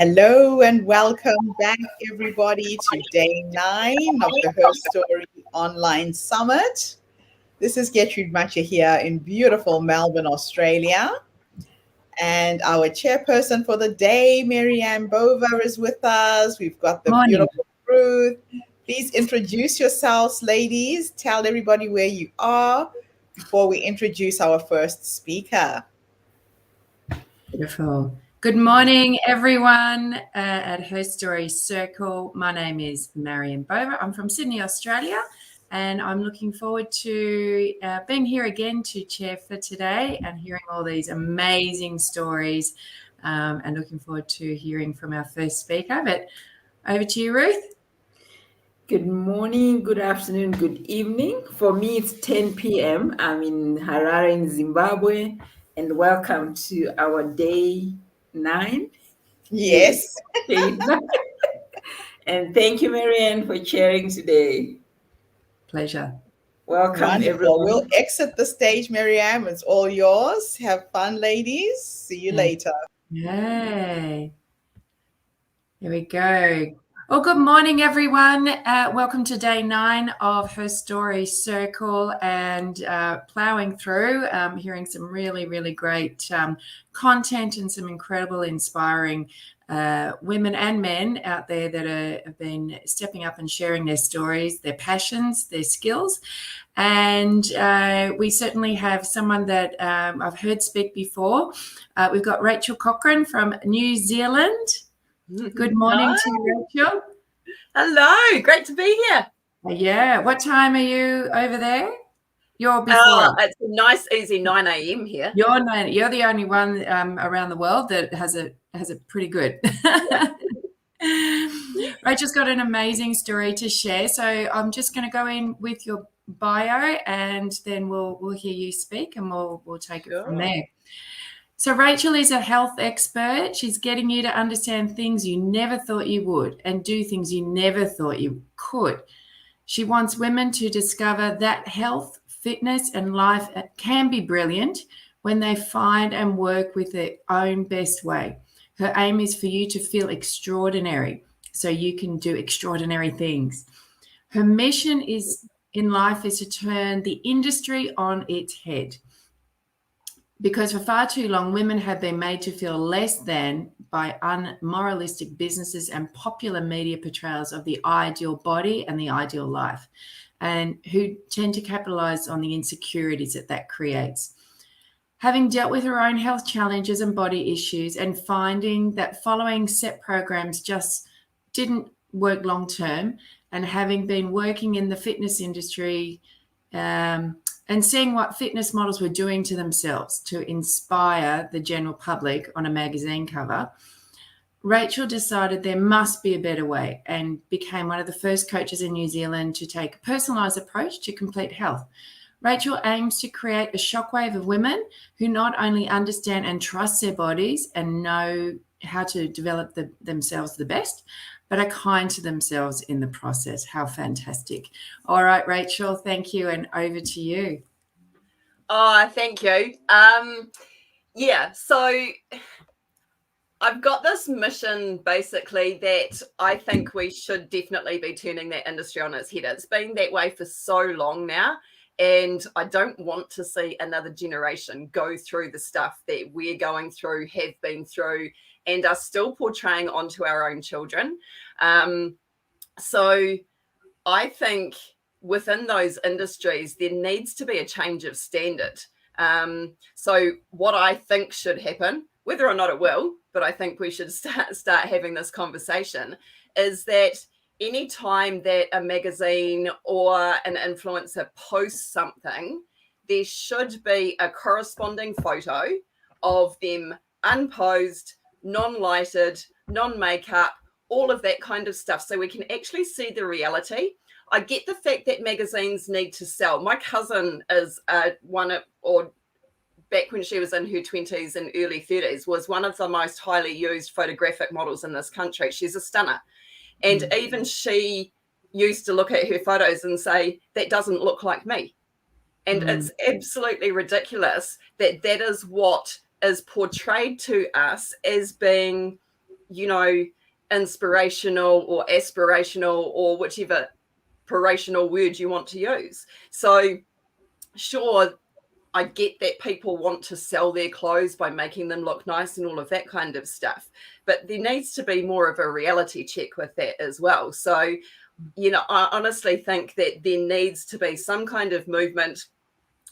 Hello and welcome back, everybody, to day 9 of the Herstory Online Summit. This is Gertrude Matcha here in beautiful Melbourne, Australia. And our chairperson for the day, Marianne Bova, is with us. We've got the beautiful Ruth. Please introduce yourselves, ladies. Tell everybody where you are before we introduce our first speaker. Beautiful. Good morning, everyone at Herstory Circle. My name is Marianne Bova. I'm from Sydney, Australia, and I'm looking forward to being here again to chair for today and hearing all these amazing stories and looking forward to hearing from our first speaker. But over to you, Ruth. Good morning, good afternoon, good evening. For me, it's 10 p.m. I'm in Harare in Zimbabwe, and welcome to our day 9. Yes. And thank you, Marianne, for chairing today. Pleasure. Welcome, Wonderful. everyone. We'll exit the stage, Marianne. It's all yours. Have fun, ladies. See you later. Yay. Here we go. Well, good morning, everyone. Welcome to day 9 of Herstory Circle and ploughing through, hearing some really, really great content and some incredible, inspiring women and men out there that have been stepping up and sharing their stories, their passions, their skills. And we certainly have someone that I've heard speak before. We've got Rachel Cochran from New Zealand. Good morning to you, Rachel. Hello, great to be here. Yeah, what time are you over there? You're before. It's a nice, easy 9 a.m. here. You're the only one around the world that has it pretty good. Rachel's got an amazing story to share, so I'm just going to go in with your bio, and then we'll hear you speak, and we'll take it from there. So Rachel is a health expert. She's getting you to understand things you never thought you would and do things you never thought you could. She wants women to discover that health, fitness, and life can be brilliant when they find and work with their own best way. Her aim is for you to feel extraordinary so you can do extraordinary things. Her mission in life is to turn the industry on its head. Because for far too long, women have been made to feel less than by unmoralistic businesses and popular media portrayals of the ideal body and the ideal life, and who tend to capitalize on the insecurities that creates. Having dealt with her own health challenges and body issues and finding that following set programs just didn't work long term, and having been working in the fitness industry, and seeing what fitness models were doing to themselves to inspire the general public on a magazine cover, Rachel decided there must be a better way and became one of the first coaches in New Zealand to take a personalised approach to complete health. Rachel aims to create a shockwave of women who not only understand and trust their bodies and know how to develop themselves the best, but are kind to themselves in the process. How fantastic. All right, Rachel, thank you, and over to you. Oh, thank you. So I've got this mission basically that I think we should definitely be turning that industry on its head. It's been that way for so long now, and I don't want to see another generation go through the stuff that we're going through, have been through, and are still portraying onto our own children. So I think within those industries, there needs to be a change of standard. So what I think should happen, whether or not it will, but I think we should start having this conversation, is that any time that a magazine or an influencer posts something, there should be a corresponding photo of them unposed, non-lighted, non-makeup, all of that kind of stuff, so we can actually see the reality. I get the fact that magazines need to sell. My cousin is back when she was in her 20s and early 30s, was one of the most highly used photographic models in this country. She's a stunner. And even she used to look at her photos and say, that doesn't look like me. And it's absolutely ridiculous that that is what is portrayed to us as being, inspirational or aspirational or whichever parational word you want to use. So sure, I get that people want to sell their clothes by making them look nice and all of that kind of stuff, but there needs to be more of a reality check with that as well. So, I honestly think that there needs to be some kind of movement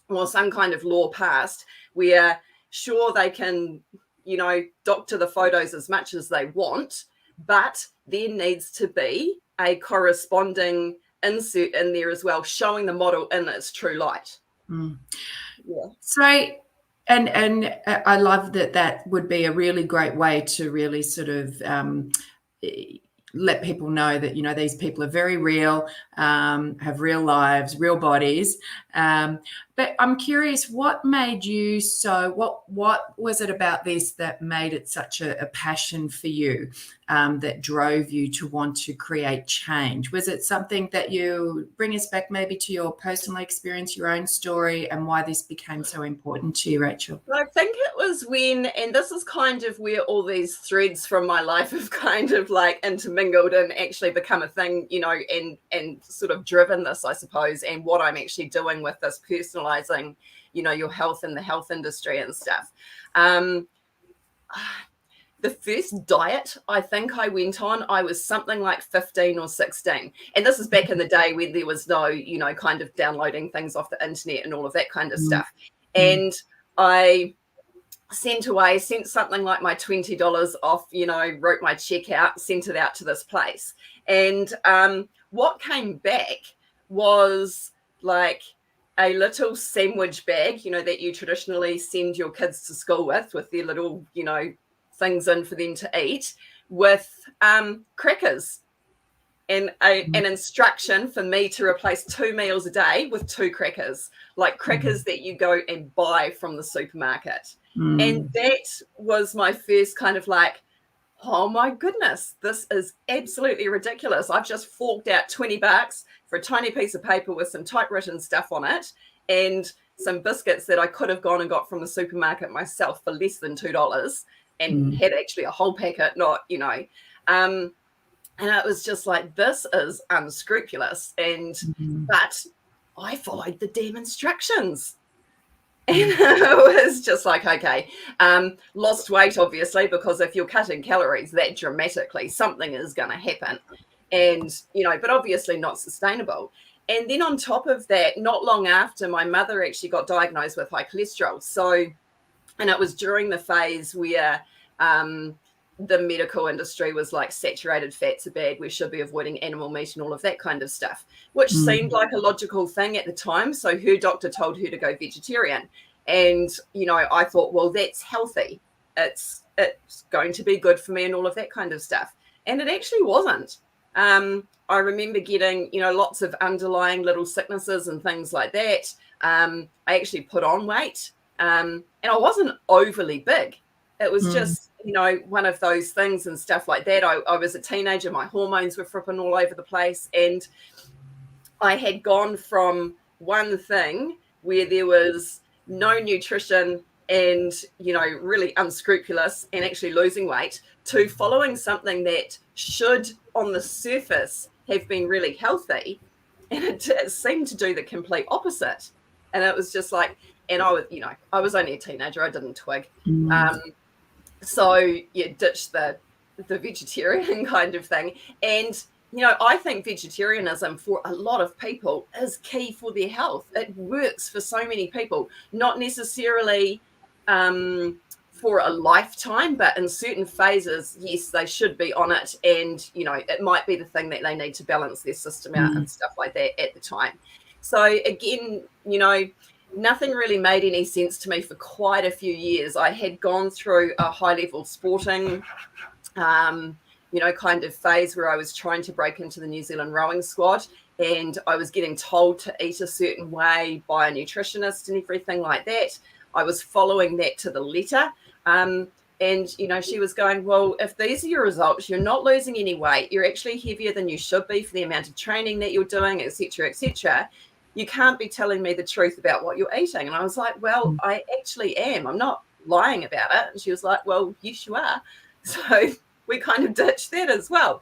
or some kind of law passed where sure they can, doctor the photos as much as they want, but there needs to be a corresponding insert in there as well, showing the model in its true light. Yeah. So, and I love that would be a really great way to really sort of let people know that, these people are very real, have real lives, real bodies. But I'm curious, what made you what was it about this that made it such a passion for you, that drove you to want to create change? Was it something that you bring us back maybe to your personal experience, your own story, and why this became so important to you, Rachel? I think it was when, and this is kind of where all these threads from my life have kind of like intermingled and actually become a thing, and sort of driven this, I suppose, and what I'm actually doing with this personalizing, your health in the health industry and stuff. The first diet I think I went on, I was something like 15 or 16. And this is back in the day when there was no, kind of downloading things off the internet and all of that kind of stuff. And I sent something like my $20 off, wrote my check out, sent it out to this place. And what came back was like a little sandwich bag, that you traditionally send your kids to school with their little, things in for them to eat, with crackers and an instruction for me to replace 2 meals a day with 2 crackers, like crackers that you go and buy from the supermarket. And that was my first kind of like, oh my goodness, this is absolutely ridiculous. I've just forked out $20 for a tiny piece of paper with some typewritten stuff on it and some biscuits that I could have gone and got from the supermarket myself for less than $2 and had actually a whole packet, not, and it was just like, this is unscrupulous. But I followed the damn instructions. And it was just like, okay, lost weight, obviously, because if you're cutting calories that dramatically, something is going to happen. And, but obviously not sustainable. And then on top of that, not long after, my mother actually got diagnosed with high cholesterol. So, and it was during the phase where the medical industry was like, saturated fats are bad, we should be avoiding animal meat and all of that kind of stuff, which seemed like a logical thing at the time. So her doctor told her to go vegetarian. And, I thought, well, that's healthy. It's going to be good for me and all of that kind of stuff. And it actually wasn't. I remember getting, lots of underlying little sicknesses and things like that. I actually put on weight, and I wasn't overly big. It was just, one of those things and stuff like that. I was a teenager. My hormones were flipping all over the place. And I had gone from one thing where there was no nutrition and, really unscrupulous and actually losing weight, to following something that should on the surface have been really healthy. And it seemed to do the complete opposite. And it was just like, and I was, I was only a teenager. I didn't twig. So ditch the vegetarian kind of thing. And, I think vegetarianism for a lot of people is key for their health. It works for so many people, not necessarily for a lifetime, but in certain phases, yes, they should be on it. And, it might be the thing that they need to balance their system out and stuff like that at the time. So again, nothing really made any sense to me for quite a few years. I had gone through a high-level sporting, kind of phase where I was trying to break into the New Zealand rowing squad, and I was getting told to eat a certain way by a nutritionist and everything like that. I was following that to the letter. And, she was going, well, if these are your results, you're not losing any weight, you're actually heavier than you should be for the amount of training that you're doing, et cetera, you can't be telling me the truth about what you're eating. And I was like, well, I actually am. I'm not lying about it. And she was like, well, yes, you are. So we kind of ditched that as well.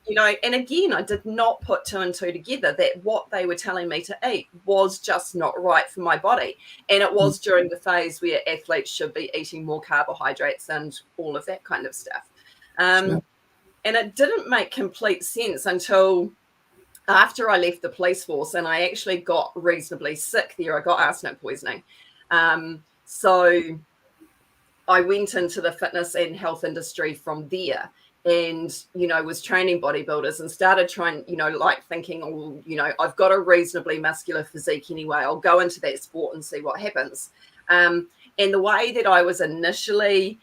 You know, and again, I did not put 2 and 2 together that what they were telling me to eat was just not right for my body. And it was during the phase where athletes should be eating more carbohydrates and all of that kind of stuff. And it didn't make complete sense until after I left the police force, and I actually got reasonably sick there. I got arsenic poisoning. So I went into the fitness and health industry from there, and, you know, was training bodybuilders and started trying, you know, like thinking, oh, you know, I've got a reasonably muscular physique anyway. I'll go into that sport and see what happens. And the way that I was initially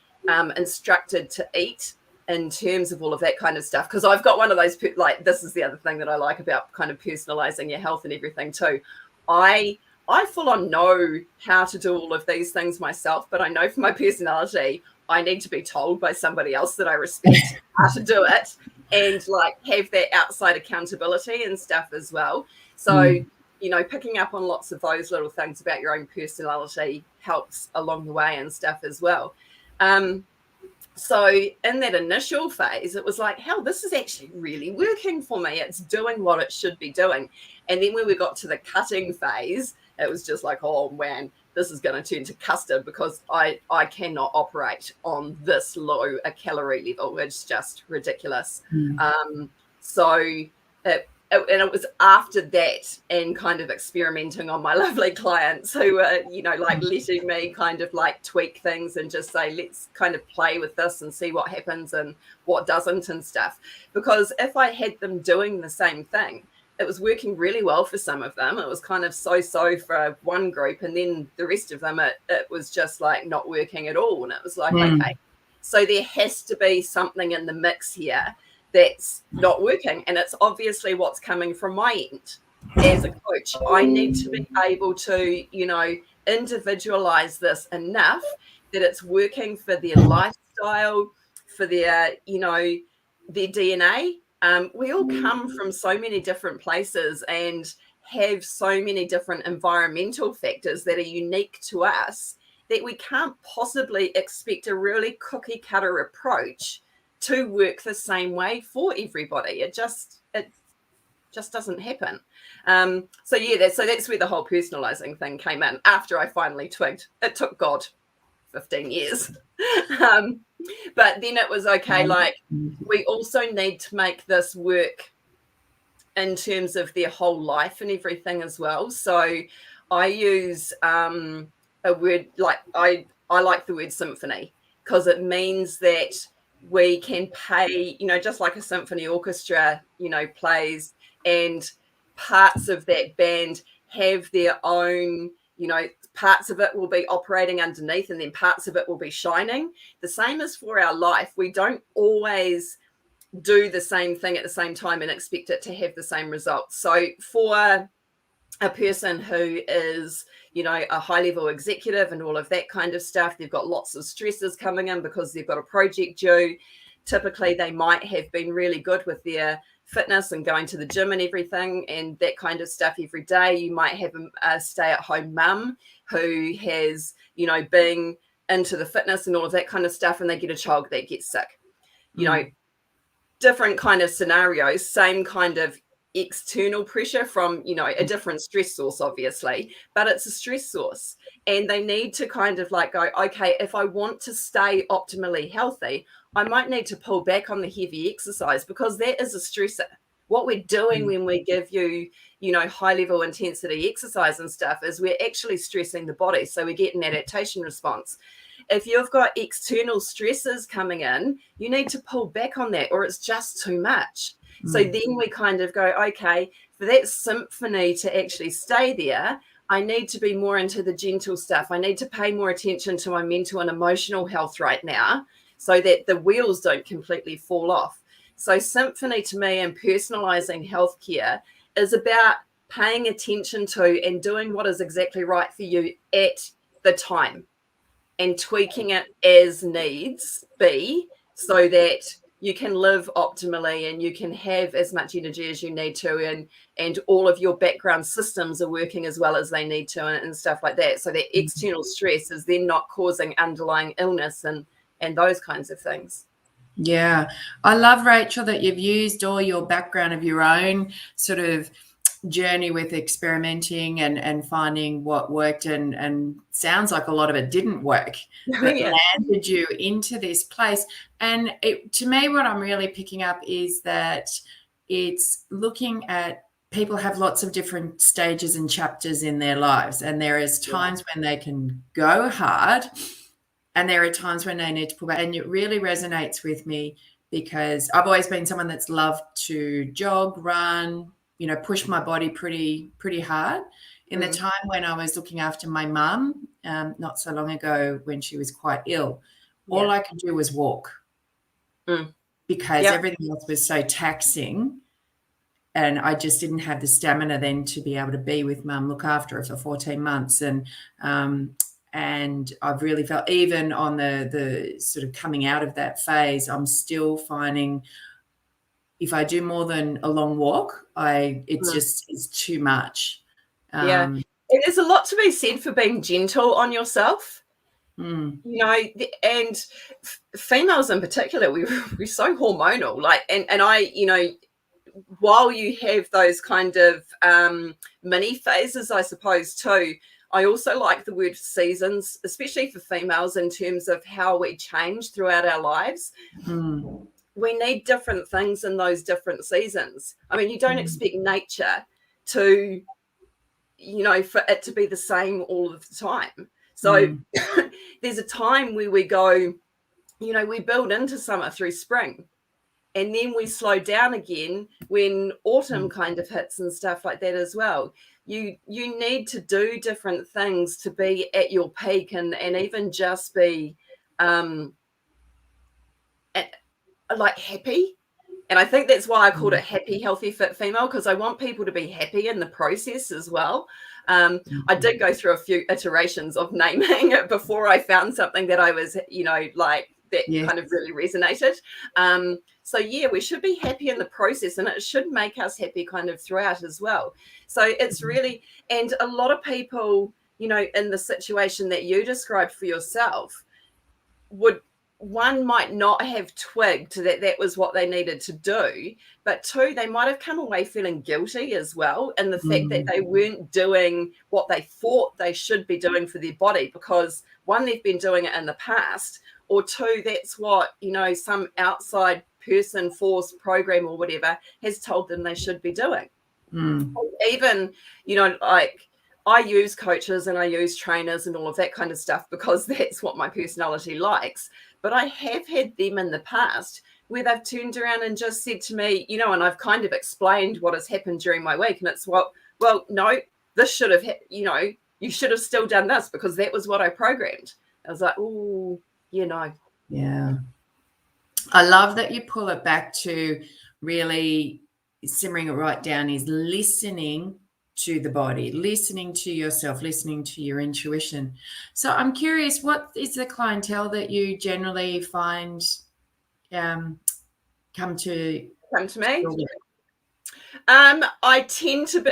instructed to eat in terms of all of that kind of stuff, because I've got one of those, like, this is the other thing that I like about kind of personalizing your health and everything too. I full on know how to do all of these things myself, but I know for my personality, I need to be told by somebody else that I respect how to do it, and like have that outside accountability and stuff as well. So, you know, picking up on lots of those little things about your own personality helps along the way and stuff as well. So in that initial phase, it was like, hell, this is actually really working for me. It's doing what it should be doing. And then when we got to the cutting phase, it was just like, oh man, this is going to turn to custard, because I cannot operate on this low a calorie level. It's just ridiculous. It was after that and kind of experimenting on my lovely clients who were, you know, like letting me kind of like tweak things and just say, let's kind of play with this and see what happens and what doesn't and stuff. Because if I had them doing the same thing, it was working really well for some of them. It was kind of so-so for one group, and then the rest of them, it was just like not working at all. And it was like, okay, so there has to be something in the mix here that's not working. And it's obviously what's coming from my end as a coach. I need to be able to, you know, individualize this enough that it's working for their lifestyle, for their, you know, their DNA. We all come from so many different places and have so many different environmental factors that are unique to us that we can't possibly expect a really cookie cutter approach to work the same way for everybody. It just doesn't happen. So that's where the whole personalizing thing came in after I finally twigged. It took God 15 years. But then it was okay, like, we also need to make this work in terms of their whole life and everything as well. So I use a word, like, I like the word symphony, because it means that we can pay, you know, just like a symphony orchestra, you know, plays, and parts of that band have their own, you know, parts of it will be operating underneath and then parts of it will be shining. The same as for our life. We don't always do the same thing at the same time and expect it to have the same results. So for a person who is, you know, a high level executive and all of that kind of stuff, they've got lots of stresses coming in because they've got a project due. Typically they might have been really good with their fitness and going to the gym and everything and that kind of stuff every day. You might have a stay-at-home mum who has, you know, been into the fitness and all of that kind of stuff, and they get a child that gets sick. You know, different kind of scenarios, same kind of external pressure from, you know, a different stress source, obviously, but it's a stress source. And they need to kind of like go, okay, if I want to stay optimally healthy, I might need to pull back on the heavy exercise, because that is a stressor. What we're doing when we give you, you know, high level intensity exercise and stuff is we're actually stressing the body. So we get an adaptation response. If you've got external stresses coming in, you need to pull back on that, or it's just too much. So then we kind of go, okay, for that symphony to actually stay there, I need to be more into the gentle stuff. I need to pay more attention to my mental and emotional health right now, so that the wheels don't completely fall off. So symphony to me and personalizing healthcare is about paying attention to and doing what is exactly right for you at the time, and tweaking it as needs be, so that you can live optimally and you can have as much energy as you need to, and all of your background systems are working as well as they need to, and stuff like that. So that external stress is then not causing underlying illness and those kinds of things. Yeah. I love, Rachel, that you've used all your background of your own sort of journey with experimenting and finding what worked, and sounds like a lot of it didn't work, but Yeah. landed you into this place. And to me, what I'm really picking up is that it's looking at people have lots of different stages and chapters in their lives, and there is times when they can go hard, and there are times when they need to pull back. And it really resonates with me because I've always been someone that's loved to jog, run, push my body pretty hard. In the time when I was looking after my mum, not so long ago when she was quite ill, all I could do was walk because everything else was so taxing. And I just didn't have the stamina then to be able to be with mum, look after her for 14 months. And I've really felt, even on the sort of coming out of that phase, I'm still finding if I do more than a long walk, it's too much. And there's a lot to be said for being gentle on yourself. And females in particular, we're so hormonal. And I, while you have those kind of mini phases, I suppose too, I also like the word seasons, especially for females, in terms of how we change throughout our lives. We need different things in those different seasons. I mean, you don't expect nature to, for it to be the same all of the time. So there's a time where we go, we build into summer through spring, and then we slow down again when autumn kind of hits and stuff like that as well. You need to do different things to be at your peak and even just be like happy. And I think that's why I called it Happy, Healthy, Fit Female, because I want people to be happy in the process as well. I did go through a few iterations of naming it before I found something that I was, kind of really resonated. So we should be happy in the process, and it should make us happy kind of throughout as well. So it's really, and a lot of people, in the situation that you described for yourself, one might not have twigged that was what they needed to do, but two, they might have come away feeling guilty as well, and the fact that they weren't doing what they thought they should be doing for their body, because one, they've been doing it in the past, or two, that's what, some outside person, force, program, or whatever has told them they should be doing. Even, I use coaches and I use trainers and all of that kind of stuff because that's what my personality likes. But I have had them in the past where they've turned around and just said to me, and I've kind of explained what has happened during my week. And it's, well, no, this should have, you should have still done this because that was what I programmed. I was like, oh, Yeah. I love that you pull it back to really simmering it right down is listening to the body, listening to yourself, listening to your intuition. So I'm curious, what is the clientele that you generally find come to me? I tend to be,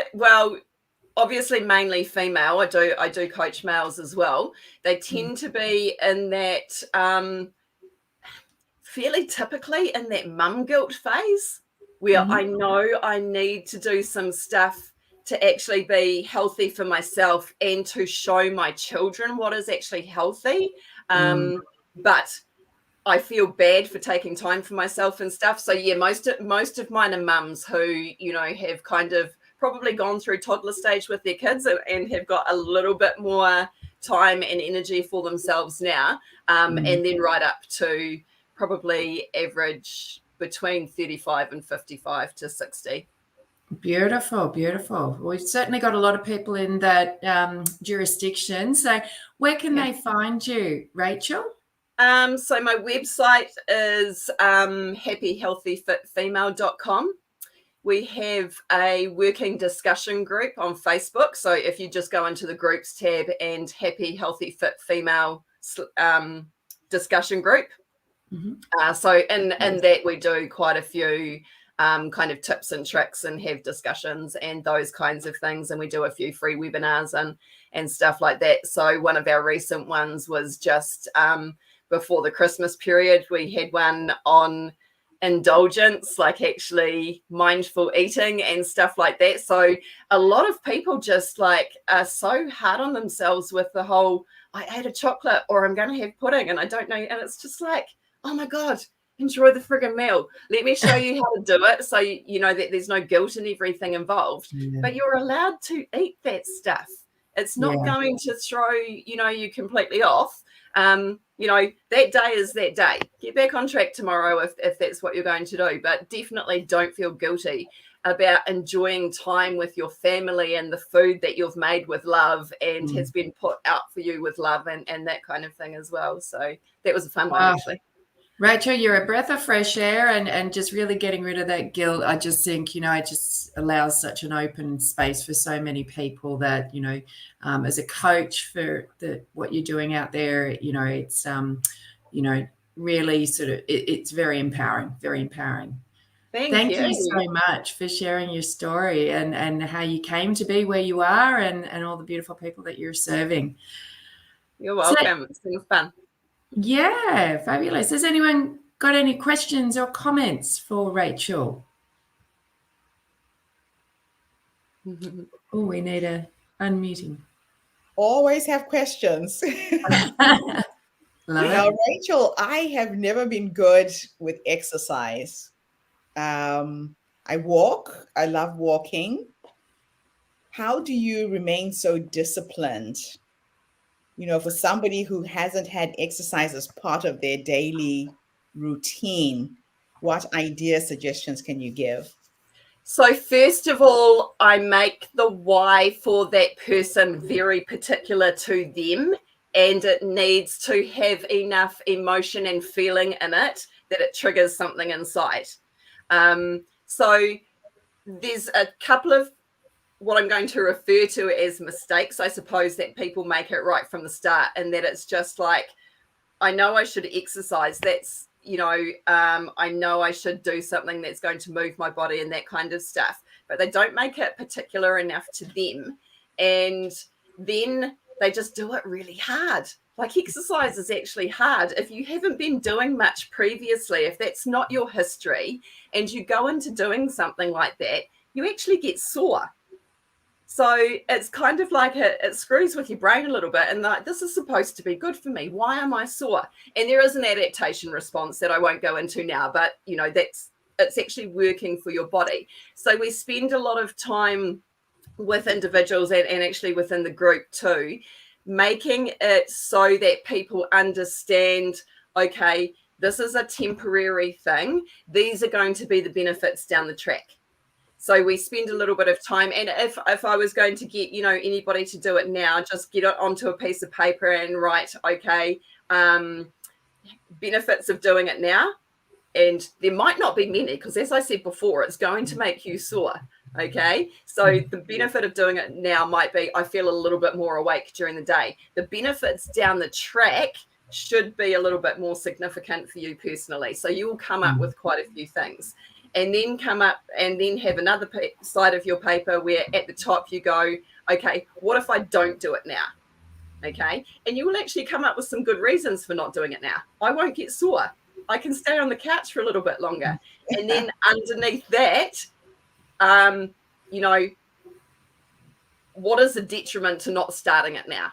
obviously mainly female. I do coach males as well. They tend to be in that fairly typically in that mum guilt phase where I know I need to do some stuff to actually be healthy for myself and to show my children what is actually healthy. But I feel bad for taking time for myself and stuff. So most of mine are mums who, have kind of probably gone through toddler stage with their kids and have got a little bit more time and energy for themselves now. And then right up to probably average between 35 and 55 to 60. Beautiful. We've certainly got a lot of people in that jurisdiction. So where can they find you, Rachel? So my website is happyhealthyfitfemale.com. We have a working discussion group on Facebook. So if you just go into the groups tab and Happy Healthy Fit Female discussion group. So in that we do quite a few kind of tips and tricks and have discussions and those kinds of things. And we do a few free webinars and stuff like that. So one of our recent ones was just before the Christmas period. We had one on indulgence, like actually mindful eating and stuff like that. So a lot of people just like are so hard on themselves with the whole, I ate a chocolate or I'm going to have pudding and I don't know. And it's just like, oh my God, enjoy the friggin' meal. Let me show you how to do it. So you know that there's no guilt and everything involved, but you're allowed to eat that stuff. It's not going to throw, you completely off. That day is that day. Get back on track tomorrow if that's what you're going to do, but definitely don't feel guilty about enjoying time with your family and the food that you've made with love and has been put out for you with love and that kind of thing as well. So that was a fun one, actually. Rachel, you're a breath of fresh air and just really getting rid of that guilt. I just think, it just allows such an open space for so many people that, as a coach for what you're doing out there, it's, really sort of, it's very empowering, very empowering. Thank you so much for sharing your story and how you came to be where you are and all the beautiful people that you're serving. You're welcome. It's been fun. Yeah, fabulous. Has anyone got any questions or comments for Rachel? Oh, we need a unmuting. Always have questions. Now, Rachel, I have never been good with exercise. I walk. I love walking. How do you remain so disciplined? For somebody who hasn't had exercise as part of their daily routine, what ideas, suggestions can you give? So first of all, I make the why for that person very particular to them, and it needs to have enough emotion and feeling in it that it triggers something inside. So there's a couple of what I'm going to refer to as mistakes, I suppose, that people make it right from the start, and that it's just like, I know I should exercise. That's, I know I should do something that's going to move my body and that kind of stuff, but they don't make it particular enough to them. And then they just do it really hard. Like, exercise is actually hard. If you haven't been doing much previously, if that's not your history, and you go into doing something like that, you actually get sore. So it's kind of like it screws with your brain a little bit, and like, this is supposed to be good for me. Why am I sore? And there is an adaptation response that I won't go into now, but it's actually working for your body. So we spend a lot of time with individuals and actually within the group too, making it so that people understand, okay, this is a temporary thing. These are going to be the benefits down the track. So we spend a little bit of time, and if I was going to get, anybody to do it now, just get it onto a piece of paper and write, okay, benefits of doing it now. And there might not be many, because as I said before, it's going to make you sore. Okay. So the benefit of doing it now might be, I feel a little bit more awake during the day. The benefits down the track should be a little bit more significant for you personally. So you will come up with quite a few things. And then come up and then have another side of your paper where at the top you go, okay, what if I don't do it now? Okay. And you will actually come up with some good reasons for not doing it now. I won't get sore. I can stay on the couch for a little bit longer. And then underneath that, what is the detriment to not starting it now?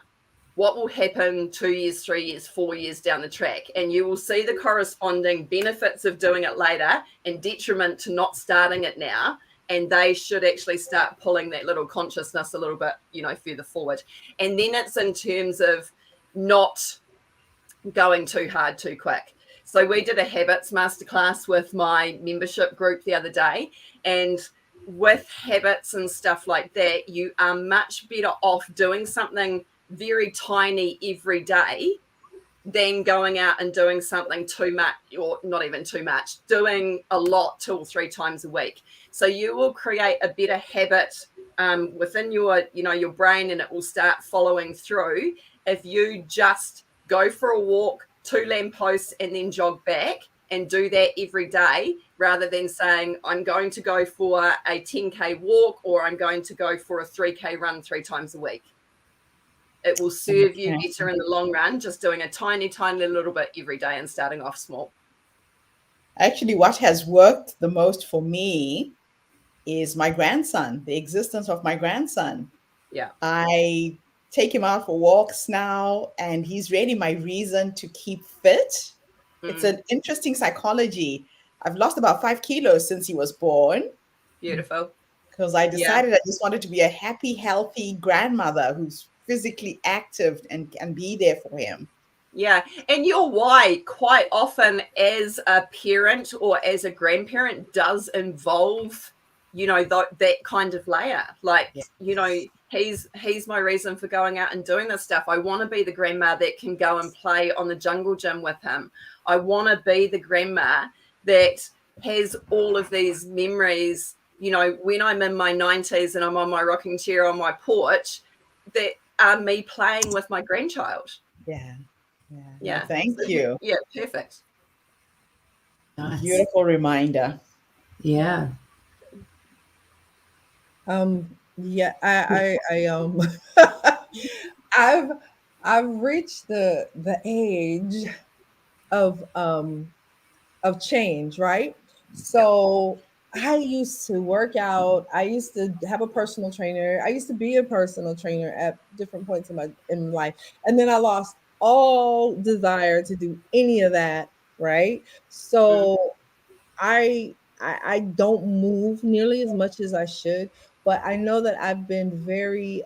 What will happen 2 years, 3 years, 4 years down the track? And you will see the corresponding benefits of doing it later and detriment to not starting it now. And they should actually start pulling that little consciousness a little bit, further forward. And then it's in terms of not going too hard too quick. So we did a habits masterclass with my membership group the other day, and with habits and stuff like that, you are much better off doing something very tiny every day than going out and doing something too much, or not even too much, doing a lot 2 or 3 times a week. So you will create a better habit within your brain, and it will start following through if you just go for a walk, 2 lampposts, and then jog back, and do that every day, rather than saying, I'm going to go for a 10K walk, or I'm going to go for a 3K run 3 times a week. It will serve you better in the long run, just doing a tiny, tiny little bit every day and starting off small. Actually, what has worked the most for me is my grandson, the existence of my grandson. Yeah. I take him out for walks now, and he's really my reason to keep fit. It's an interesting psychology. I've lost about 5 kilos since he was born Beautiful. because I decided I just wanted to be a happy, healthy grandmother who's physically active and can be there for him. Yeah. And your why quite often as a parent or as a grandparent does involve, you know, that kind of layer. Like, you know, he's my reason for going out and doing this stuff. I want to be the grandma that can go and play on the jungle gym with him. I want to be the grandma that has all of these memories, you know, when I'm in my 90s and I'm on my rocking chair on my porch, that are me playing with my grandchild. Yeah. Thank you. Yeah, perfect. Nice. Beautiful reminder. Yeah. Yeah, I've reached the age of change, right? So I used to work out. I used to have a personal trainer. I used to be a personal trainer at different points in life. And then I lost all desire to do any of that, right? So I don't move nearly as much as I should, but I know that I've been very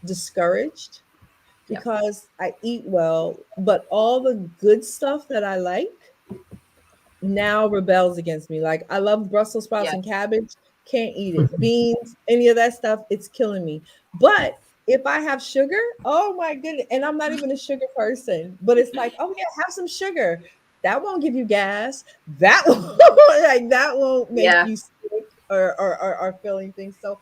discouraged because I eat well, but all the good stuff that I like now rebels against me. Like I love Brussels sprouts and cabbage, can't eat it. Beans, any of that stuff, it's killing me. But if I have sugar, oh my goodness, and I'm not even a sugar person, but it's like, oh yeah, have some sugar. That won't give you gas. That won't make you sick or feeling things. So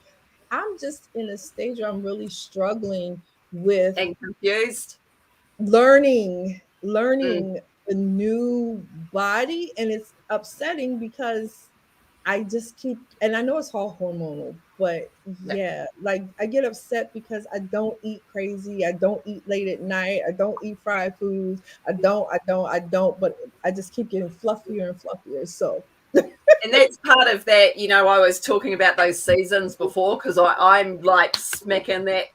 I'm just in a stage where I'm really struggling with and confused, learning a new body, and it's upsetting because I just keep, and I know it's all hormonal, but like I get upset because I don't eat crazy, I don't eat late at night, I don't eat fried foods, I don't, but I just keep getting fluffier and fluffier. So and that's part of that, you know, I was talking about those seasons before because I'm like smacking that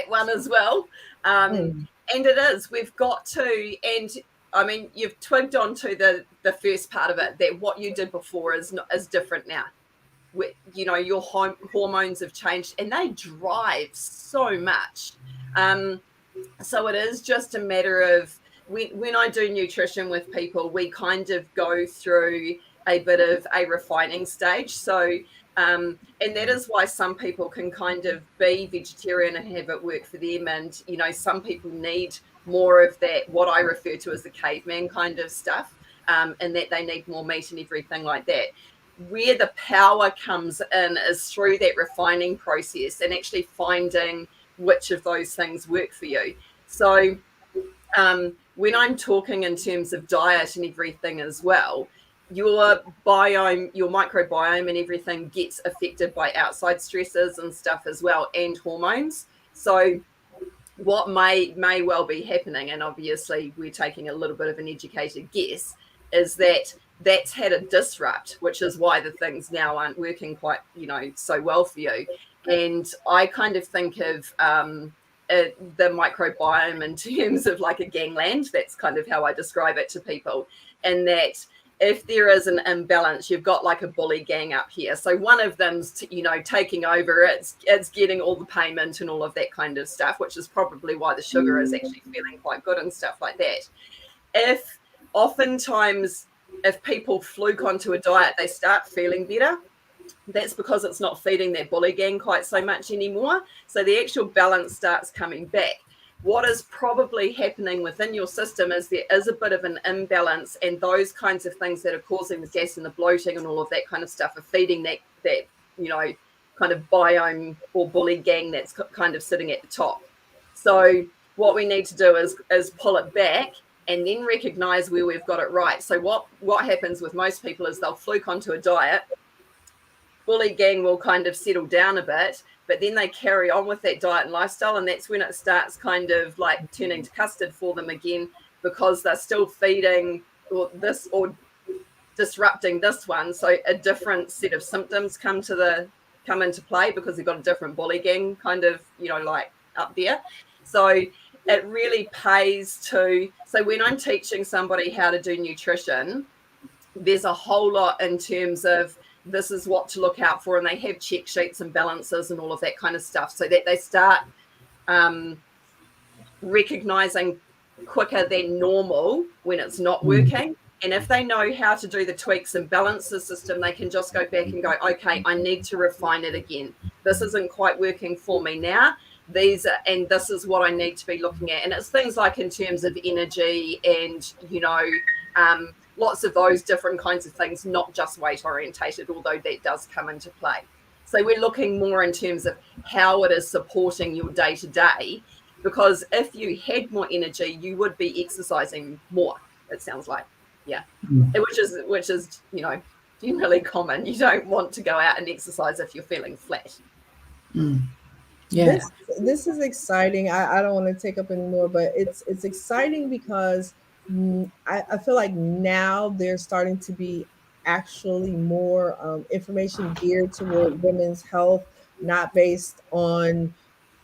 one as well. And it is, we've got to, and I mean, you've twigged onto the first part of it, that what you did before is different now. You know, your hormones have changed and they drive so much. So it is just a matter of, when I do nutrition with people, we kind of go through a bit of a refining stage. So, and that is why some people can kind of be vegetarian and have it work for them. And, you know, some people need more of that, what I refer to as the caveman kind of stuff, and that they need more meat and everything like that. Where the power comes in is through that refining process and actually finding which of those things work for you. So when I'm talking in terms of diet and everything as well, your biome, your microbiome and everything gets affected by outside stresses and stuff as well, and hormones. So what may well be happening, and obviously we're taking a little bit of an educated guess, is that that's had a disrupt, which is why the things now aren't working quite, you know, so well for you. And I kind of think of the microbiome in terms of like a gangland. That's kind of how I describe it to people. And that if there is an imbalance, you've got like a bully gang up here. So one of them's, you know, taking over, it's getting all the payment and all of that kind of stuff, which is probably why the sugar is actually feeling quite good and stuff like that. If oftentimes, if people fluke onto a diet, they start feeling better, that's because it's not feeding that bully gang quite so much anymore. So the actual balance starts coming back. What is probably happening within your system is there is a bit of an imbalance, and those kinds of things that are causing the gas and the bloating and all of that kind of stuff are feeding that you know, kind of biome or bully gang that's kind of sitting at the top. So what we need to do is pull it back and then recognize where we've got it right. So what happens with most people is they'll fluke onto a diet, bully gang will kind of settle down a bit, but then they carry on with that diet and lifestyle, and that's when it starts kind of like turning to custard for them again, because they're still feeding or disrupting this one. So a different set of symptoms come into play because they've got a different bully gang kind of, like up there. So it really pays to, so when I'm teaching somebody how to do nutrition, there's a whole lot in terms of this is what to look out for, and they have check sheets and balances and all of that kind of stuff, so that they start recognizing quicker than normal when it's not working. And if they know how to do the tweaks and balance the system, they can just go back and go, okay, I need to refine it again. This isn't quite working for me now. This is what I need to be looking at. And it's things like in terms of energy and, lots of those different kinds of things, not just weight orientated, although that does come into play. So we're looking more in terms of how it is supporting your day to day, because if you had more energy, you would be exercising more, it sounds like. Yeah. Which is, generally common. You don't want to go out and exercise if you're feeling flat. Yeah. This is exciting. I don't want to take up anymore, but it's exciting because I feel like now there's starting to be actually more information geared toward women's health, not based on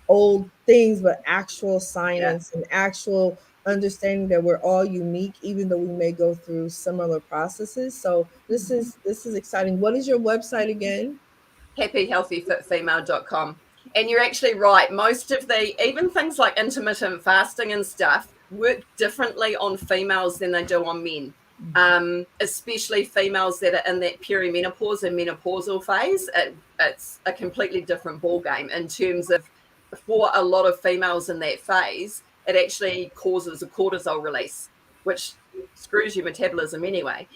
old things, but actual science and actual understanding that we're all unique, even though we may go through similar processes. So this is exciting. What is your website again? happyhealthyfitfemale.com. And you're actually right. Most of even things like intermittent fasting and stuff work differently on females than they do on men. Especially females that are in that perimenopause and menopausal phase. It's a completely different ballgame in terms of, for a lot of females in that phase, it actually causes a cortisol release, which screws your metabolism anyway.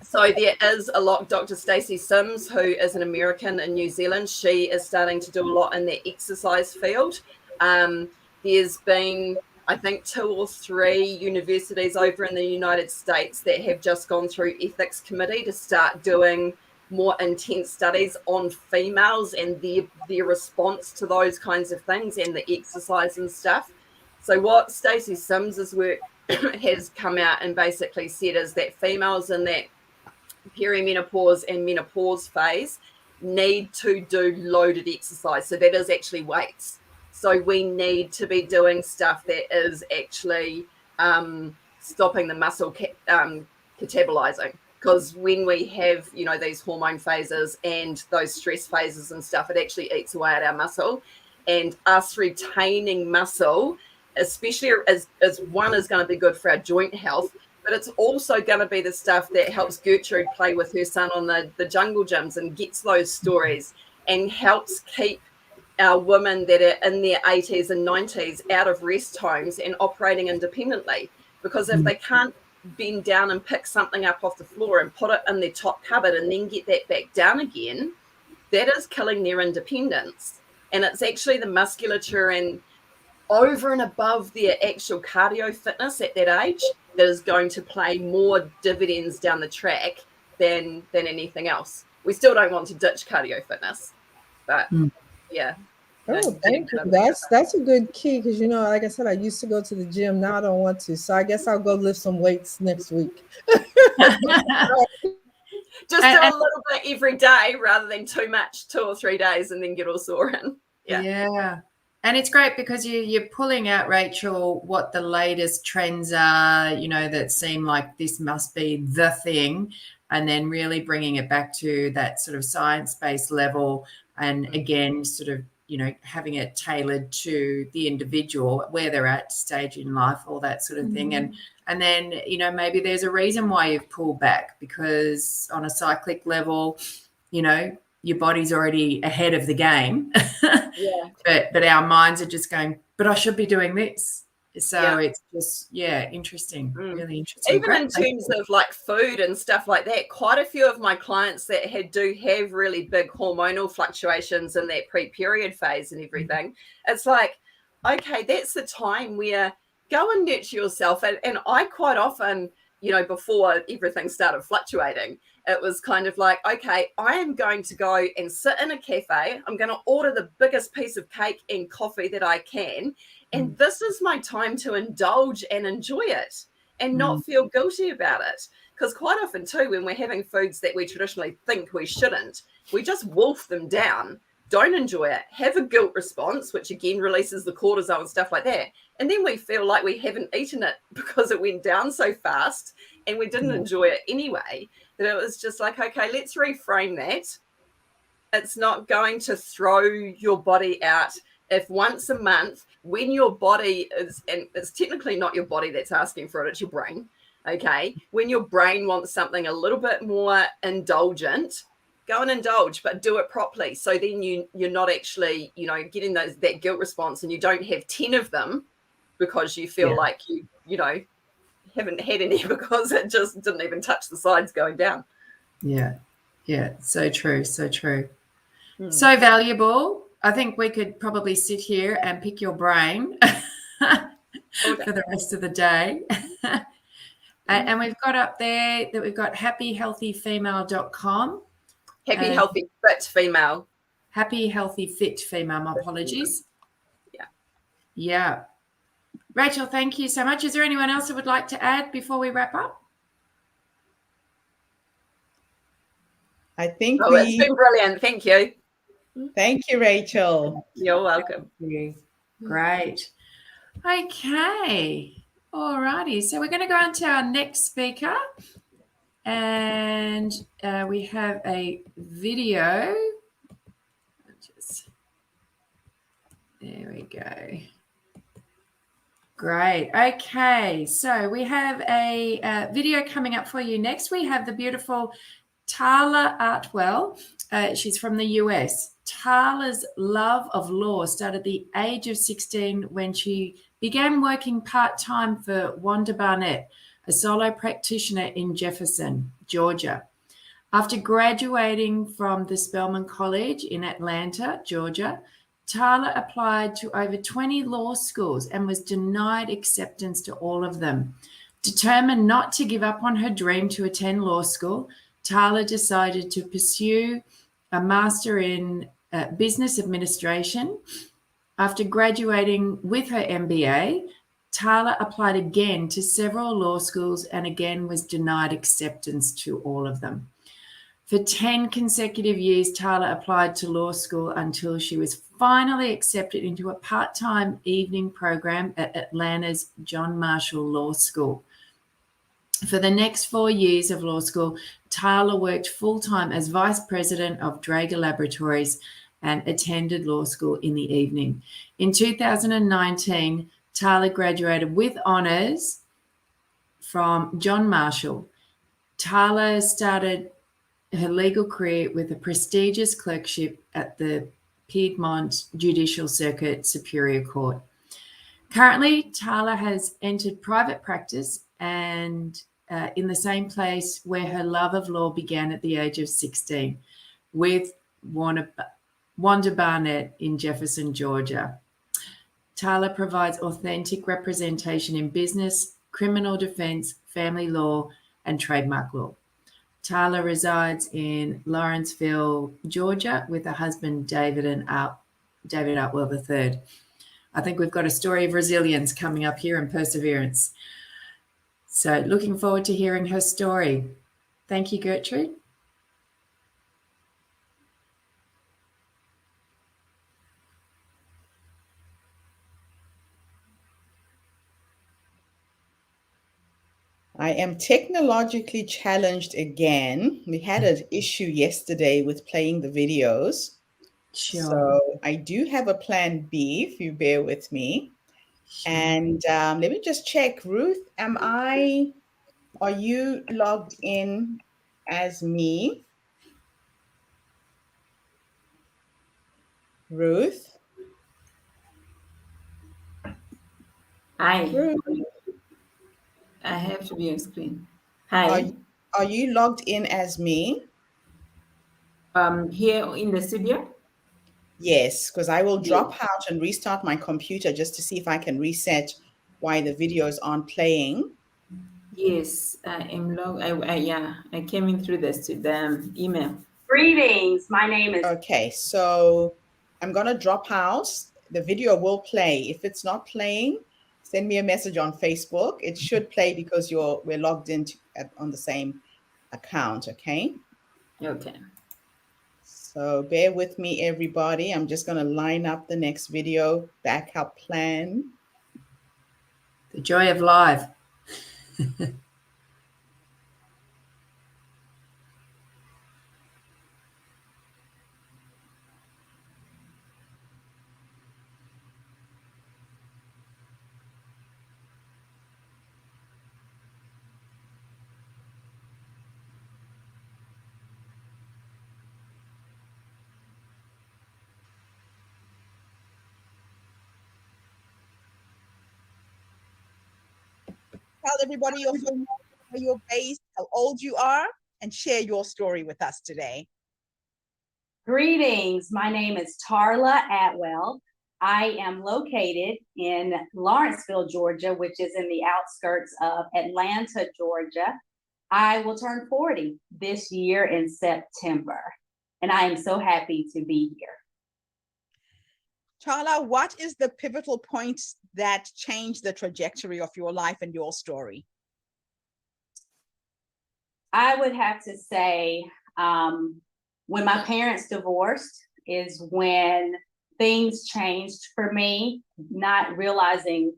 So there is a lot. Dr. Stacey Sims, who is an American in New Zealand, she is starting to do a lot in the exercise field. There's been, I think, 2 or 3 universities over in the United States that have just gone through ethics committee to start doing more intense studies on females and their response to those kinds of things and the exercise and stuff. So what Stacey Sims's work has come out and basically said is that females in that perimenopause and menopause phase need to do loaded exercise. So that is actually weights. So we need to be doing stuff that is actually stopping the muscle catabolizing. Because when we have, these hormone phases and those stress phases and stuff, it actually eats away at our muscle. And us retaining muscle, especially as one, is going to be good for our joint health, but it's also going to be the stuff that helps Gertrude play with her son on the jungle gyms and gets those stories and helps keep our women that are in their 80s and 90s out of rest homes and operating independently. Because if they can't bend down and pick something up off the floor and put it in their top cupboard and then get that back down again, that is killing their independence. And it's actually the musculature and over and above their actual cardio fitness at that age that is going to play more dividends down the track than anything else. We still don't want to ditch cardio fitness, but yeah. Oh, thank you. That's a good key because, like I said, I used to go to the gym. Now I don't want to. So I guess I'll go lift some weights next week. Just do a little bit every day rather than too much 2 or 3 days and then get all sore. Yeah. And it's great because you're pulling out, Rachel, what the latest trends are, that seem like this must be the thing, and then really bringing it back to that sort of science-based level. And again, sort of, having it tailored to the individual, where they're at stage in life, all that sort of thing. And then, maybe there's a reason why you've pulled back, because on a cyclic level, your body's already ahead of the game. But our minds are just going, but I should be doing this. So it's just, interesting, really interesting. Even in terms of like food and stuff like that, quite a few of my clients that do have really big hormonal fluctuations in that pre-period phase and everything, it's like, okay, that's the time where go and nurture yourself. And I quite often, before everything started fluctuating, it was kind of like, okay, I am going to go and sit in a cafe. I'm going to order the biggest piece of cake and coffee that I can. And this is my time to indulge and enjoy it and not feel guilty about it. Because quite often too, when we're having foods that we traditionally think we shouldn't, we just wolf them down, don't enjoy it, have a guilt response, which again releases the cortisol and stuff like that. And then we feel like we haven't eaten it because it went down so fast and we didn't enjoy it anyway, that it was just like, okay, let's reframe that. It's not going to throw your body out if once a month, when your body is, and it's technically not your body that's asking for it, it's your brain. Okay. When your brain wants something a little bit more indulgent, go and indulge, but do it properly. So then you're not actually, getting that guilt response, and you don't have 10 of them because you feel like you haven't had any because it just didn't even touch the sides going down. Yeah. So true. So true. So valuable. I think we could probably sit here and pick your brain for the rest of the day. And we've got up there that we've got happyhealthyfemale.com. Happy, healthy, fit female. Happy, healthy, fit female. My apologies. Yeah. Yeah. Rachel, thank you so much. Is there anyone else that would like to add before we wrap up? I think it's been brilliant. Thank you. Thank you, Rachel. You're welcome. Thank you. Great. Okay. All righty. So we're going to go on to our next speaker. And we have a video. There we go. Great. Okay. So we have a video coming up for you next. We have the beautiful Tala Artwell. She's from the US. Tala's love of law started at the age of 16 when she began working part-time for Wanda Barnett, a solo practitioner in Jefferson, Georgia. After graduating from the Spelman College in Atlanta, Georgia, Tala applied to over 20 law schools and was denied acceptance to all of them. Determined not to give up on her dream to attend law school, Tala decided to pursue a master in business administration. After graduating with her MBA, Tala applied again to several law schools and again was denied acceptance to all of them. For 10 consecutive years, Tala applied to law school until she was finally accepted into a part-time evening program at Atlanta's John Marshall Law School. For the next 4 years of law school, Tala worked full-time as vice president of Draeger Laboratories and attended law school in the evening. In 2019, Tala graduated with honors from John Marshall. Tala started her legal career with a prestigious clerkship at the Piedmont Judicial Circuit Superior Court. Currently, Tala has entered private practice and in the same place where her love of law began at the age of 16, with Wanda Barnett in Jefferson, Georgia. Tala provides authentic representation in business, criminal defense, family law, and trademark law. Tala resides in Lawrenceville, Georgia, with her husband, David Artwell III. I think we've got a story of resilience coming up here and perseverance. So looking forward to hearing her story. Thank you, Gertrude. I am technologically challenged again. We had an issue yesterday with playing the videos. Sure. So I do have a plan B, if you bear with me. Sure. And let me just check. Ruth, are you logged in as me? Ruth? Ruth. I have to be on screen. Hi. Are you logged in as me? Here in the studio? Yes, because I will drop out and restart my computer just to see if I can reset why the videos aren't playing. Yes, I am I came in through the email. Greetings. My name is. Okay, so I'm going to drop out. The video will play. If it's not playing, send me a message on Facebook. It should play because we're logged in on the same account, okay? Okay. So bear with me, everybody. I'm just going to line up the next video, backup plan. The joy of live. Tell everybody your full name, where you're based, how old you are, and share your story with us today. Greetings. My name is Tala Artwell. I am located in Lawrenceville, Georgia, which is in the outskirts of Atlanta, Georgia. I will turn 40 this year in September, and I am so happy to be here. Tala, what is the pivotal point that changed the trajectory of your life and your story? I would have to say when my parents divorced is when things changed for me, not realizing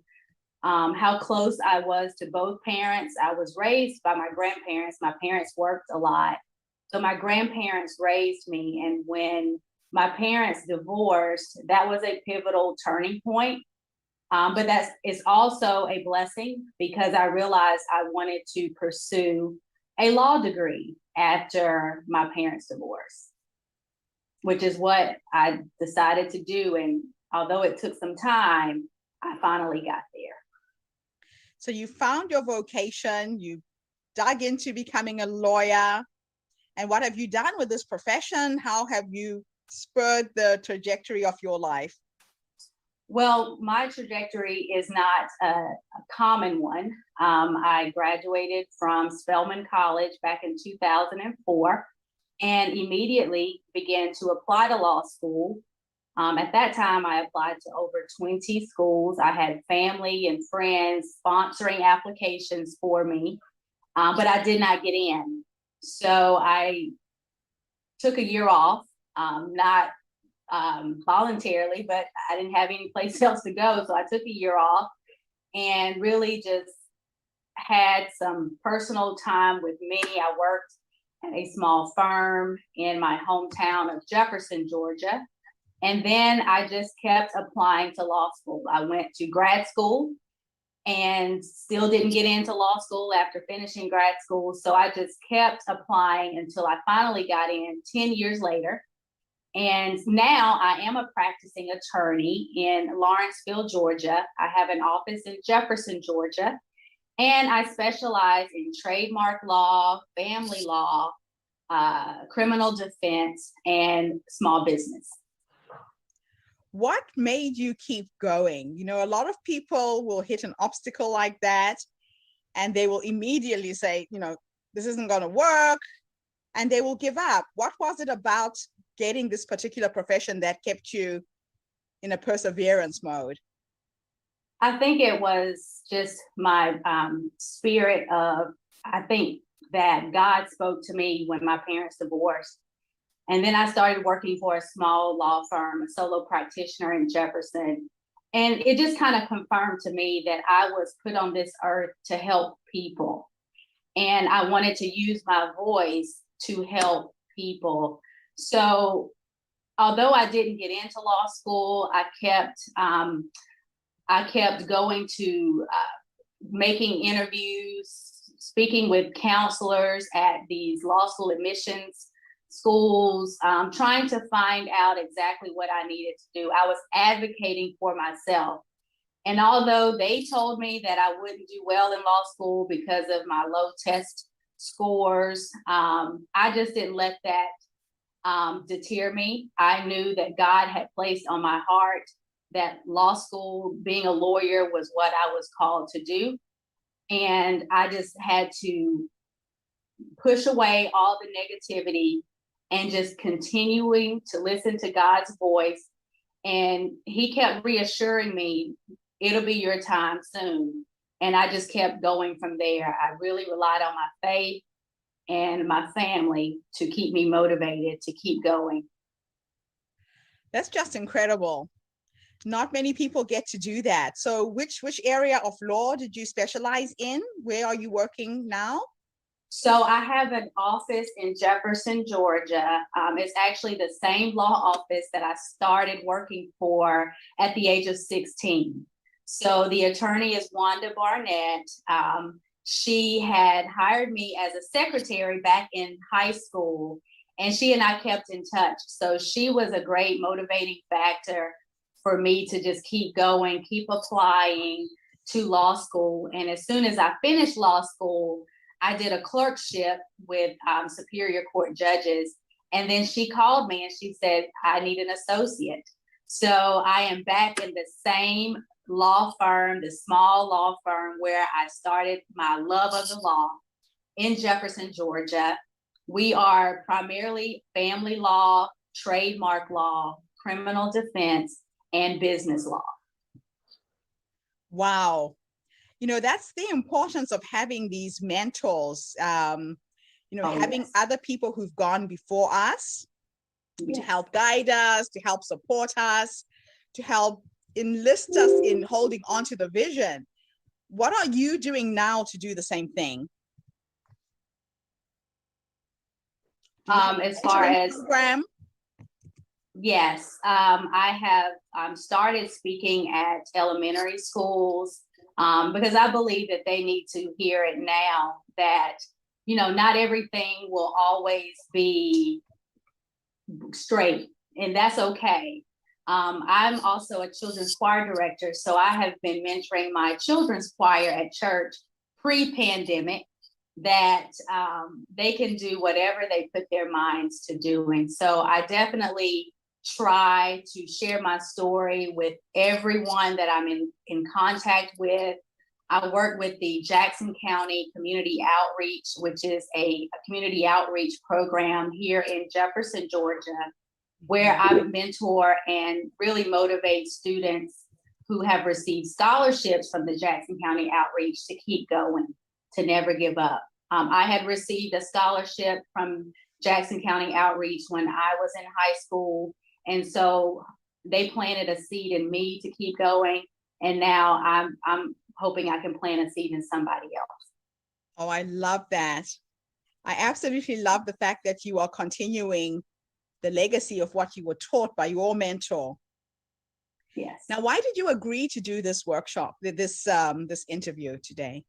how close I was to both parents. I was raised by my grandparents. My parents worked a lot. So my grandparents raised me. And when my parents divorced, that was a pivotal turning point. But it's also a blessing because I realized I wanted to pursue a law degree after my parents' divorce, which is what I decided to do. And although it took some time, I finally got there. So you found your vocation, you dug into becoming a lawyer. And what have you done with this profession? How have you spurred the trajectory of your life? Well, my trajectory is not a common one. I graduated from Spelman College back in 2004 and immediately began to apply to law school. At that time, I applied to over 20 schools. I had family and friends sponsoring applications for me, but I did not get in. So I took a year off, not voluntarily, but I didn't have any place else to go. So I took a year off and really just had some personal time with me. I worked at a small firm in my hometown of Jefferson, Georgia. And then I just kept applying to law school. I went to grad school and still didn't get into law school after finishing grad school. So I just kept applying until I finally got in 10 years later. And now I am a practicing attorney in Lawrenceville, Georgia. I have an office in Jefferson, Georgia, and I specialize in trademark law, family law, criminal defense, and small business. What made you keep going? You know, a lot of people will hit an obstacle like that and they will immediately say, you know, this isn't going to work, and they will give up. What was it about getting this particular profession that kept you in a perseverance mode? I think it was just my spirit of, I think that God spoke to me when my parents divorced. And then I started working for a small law firm, a solo practitioner in Jefferson. And it just kind of confirmed to me that I was put on this earth to help people. And I wanted to use my voice to help people. So although I didn't get into law school, I kept going to making interviews, speaking with counselors at these law school admissions schools, trying to find out exactly what I needed to do. I was advocating for myself. And although they told me that I wouldn't do well in law school because of my low test scores, I just didn't let that deter me. I knew that God had placed on my heart that law school, being a lawyer, was what I was called to do. And I just had to push away all the negativity and just continuing to listen to God's voice. And he kept reassuring me, it'll be your time soon. And I just kept going from there. I really relied on my faith and my family to keep me motivated to keep going. That's just incredible. Not many people get to do that. So which area of law did you specialize in? Where are you working now? So I have an office in Jefferson, Georgia. It's actually the same law office that I started working for at the age of 16. So the attorney is Wanda Barnett. She had hired me as a secretary back in high school, and she and I kept in touch. So she was a great motivating factor for me to just keep going, keep applying to law school. And as soon as I finished law school, I did a clerkship with Superior Court judges. And then she called me and she said, I need an associate. So I am back in the same law firm, the small law firm where I started my love of the law in Jefferson, Georgia. We are primarily family law, trademark law, criminal defense, and business law. Wow. You know, that's the importance of having these mentors, having Yes. other people who've gone before us Yes. to help guide us, to help support us, to help enlist us in holding on to the vision. What are you doing now to do the same thing? As far as program? Yes, I have started speaking at elementary schools because I believe that they need to hear it now that, not everything will always be straight, and that's okay. I'm also a children's choir director, so I have been mentoring my children's choir at church pre-pandemic, that they can do whatever they put their minds to doing. So I definitely try to share my story with everyone that I'm in contact with. I work with the Jackson County Community Outreach, which is a community outreach program here in Jefferson, Georgia, where I mentor and really motivate students who have received scholarships from the Jackson County Outreach to keep going, to never give up. I had received a scholarship from Jackson County Outreach when I was in high school. And so they planted a seed in me to keep going. And now I'm hoping I can plant a seed in somebody else. Oh, I love that. I absolutely love the fact that you are continuing the legacy of what you were taught by your mentor. Yes. Now, why did you agree to do this workshop, this interview today?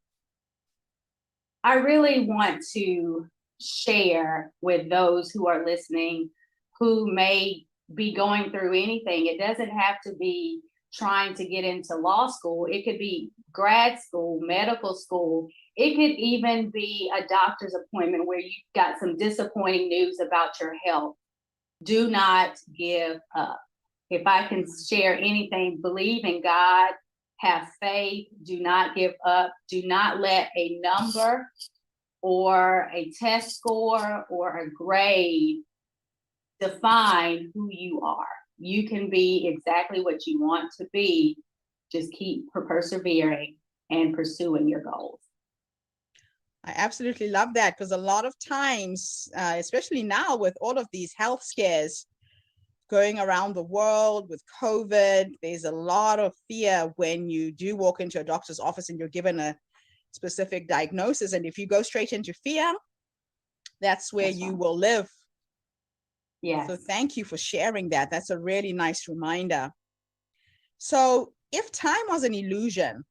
I really want to share with those who are listening who may be going through anything. It doesn't have to be trying to get into law school. It could be grad school, medical school. It could even be a doctor's appointment where you got some disappointing news about your health. Do not give up. If I can share anything, believe in God. Have faith, do not give up. Do not let a number or a test score or a grade define who you are. You can be exactly what you want to be. Just keep persevering and pursuing your goals. I absolutely love that, because a lot of times, especially now with all of these health scares going around the world with COVID, there's a lot of fear when you do walk into a doctor's office and you're given a specific diagnosis. And if you go straight into fear, that's where you will live. Yes. So thank you for sharing that. That's a really nice reminder. So if time was an illusion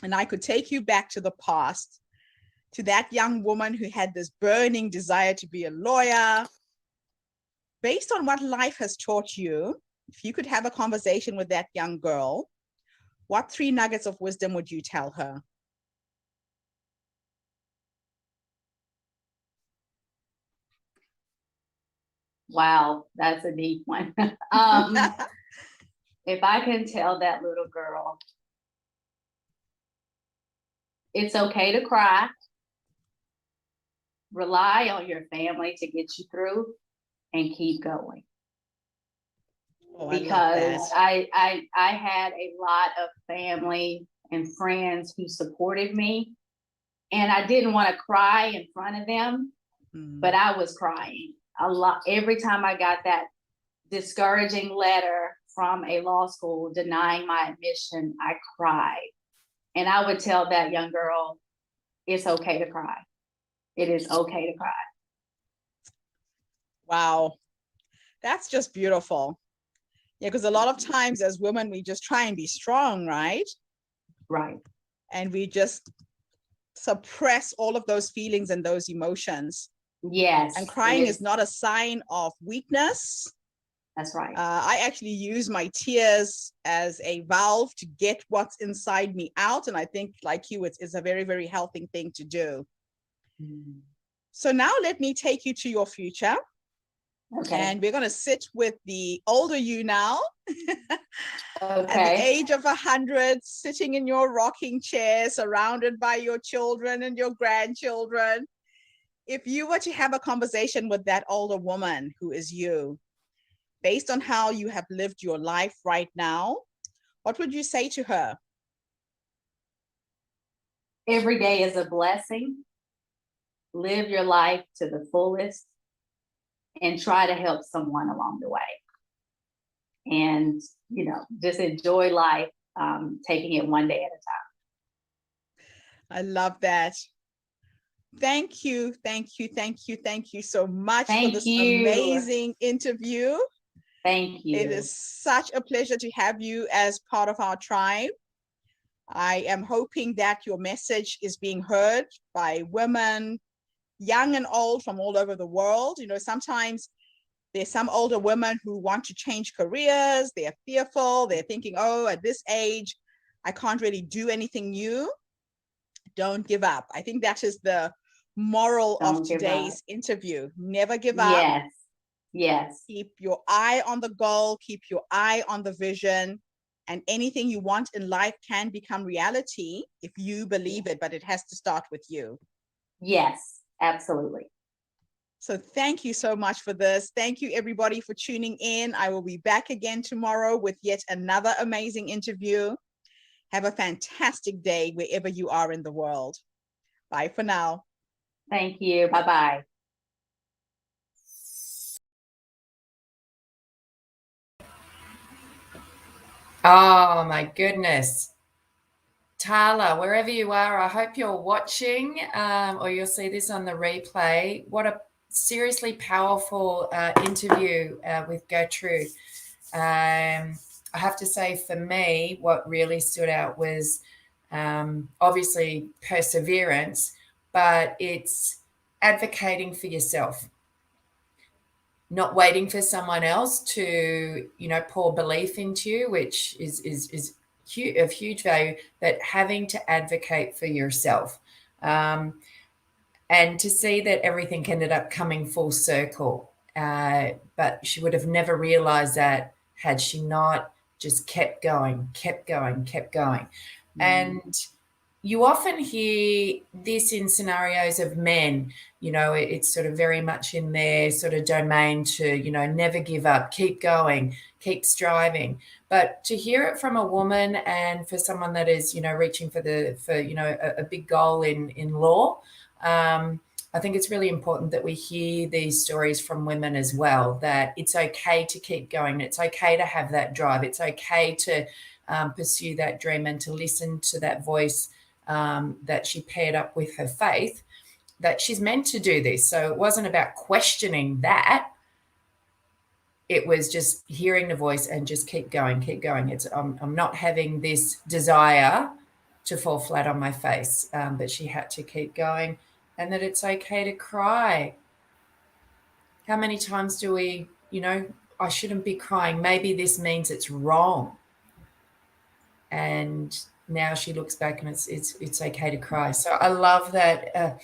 and I could take you back to the past, to that young woman who had this burning desire to be a lawyer, based on what life has taught you, if you could have a conversation with that young girl, what 3 nuggets of wisdom would you tell her? Wow, that's a deep one. If I can tell that little girl, It's okay to cry. Rely on your family to get you through and keep going. Oh, Because I I had a lot of family and friends who supported me, and I didn't want to cry in front of them, but I was crying a lot. Every time I got that discouraging letter from a law school denying my admission, I cried. And I would tell that young girl, it's okay to cry. It is okay to cry. Wow. That's just beautiful. Yeah, because a lot of times as women, we just try and be strong, right? Right. And we just suppress all of those feelings and those emotions. Yes. And crying is not a sign of weakness. That's right. I actually use my tears as a valve to get what's inside me out. And I think, like you, it's a very, very healthy thing to do. So now let me take you to your future. Okay. And we're going to sit with the older you now. Okay. At the age of 100, sitting in your rocking chair, surrounded by your children and your grandchildren. If you were to have a conversation with that older woman who is you, based on how you have lived your life right now, what would you say to her? Every day is a blessing. Live your life to the fullest and try to help someone along the way. And, you know, just enjoy life, taking it one day at a time. I love that. Thank you, thank you, thank you, thank you so much for this amazing interview. Thank you. It is such a pleasure to have you as part of our tribe. I am hoping that your message is being heard by women, young and old, from all over the world. You know, sometimes there's some older women who want to change careers. They're fearful. They're thinking, oh, at this age, I can't really do anything new. Don't give up. I think that is the moral of today's interview. Never give up. Yes. Yes. Keep your eye on the goal. Keep your eye on the vision. And anything you want in life can become reality if you believe it, but it has to start with you. Yes, absolutely. So thank you so much for this. Thank you, everybody, for tuning in. I will be back again tomorrow with yet another amazing interview. Have a fantastic day wherever you are in the world. Bye for now. Thank you. Bye-bye. Oh my goodness. Tala, wherever you are, I hope you're watching or you'll see this on the replay. What a seriously powerful interview with Gertrude. I have to say, for me, what really stood out was obviously perseverance, but it's advocating for yourself. Not waiting for someone else to, you know, pour belief into you, which is of huge value, but having to advocate for yourself. And to see that everything ended up coming full circle. But she would have never realized that had she not just kept going. And you often hear this in scenarios of men, you know, it's sort of very much in their sort of domain to, you know, never give up, keep going, keep striving. But to hear it from a woman and for someone that is, you know, reaching for you know, a big goal in law, I think it's really important that we hear these stories from women as well, that it's okay to keep going. It's okay to have that drive. It's okay to pursue that dream and to listen to that voice that she paired up with her faith, that she's meant to do this. So it wasn't about questioning that. It was just hearing the voice and just keep going. It's I'm not having this desire to fall flat on my face, but she had to keep going, and that it's okay to cry. How many times do we, you know, I shouldn't be crying. Maybe this means it's wrong. And now she looks back and it's okay to cry. So I love that.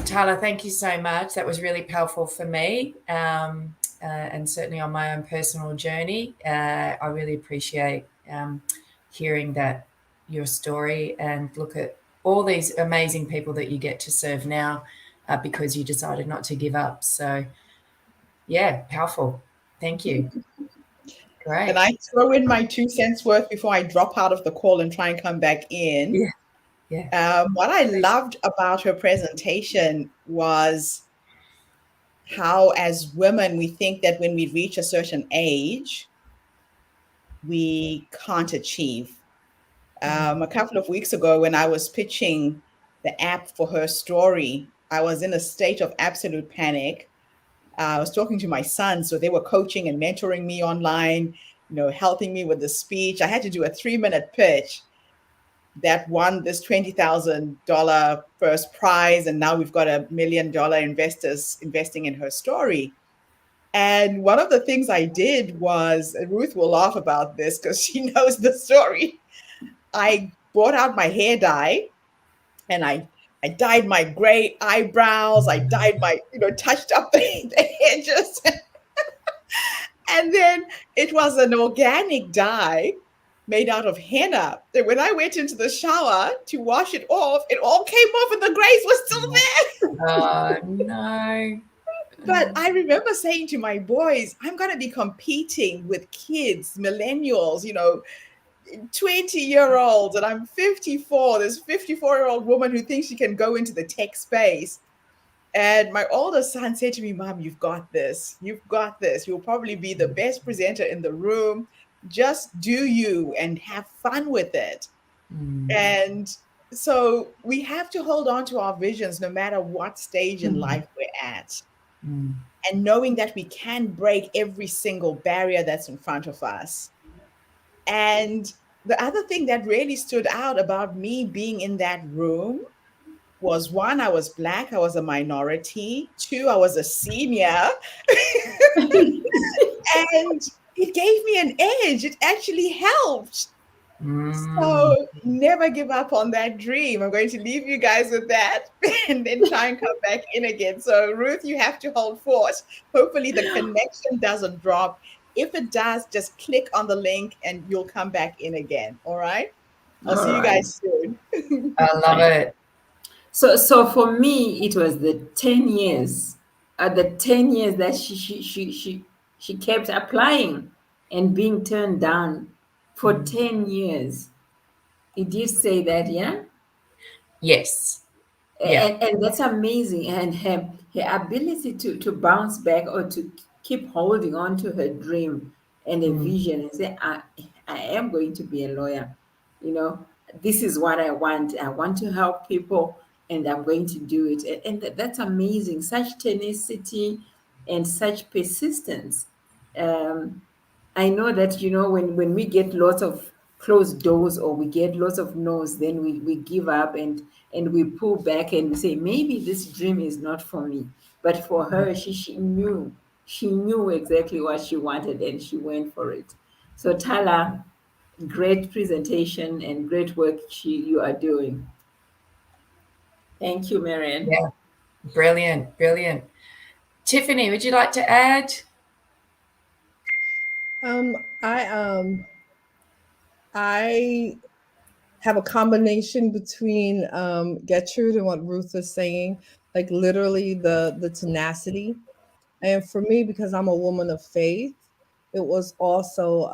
Tala, thank you so much. That was really powerful for me. And certainly on my own personal journey, I really appreciate hearing that your story, and look at all these amazing people that you get to serve now because you decided not to give up. So, yeah, powerful. Thank you. Great. And I throw in my 2 cents worth before I drop out of the call and try and come back in. Yeah. Yeah. What I loved about her presentation was how, as women, we think that when we reach a certain age, we can't achieve. A couple of weeks ago, when I was pitching the app for Herstory, I was in a state of absolute panic. I was talking to my son, so they were coaching and mentoring me online, helping me with the speech. I had to do a 3-minute pitch that won this $20,000 first prize, and now we've got $1 million investors investing in Herstory. And one of the things I did was, and Ruth will laugh about this because she knows the story. I brought out my hair dye and I dyed my gray eyebrows. I dyed my, touched up the edges. And then it was an organic dye made out of henna. And when I went into the shower to wash it off, it all came off and the grays were still there. Oh, no. But I remember saying to my boys, I'm going to be competing with kids, millennials, 20-year-olds, and I'm 54. There's a 54-year-old woman who thinks she can go into the tech space. And my older son said to me, Mom, you've got this. You've got this. You'll probably be the best presenter in the room. Just do you and have fun with it. And so we have to hold on to our visions no matter what stage in life we're at. And knowing that we can break every single barrier that's in front of us. And the other thing that really stood out about me being in that room was, one, I was Black, I was a minority. 2, I was a senior. And it gave me an edge. It actually helped. So never give up on that dream. I'm going to leave you guys with that and then try and come back in again. So Ruth, you have to hold fort. Hopefully the connection doesn't drop. If it does, just click on the link and you'll come back in again. All right. I'll see you guys soon. I love it. So for me, it was the 10 years. The 10 years that she kept applying and being turned down for 10 years. Did you say that, yeah? Yes. Yeah. And that's amazing. And her ability to bounce back or to keep holding on to her dream and a vision and say, I am going to be a lawyer. This is what I want. I want to help people and I'm going to do it. And that's amazing. Such tenacity and such persistence. I know that, when we get lots of closed doors or we get lots of no's, then we give up and we pull back and we say, maybe this dream is not for me. But for her, she knew exactly what she wanted and she went for it. So Tala, great presentation and great work you are doing. Thank you, Marian. Yeah, brilliant. Tiffany, would you like to add? I have a combination between Gertrude and what Ruth was saying, like literally the tenacity. And for me, because I'm a woman of faith, it was also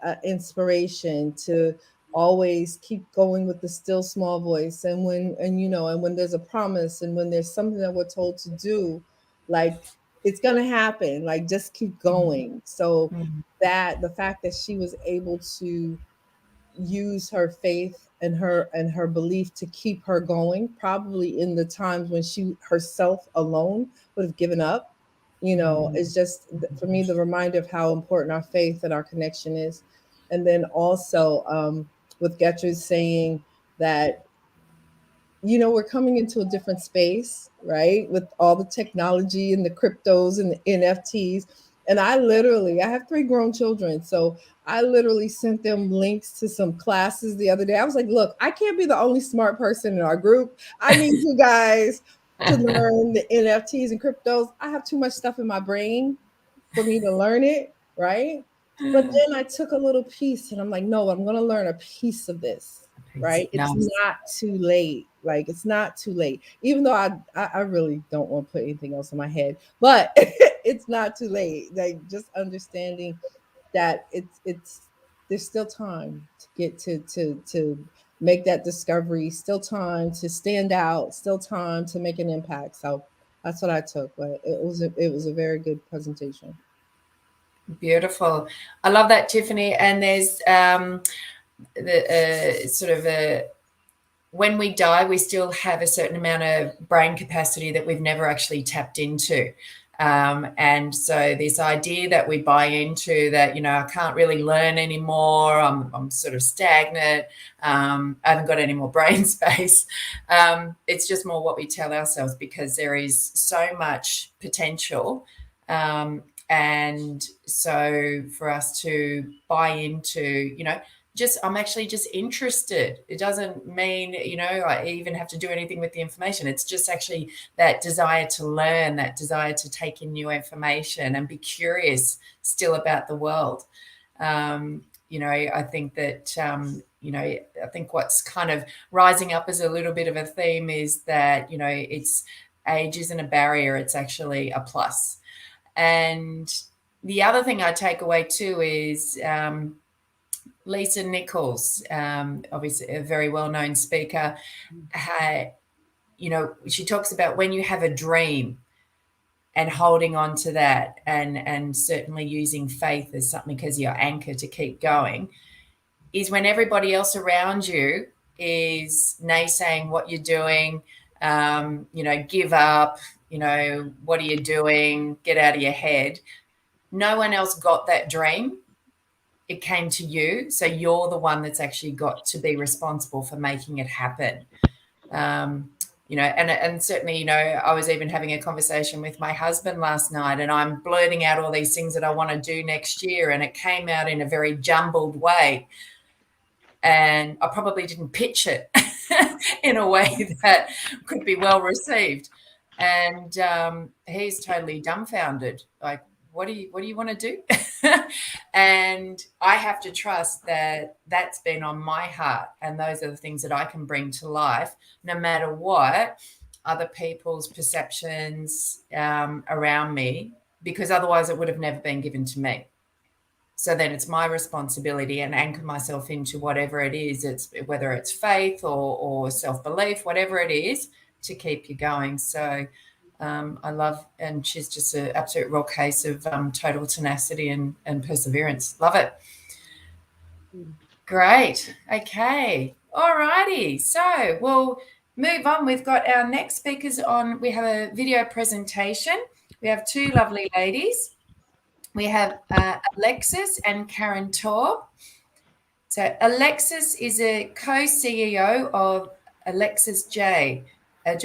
an inspiration to always keep going with the still small voice. And when there's a promise and when there's something that we're told to do, like it's gonna happen, like just keep going. So that the fact that she was able to use her faith and her belief to keep her going, probably in the times when she herself alone would have given up, it's just for me the reminder of how important our faith and our connection is. And then also with Gertrude saying that we're coming into a different space, right, with all the technology and the cryptos and the NFTs. And I have 3 grown children, so I literally sent them links to some classes the other day. I was like, look, I can't be the only smart person in our group. I need you guys to learn the NFTs and cryptos. I have too much stuff in my brain for me to learn it, right? But then I took a little piece and I'm like, no, I'm going to learn a piece of this, right? It's not too late. Like, it's not too late. Even though I really don't want to put anything else in my head, but it's not too late. Like, just understanding that it's there's still time to get to make that discovery, still time to stand out, still time to make an impact. So that's what I took. But it was a very good presentation. Beautiful. I love that, Tiffany. And there's the sort of when we die, we still have a certain amount of brain capacity that we've never actually tapped into. And so this idea that we buy into that, I can't really learn anymore. I'm sort of stagnant. I haven't got any more brain space. It's just more what we tell ourselves, because there is so much potential. And so for us to buy into, I'm actually just interested. It doesn't mean, I even have to do anything with the information. It's just actually that desire to learn, that desire to take in new information and be curious still about the world. I think that, I think what's kind of rising up as a little bit of a theme is that, it's age isn't a barrier. It's actually a plus. And the other thing I take away too is Lisa Nichols, obviously a very well-known speaker, she talks about when you have a dream and holding on to that and certainly using faith as something as your anchor to keep going, is when everybody else around you is naysaying what you're doing, give up, what are you doing? Get out of your head. No one else got that dream. It came to you. So you're the one that's actually got to be responsible for making it happen. And certainly, I was even having a conversation with my husband last night, and I'm blurting out all these things that I want to do next year. And it came out in a very jumbled way. And I probably didn't pitch it in a way that could be well received. And he's totally dumbfounded. Like, what do you want to do? And I have to trust that that's been on my heart. And those are the things that I can bring to life, no matter what other people's perceptions around me, because otherwise it would have never been given to me. So then it's my responsibility and anchor myself into whatever it is. It's whether it's faith or self-belief, whatever it is, to keep you going. So I love, and she's just an absolute raw case of total tenacity and perseverance. Love it. Great. Okay. All righty. So we'll move on. We've got our next speakers on. We have a video presentation. We have two lovely ladies. We have Alexis and Karen Torr. So Alexis is a co-CEO of Alexis J, a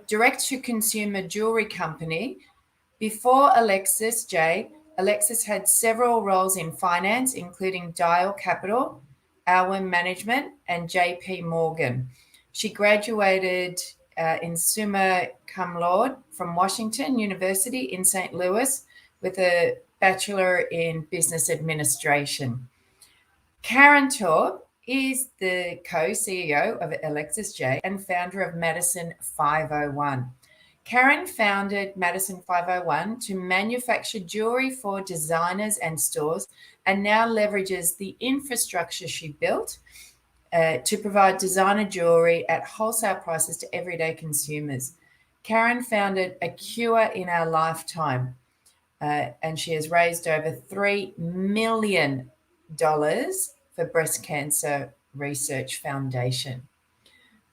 direct-to-consumer jewelry company. Before Alexis J, Alexis had several roles in finance, including Dial Capital, Alwyn Management, and JP Morgan. She graduated in summa cum laude from Washington University in St. Louis with a Bachelor in Business Administration. Karen Torr is the co-CEO of Alexis J and founder of Madison 501. Karen founded Madison 501 to manufacture jewelry for designers and stores, and now leverages the infrastructure she built to provide designer jewelry at wholesale prices to everyday consumers. Karen founded A Cure in Our Lifetime, and she has raised over $3 million for Breast Cancer Research Foundation.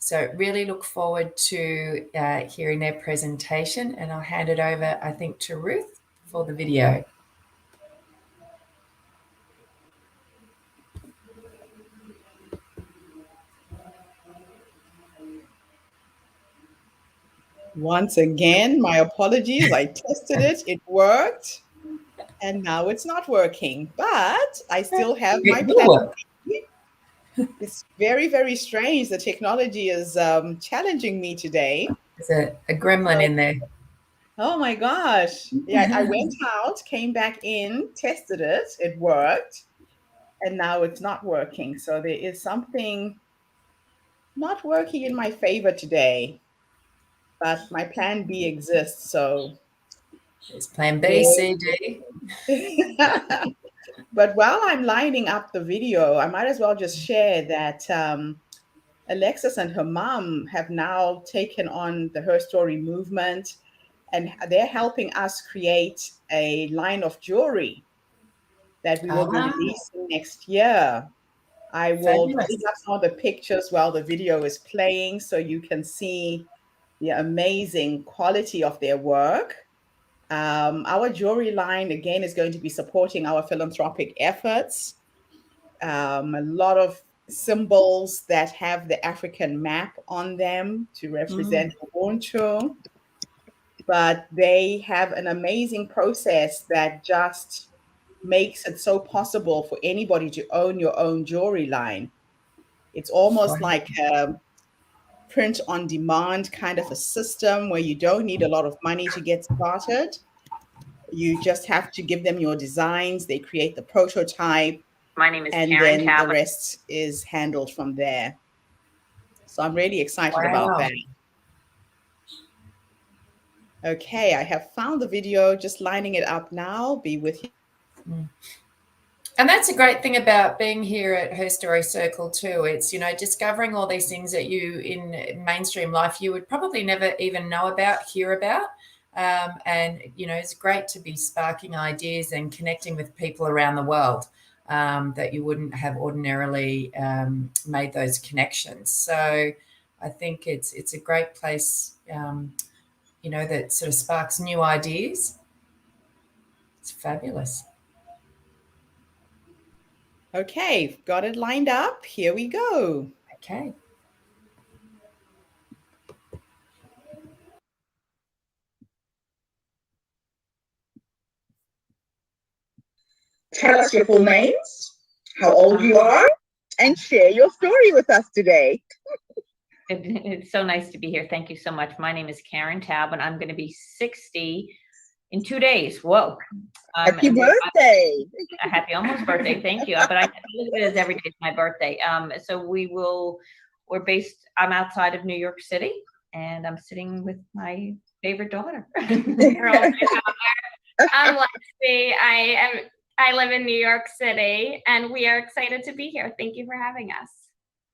So really look forward to hearing their presentation, and I'll hand it over, I think, to Ruth for the video. Once again, my apologies. I tested it. It worked. And now it's not working. But I still have my plan. It's very, very strange. The technology is challenging me today. There's a gremlin in there. Oh my gosh. Yeah, I went out, came back in, tested it, it worked, and now it's not working. So there is something not working in my favor today, but my plan B exists. So, There's plan B, C, D. but while I'm lining up the video, I might as well just share that Alexis and her mom have now taken on the Herstory movement, and they're helping us create a line of jewelry that we will be releasing next year. I will Fabulous. bring up some of the pictures while the video is playing so you can see the amazing quality of their work. Our jewelry line, again, is going to be supporting our philanthropic efforts. A lot of symbols that have the African map on them to represent Ubuntu. But they have an amazing process that just makes it so possible for anybody to own your own jewelry line. It's almost like a print on demand kind of a system where you don't need a lot of money to get started. You just have to give them your designs, they create the prototype. My name is and Karen then Tab. the rest is handled from there. So I'm really excited about that. Okay, I have found the video, just lining it up now. Be with you. And that's a great thing about being here at Herstory Circle too. It's, you know, discovering all these things that you in mainstream life you would probably never even know about, hear about. And, you know, it's great to be sparking ideas and connecting with people around the world that you wouldn't have ordinarily made those connections. So I think it's a great place, you know, that sort of sparks new ideas. It's fabulous. Okay, got it lined up. Here we go. Okay. Tell us your full names, how old you are, and share your story with us today. It's so nice to be here. Thank you so much. My name is Karen Tab, and I'm going to be 60 in 2 days. Whoa. Happy birthday. A happy almost birthday. Thank you. But I look at it as every day is my birthday. So we're based, I'm outside of New York City, and I'm sitting with my favorite daughter. I'm Lexi. I live in New York City, and we are excited to be here. Thank you for having us.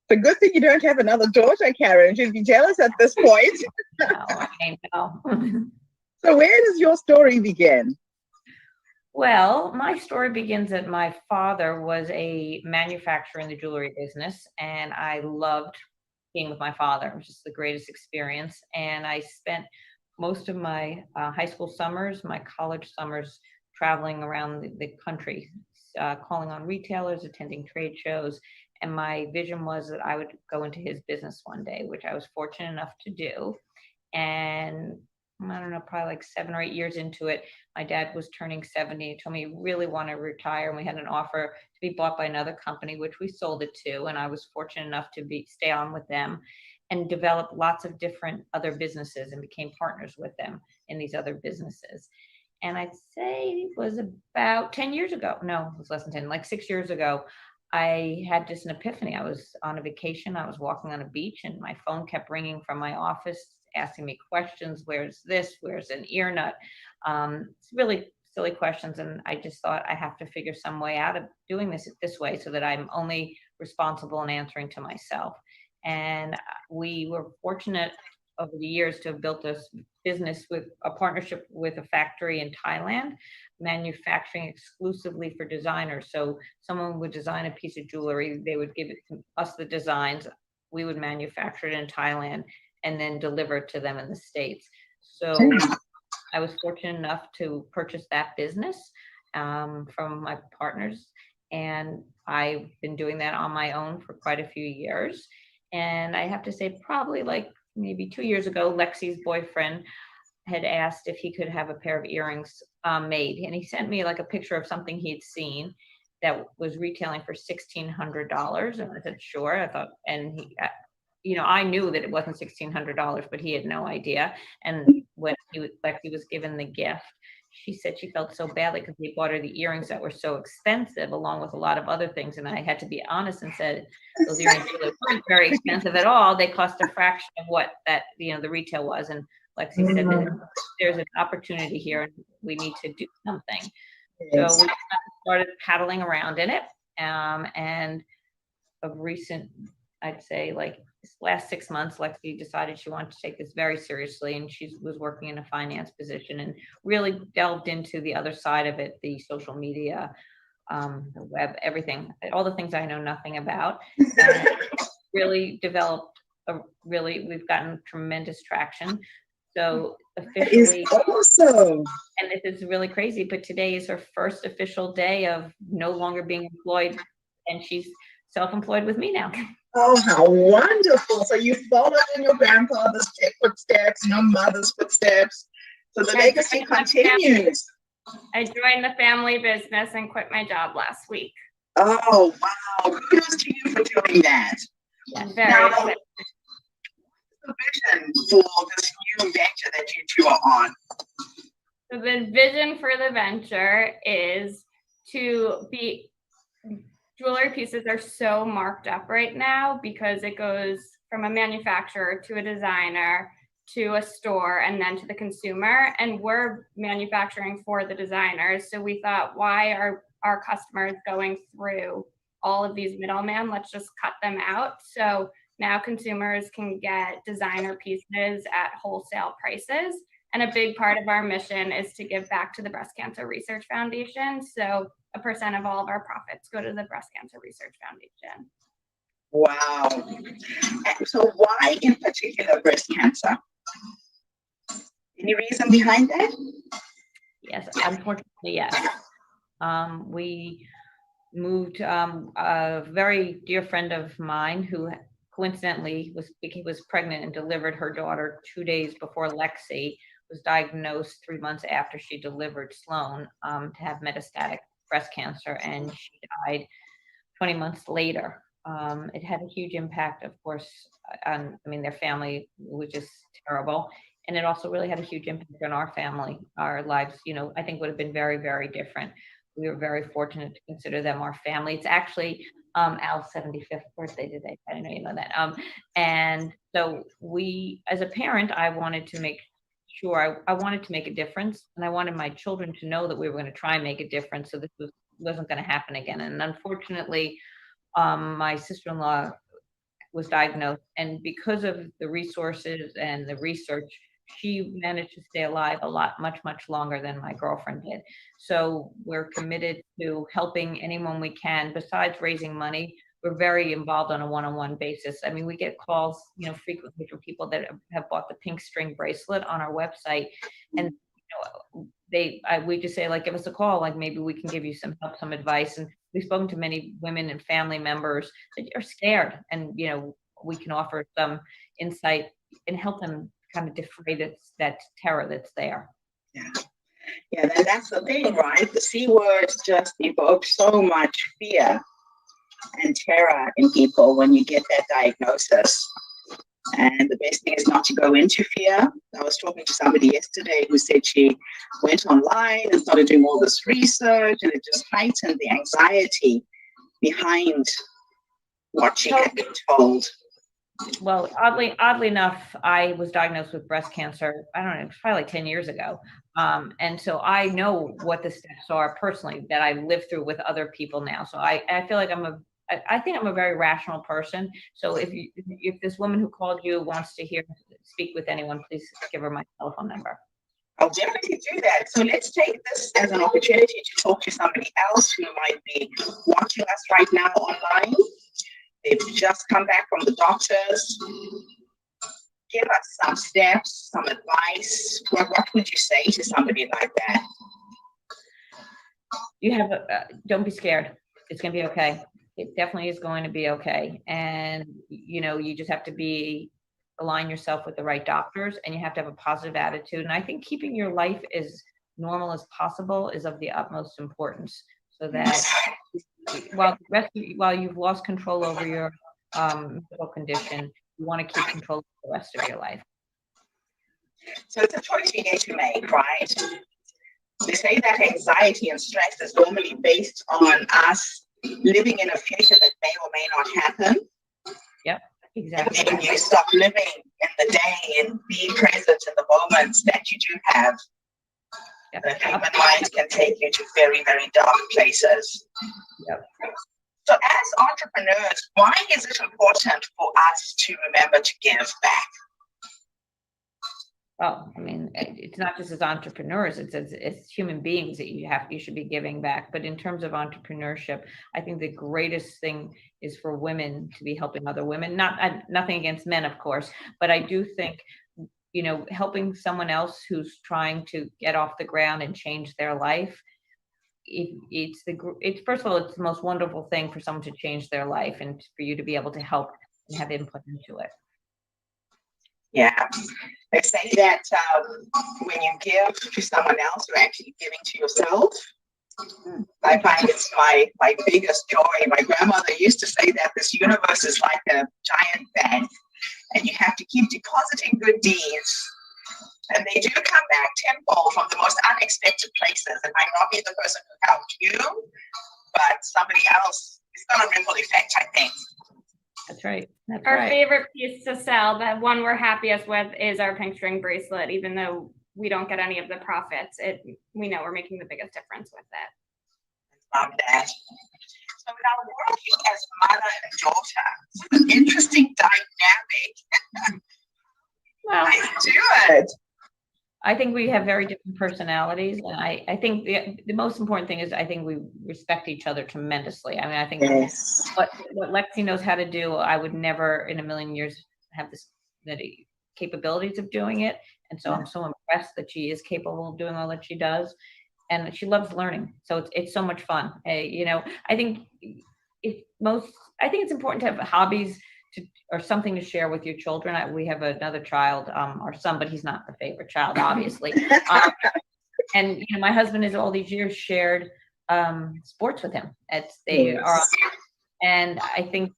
It's a good thing you don't have another daughter, Karen. She'd be jealous at this point. No, I know. So where does your story begin? Well, my story begins that my father was a manufacturer in the jewelry business, and I loved being with my father. It was just the greatest experience. And I spent most of my high school summers, my college summers, traveling around the country, calling on retailers, attending trade shows. And my vision was that I would go into his business one day, which I was fortunate enough to do. And I don't know, probably like 7 or 8 years into it, my dad was turning 70. He told me he really wanted to retire, and we had an offer to be bought by another company, which we sold it to. And I was fortunate enough to stay on with them and develop lots of different other businesses and became partners with them in these other businesses. And I'd say it was about 10 years ago. No, it was less than 10, like 6 years ago. I had just an epiphany. I was on a vacation. I was walking on a beach, and my phone kept ringing from my office, asking me questions. Where's this? Where's an ear nut? It's really silly questions. And I just thought I have to figure some way out of doing this way so that I'm only responsible and answering to myself. And we were fortunate over the years to have built this business with a partnership with a factory in Thailand, manufacturing exclusively for designers. So someone would design a piece of jewelry, they would give it to us, the designs, we would manufacture it in Thailand and then deliver it to them in the States. So I was fortunate enough to purchase that business from my partners. And I've been doing that on my own for quite a few years. And I have to say, probably like maybe 2 years ago, Lexi's boyfriend had asked if he could have a pair of earrings made. And he sent me like a picture of something he'd seen that was retailing for $1,600. And I said, sure. I thought, and I knew that it wasn't $1,600, but he had no idea. And when Lexi was given the gift, she said she felt so badly because he bought her the earrings that were so expensive, along with a lot of other things. And I had to be honest and said, those earrings really weren't very expensive at all. They cost a fraction of what that, the retail was. And Lexi said that there's an opportunity here and we need to do something. So we started paddling around in it. And of recent, I'd say like this last 6 months, Lexi decided she wanted to take this very seriously, and she was working in a finance position and really delved into the other side of it, the social media, the web, everything, all the things I know nothing about. And really developed we've gotten tremendous traction. So officially, awesome. And this is really crazy, but today is her first official day of no longer being employed, and she's self-employed with me now. Oh, how wonderful. So you followed in your grandfather's footsteps, your mother's footsteps. So the legacy continues. I joined the family business and quit my job last week. Oh, wow. Kudos to you for doing that. Yeah, very now, excited. what's the vision for this new venture that you two are on? So the vision for the venture is to be, jewelry pieces are so marked up right now because it goes from a manufacturer to a designer to a store and then to the consumer, and we're manufacturing for the designers. So we thought, why are our customers going through all of these middlemen? Let's just cut them out. So now consumers can get designer pieces at wholesale prices. And a big part of our mission is to give back to the Breast Cancer Research Foundation. So 1% of all of our profits go to the Breast Cancer Research Foundation. Wow. And so why in particular breast cancer? Any reason behind that? Yes, unfortunately, yes. We moved, a very dear friend of mine who coincidentally was pregnant and delivered her daughter 2 days before Lexi was diagnosed 3 months after she delivered Sloan to have metastatic breast cancer, and she died 20 months later. It had a huge impact, of course, on, their family was just terrible. And it also really had a huge impact on our family. Our lives, I think would have been very, very different. We were very fortunate to consider them our family. It's actually Al's 75th birthday today. I didn't know you know that. And so we, as a parent, I wanted to make sure I wanted to make a difference, and I wanted my children to know that we were going to try and make a difference. So this wasn't going to happen again. And unfortunately, my sister-in-law was diagnosed, and because of the resources and the research, she managed to stay alive much longer than my girlfriend did. So we're committed to helping anyone we can. Besides raising money, we're very involved on a one-on-one basis. We get calls, frequently from people that have bought the pink string bracelet on our website, and we just say, like, give us a call, like maybe we can give you some help, some advice. And we've spoken to many women and family members that are scared, and we can offer some insight and help them kind of defray that terror that's there. Yeah, and that's the thing, right? The C words just evoke so much fear and terror in people when you get that diagnosis. And the best thing is not to go into fear. I was talking to somebody yesterday who said she went online and started doing all this research, and it just heightened the anxiety behind what she had been told. Well, oddly enough, I was diagnosed with breast cancer, I don't know, it was probably like 10 years ago. And so I know what the steps are personally that I lived through with other people now. So I feel like I think I'm a very rational person. So if this woman who called you wants to speak with anyone, please give her my telephone number. I'll definitely do that. So let's take this as an opportunity to talk to somebody else who might be watching us right now online. They've just come back from the doctors. Give us some steps, some advice. What would you say to somebody like that? Don't be scared. It's going to be okay. It definitely is going to be okay. And, you just have to align yourself with the right doctors, and you have to have a positive attitude. And I think keeping your life as normal as possible is of the utmost importance, so that while you've lost control over your medical condition, you want to keep control of the rest of your life. So it's a choice you get to make, right? They say that anxiety and stress is normally based on us living in a future that may or may not happen. Yep, exactly. And you stop living in the day and being present in the moments that you do have. Yep. The human mind can take you to very, very dark places. Yep. So as entrepreneurs, why is it important for us to remember to give back? Well, I mean, it's not just as entrepreneurs, it's as human beings that you should be giving back. But in terms of entrepreneurship, I think the greatest thing is for women to be helping other women. Nothing against men, of course, but I do think, you know, helping someone else who's trying to get off the ground and change their life. It's first of all, it's the most wonderful thing for someone to change their life and for you to be able to help and have input into it. Yeah, they say that when you give to someone else, you're actually giving to yourself. I find it's my biggest joy. My grandmother used to say that this universe is like a giant bank, and you have to keep depositing good deeds. And they do come back tenfold from the most unexpected places. It might not be the person who helped you, but somebody else. It's got a ripple effect, I think. That's right. Our favorite piece to sell, the one we're happiest with, is our pink string bracelet. Even though we don't get any of the profits, we know we're making the biggest difference with it. Love that. So now working as mother and daughter, it's an interesting dynamic. Well, I do it. I think we have very different personalities, and I think the most important thing is I think we respect each other tremendously. I mean, I think yes. what Lexi knows how to do, I would never in a million years have the capabilities of doing it, and so I'm so impressed that she is capable of doing all that she does, and she loves learning. So it's so much fun. You know, I think it's important to have hobbies or something to share with your children. We have another child, our son, but he's not the favorite child, obviously. And you know, my husband has all these years shared sports with him. And I think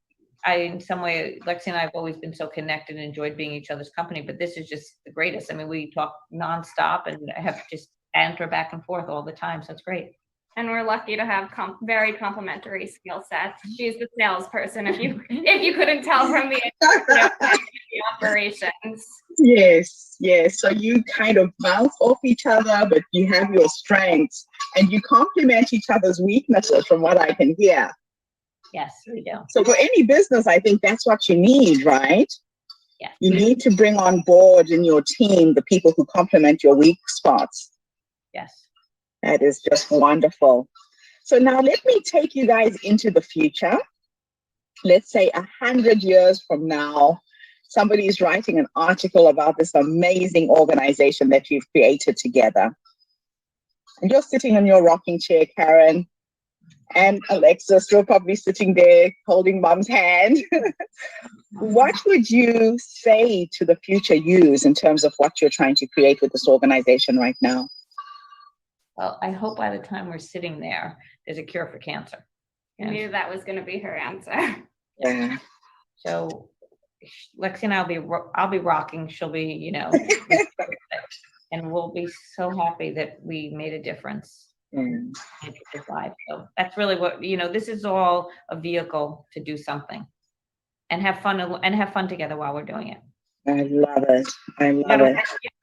in some way, Lexi and I have always been so connected and enjoyed being each other's company. But this is just the greatest. I mean, we talk nonstop and have just banter back and forth all the time. So it's great. And we're lucky to have very complementary skill sets. She's the salesperson, if you couldn't tell from the operations. Yes. So you kind of bounce off each other, but you have your strengths and you complement each other's weaknesses from what I can hear. Yes, we do. So for any business, I think that's what you need, right? Yes. You need to bring on board in your team the people who complement your weak spots. Yes. That is just wonderful. So now let me take you guys into the future. Let's say 100 years from now, somebody is writing an article about this amazing organization that you've created together. And you're sitting in your rocking chair, Karen, and Alexa still probably sitting there holding mom's hand. What would you say to the future yous in terms of what you're trying to create with this organization right now? Well, I hope by the time we're sitting there, there's a cure for cancer. I knew that was going to be her answer. Yeah. So Lexi and I'll be rocking. She'll be, you know, and we'll be so happy that we made a difference in people's lives. So that's really what, you know, this is all a vehicle to do something and have fun together while we're doing it. I love it.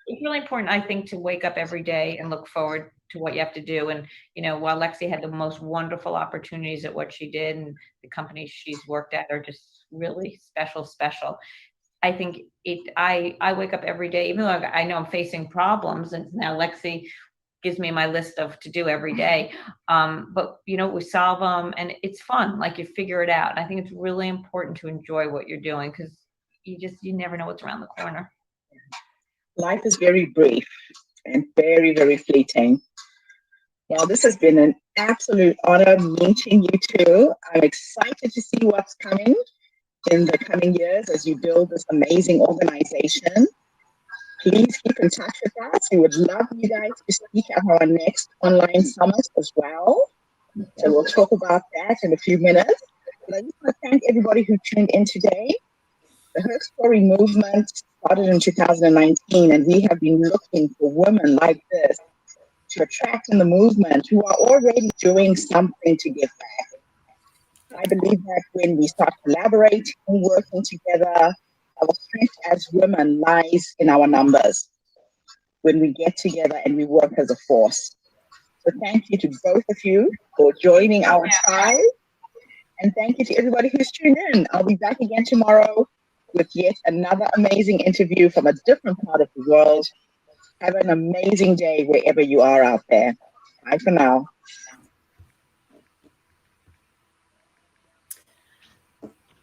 It's really important, I think, to wake up every day and look forward to what you have to do. And, you know, while Lexi had the most wonderful opportunities at what she did and the companies she's worked at are just really special. I think I wake up every day, even though I know I'm facing problems, and now Lexi gives me my list of to do every day. But, you know, we solve them and it's fun, like you figure it out. And I think it's really important to enjoy what you're doing because you never know what's around the corner. Life is very brief and very, very fleeting. Well, this has been an absolute honor meeting you two. I'm excited to see what's coming in the coming years as you build this amazing organization. Please keep in touch with us. We would love you guys to speak at our next online summit as well. So we'll talk about that in a few minutes. But I just want to thank everybody who tuned in today. The Herstory movement started in 2019, and we have been looking for women like this to attract in the movement who are already doing something to give back. I believe that when we start collaborating, working together, our strength as women lies in our numbers. When we get together and we work as a force. So thank you to both of you for joining our tribe. And thank you to everybody who's tuned in. I'll be back again tomorrow with yet another amazing interview from a different part of the world. Have an amazing day wherever you are out there. Bye for now.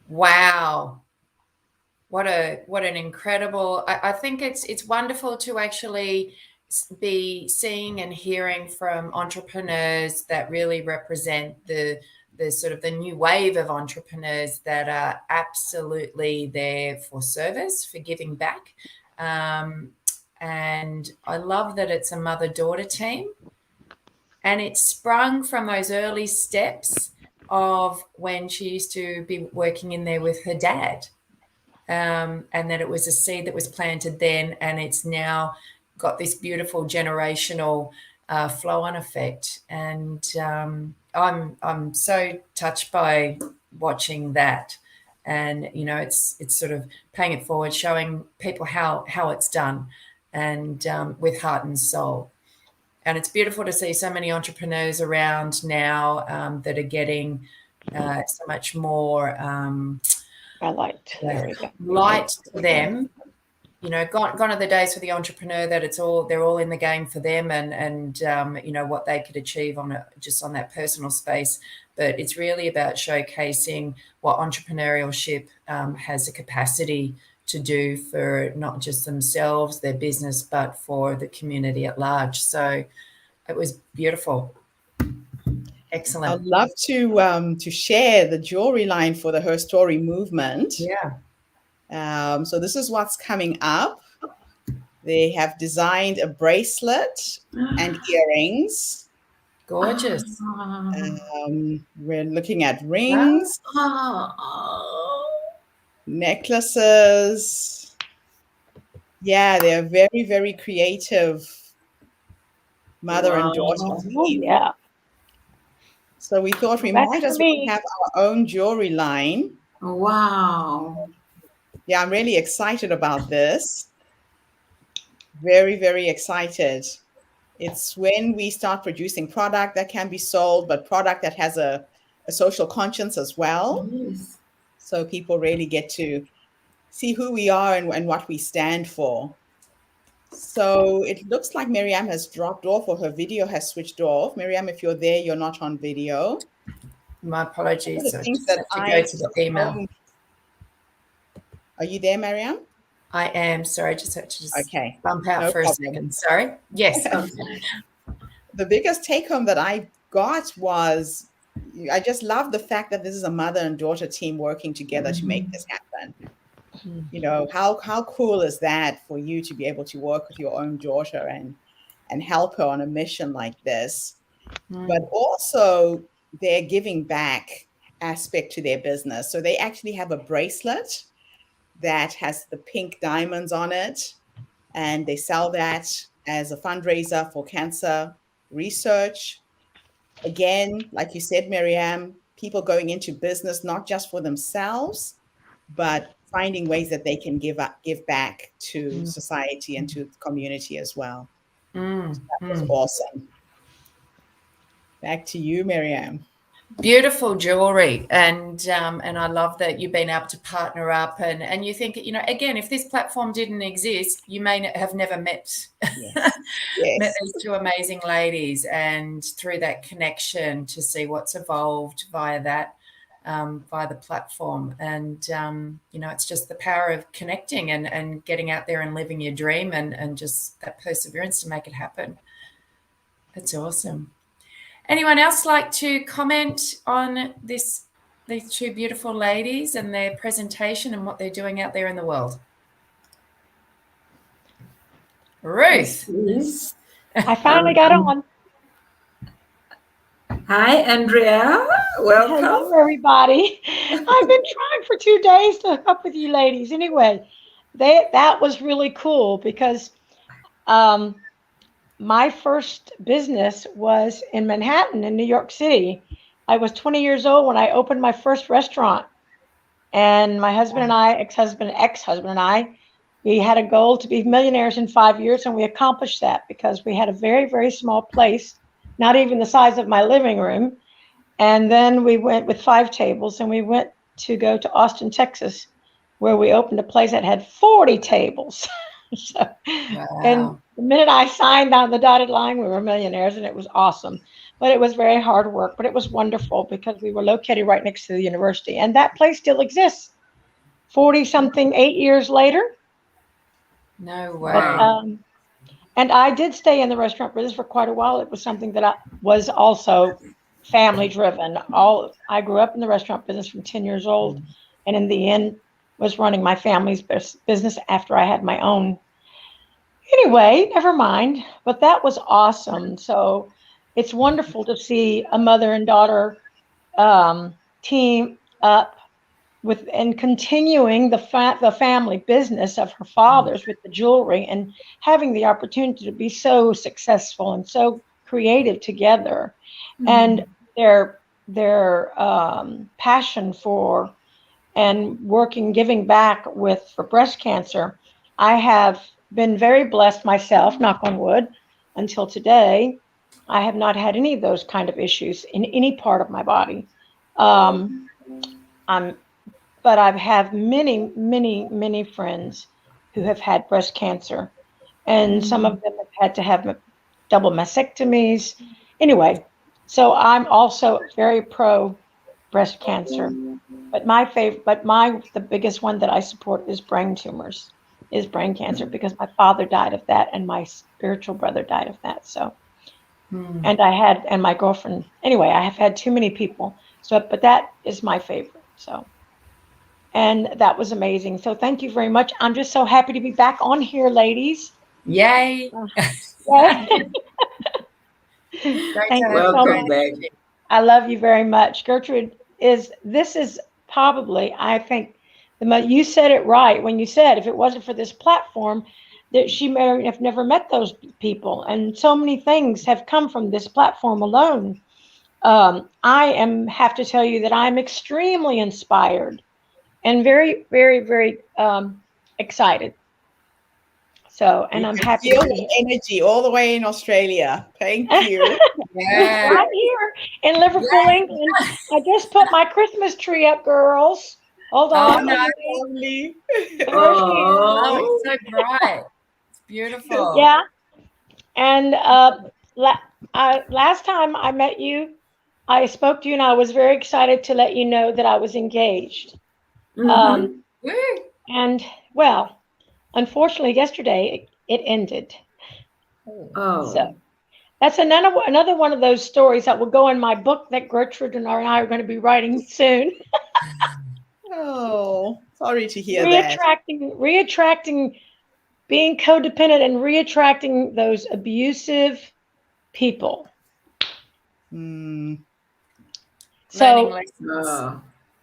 Wow. What an incredible, I think it's wonderful to actually be seeing and hearing from entrepreneurs that really represent the sort of the new wave of entrepreneurs that are absolutely there for service, for giving back. And I love that it's a mother-daughter team. And it sprung from those early steps of when she used to be working in there with her dad. And that it was a seed that was planted then, and it's now got this beautiful generational flow-on effect. And I'm so touched by watching that, and it's sort of paying it forward, showing people how it's done, and with heart and soul. And it's beautiful to see so many entrepreneurs around now that are getting so much more. Light To them, gone are the days for the entrepreneur that they're all in the game for them and what they could achieve just on that personal space. But it's really about showcasing what entrepreneurship has a capacity to do for not just themselves, their business, but for the community at large. So it was beautiful. Excellent. I'd love to share the jewelry line for the Herstory movement. Yeah. So this is what's coming up. They have designed a bracelet and earrings. Gorgeous. We're looking at rings, necklaces. Yeah, they're very, very creative mother and daughter team. Yeah. So we thought we might as well have our own jewelry line. Wow. Yeah, I'm really excited about this. Very, very excited. It's when we start producing product that can be sold, but product that has a social conscience as well. Yes. So people really get to see who we are and what we stand for. So it looks like Miriam has dropped off, or her video has switched off. Miriam, if you're there, you're not on video. My apologies. The things that I go to the email. Are you there, Miriam? I am. Sorry, just have to okay. Bump out for a second. Sorry. Yes. The biggest take home that I got was I just love the fact that this is a mother and daughter team working together to make this happen. How cool is that for you to be able to work with your own daughter and help her on a mission like this, but also their giving back aspect to their business. So they actually have a bracelet that has the pink diamonds on it, and they sell that as a fundraiser for cancer research. Again, like you said, Miriam, people going into business, not just for themselves, but finding ways that they can give back to society and to the community as well. That was awesome. Back to you, Miriam. Beautiful jewelry, and I love that you've been able to partner up, and you think, again, if this platform didn't exist, you may have never met met these two amazing ladies, and through that connection to see what's evolved via that, via the platform. And it's just the power of connecting and getting out there and living your dream, and just that perseverance to make it happen. That's awesome. Anyone else like to comment on these two beautiful ladies and their presentation and what they're doing out there in the world? Ruth. Yes. I finally got on. Hi, Andrea. Welcome. Hello, everybody. I've been trying for 2 days to hook up with you ladies. Anyway, that was really cool because my first business was in Manhattan in New York City. I was 20 years old when I opened my first restaurant. And my husband and I, ex-husband and I, we had a goal to be millionaires in 5 years, and we accomplished that because we had a very, very small place, not even the size of my living room. And then we went with 5 tables, and we went to go to Austin, Texas, where we opened a place that had 40 tables. So, and the minute I signed on the dotted line, we were millionaires, and it was awesome. But it was very hard work, but it was wonderful because we were located right next to the university, and that place still exists 40-something, 8 years later. No way. Wow. And I did stay in the restaurant business for quite a while. It was something that I was also family driven. I grew up in the restaurant business from 10 years old, and in the end was running my family's business after I had my own. Anyway, never mind. But that was awesome. So it's wonderful to see a mother and daughter team up with and continuing the family business of her father's with the jewelry and having the opportunity to be so successful and so creative together. And their passion for and working, giving back for breast cancer. I have been very blessed myself, knock on wood, until today. I have not had any of those kind of issues in any part of my body. But I've had many, many, many friends who have had breast cancer, and some of them have had to have double mastectomies. Anyway, so I'm also very pro breast cancer. But the biggest one that I support is brain cancer, because my father died of that and my spiritual brother died of that. So, and my girlfriend. Anyway, I have had too many people. So, but that is my favorite. So, and that was amazing. So thank you very much. I'm just so happy to be back on here, ladies. Yay. Thank you so much. Back. I love you very much. Gertrude, this is probably, I think, you said it right when you said if it wasn't for this platform, that she may have never met those people. And so many things have come from this platform alone. I have to tell you that I'm extremely inspired and very, very, very excited. So, and I'm happy to feel the energy all the way in Australia. Thank you. Yeah. Right here in Liverpool, England. I just put my Christmas tree up, girls. Hold on. Oh, lovely. Oh, it's so bright. It's beautiful. Yeah. And last time I met you, I spoke to you, and I was very excited to let you know that I was engaged. And well, unfortunately, yesterday it ended. So that's another one of those stories that will go in my book that Gertrude and I are going to be writing soon. Oh, sorry to hear Reattracting, being codependent and reattracting those abusive people. So,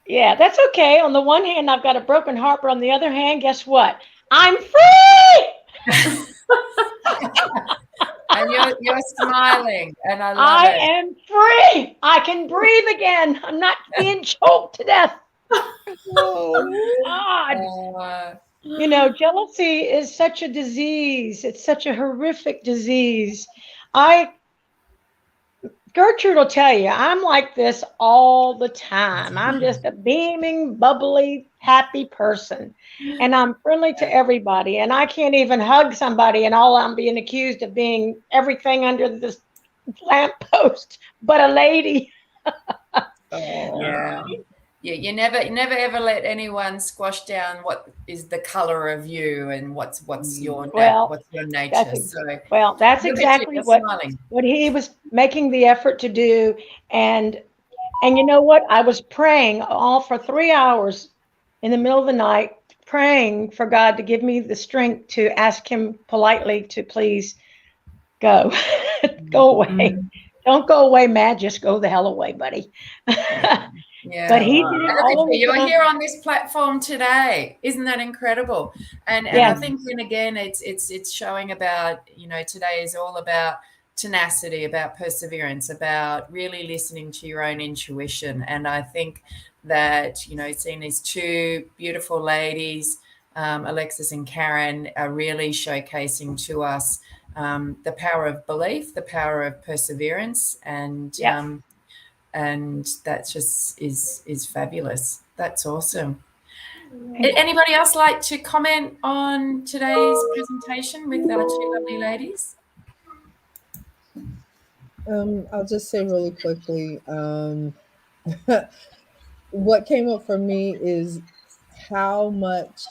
yeah, that's okay. On the one hand, I've got a broken heart, but on the other hand, guess what? I'm free. And you're smiling, and I love it. I am free. I can breathe again. I'm not being choked to death. Oh, God. You know, jealousy is such a disease. It's such a horrific disease. Gertrude will tell you, I'm like this all the time. I'm just a beaming, bubbly, happy person. And I'm friendly to everybody. And I can't even hug somebody, and all I'm being accused of being everything under this lamppost but a lady. Yeah. Yeah, you never ever let anyone squash down what is the color of you and what's your nature. That's exactly what he was making the effort to do. And you know what? I was praying all for 3 hours in the middle of the night, praying for God to give me the strength to ask him politely to please go away. Don't go away, Matt. Just go the hell away, buddy. Yeah. But he did it all of the You're time. here on this platform today. Isn't that incredible? And I think then again, it's showing about, today is all about tenacity, about perseverance, about really listening to your own intuition. And I think that, seeing these two beautiful ladies, Alexis and Karen, are really showcasing to us the power of belief, the power of perseverance, and that just is fabulous. That's awesome. Anybody else like to comment on today's presentation with our two lovely ladies? I'll just say really quickly, what came up for me is how much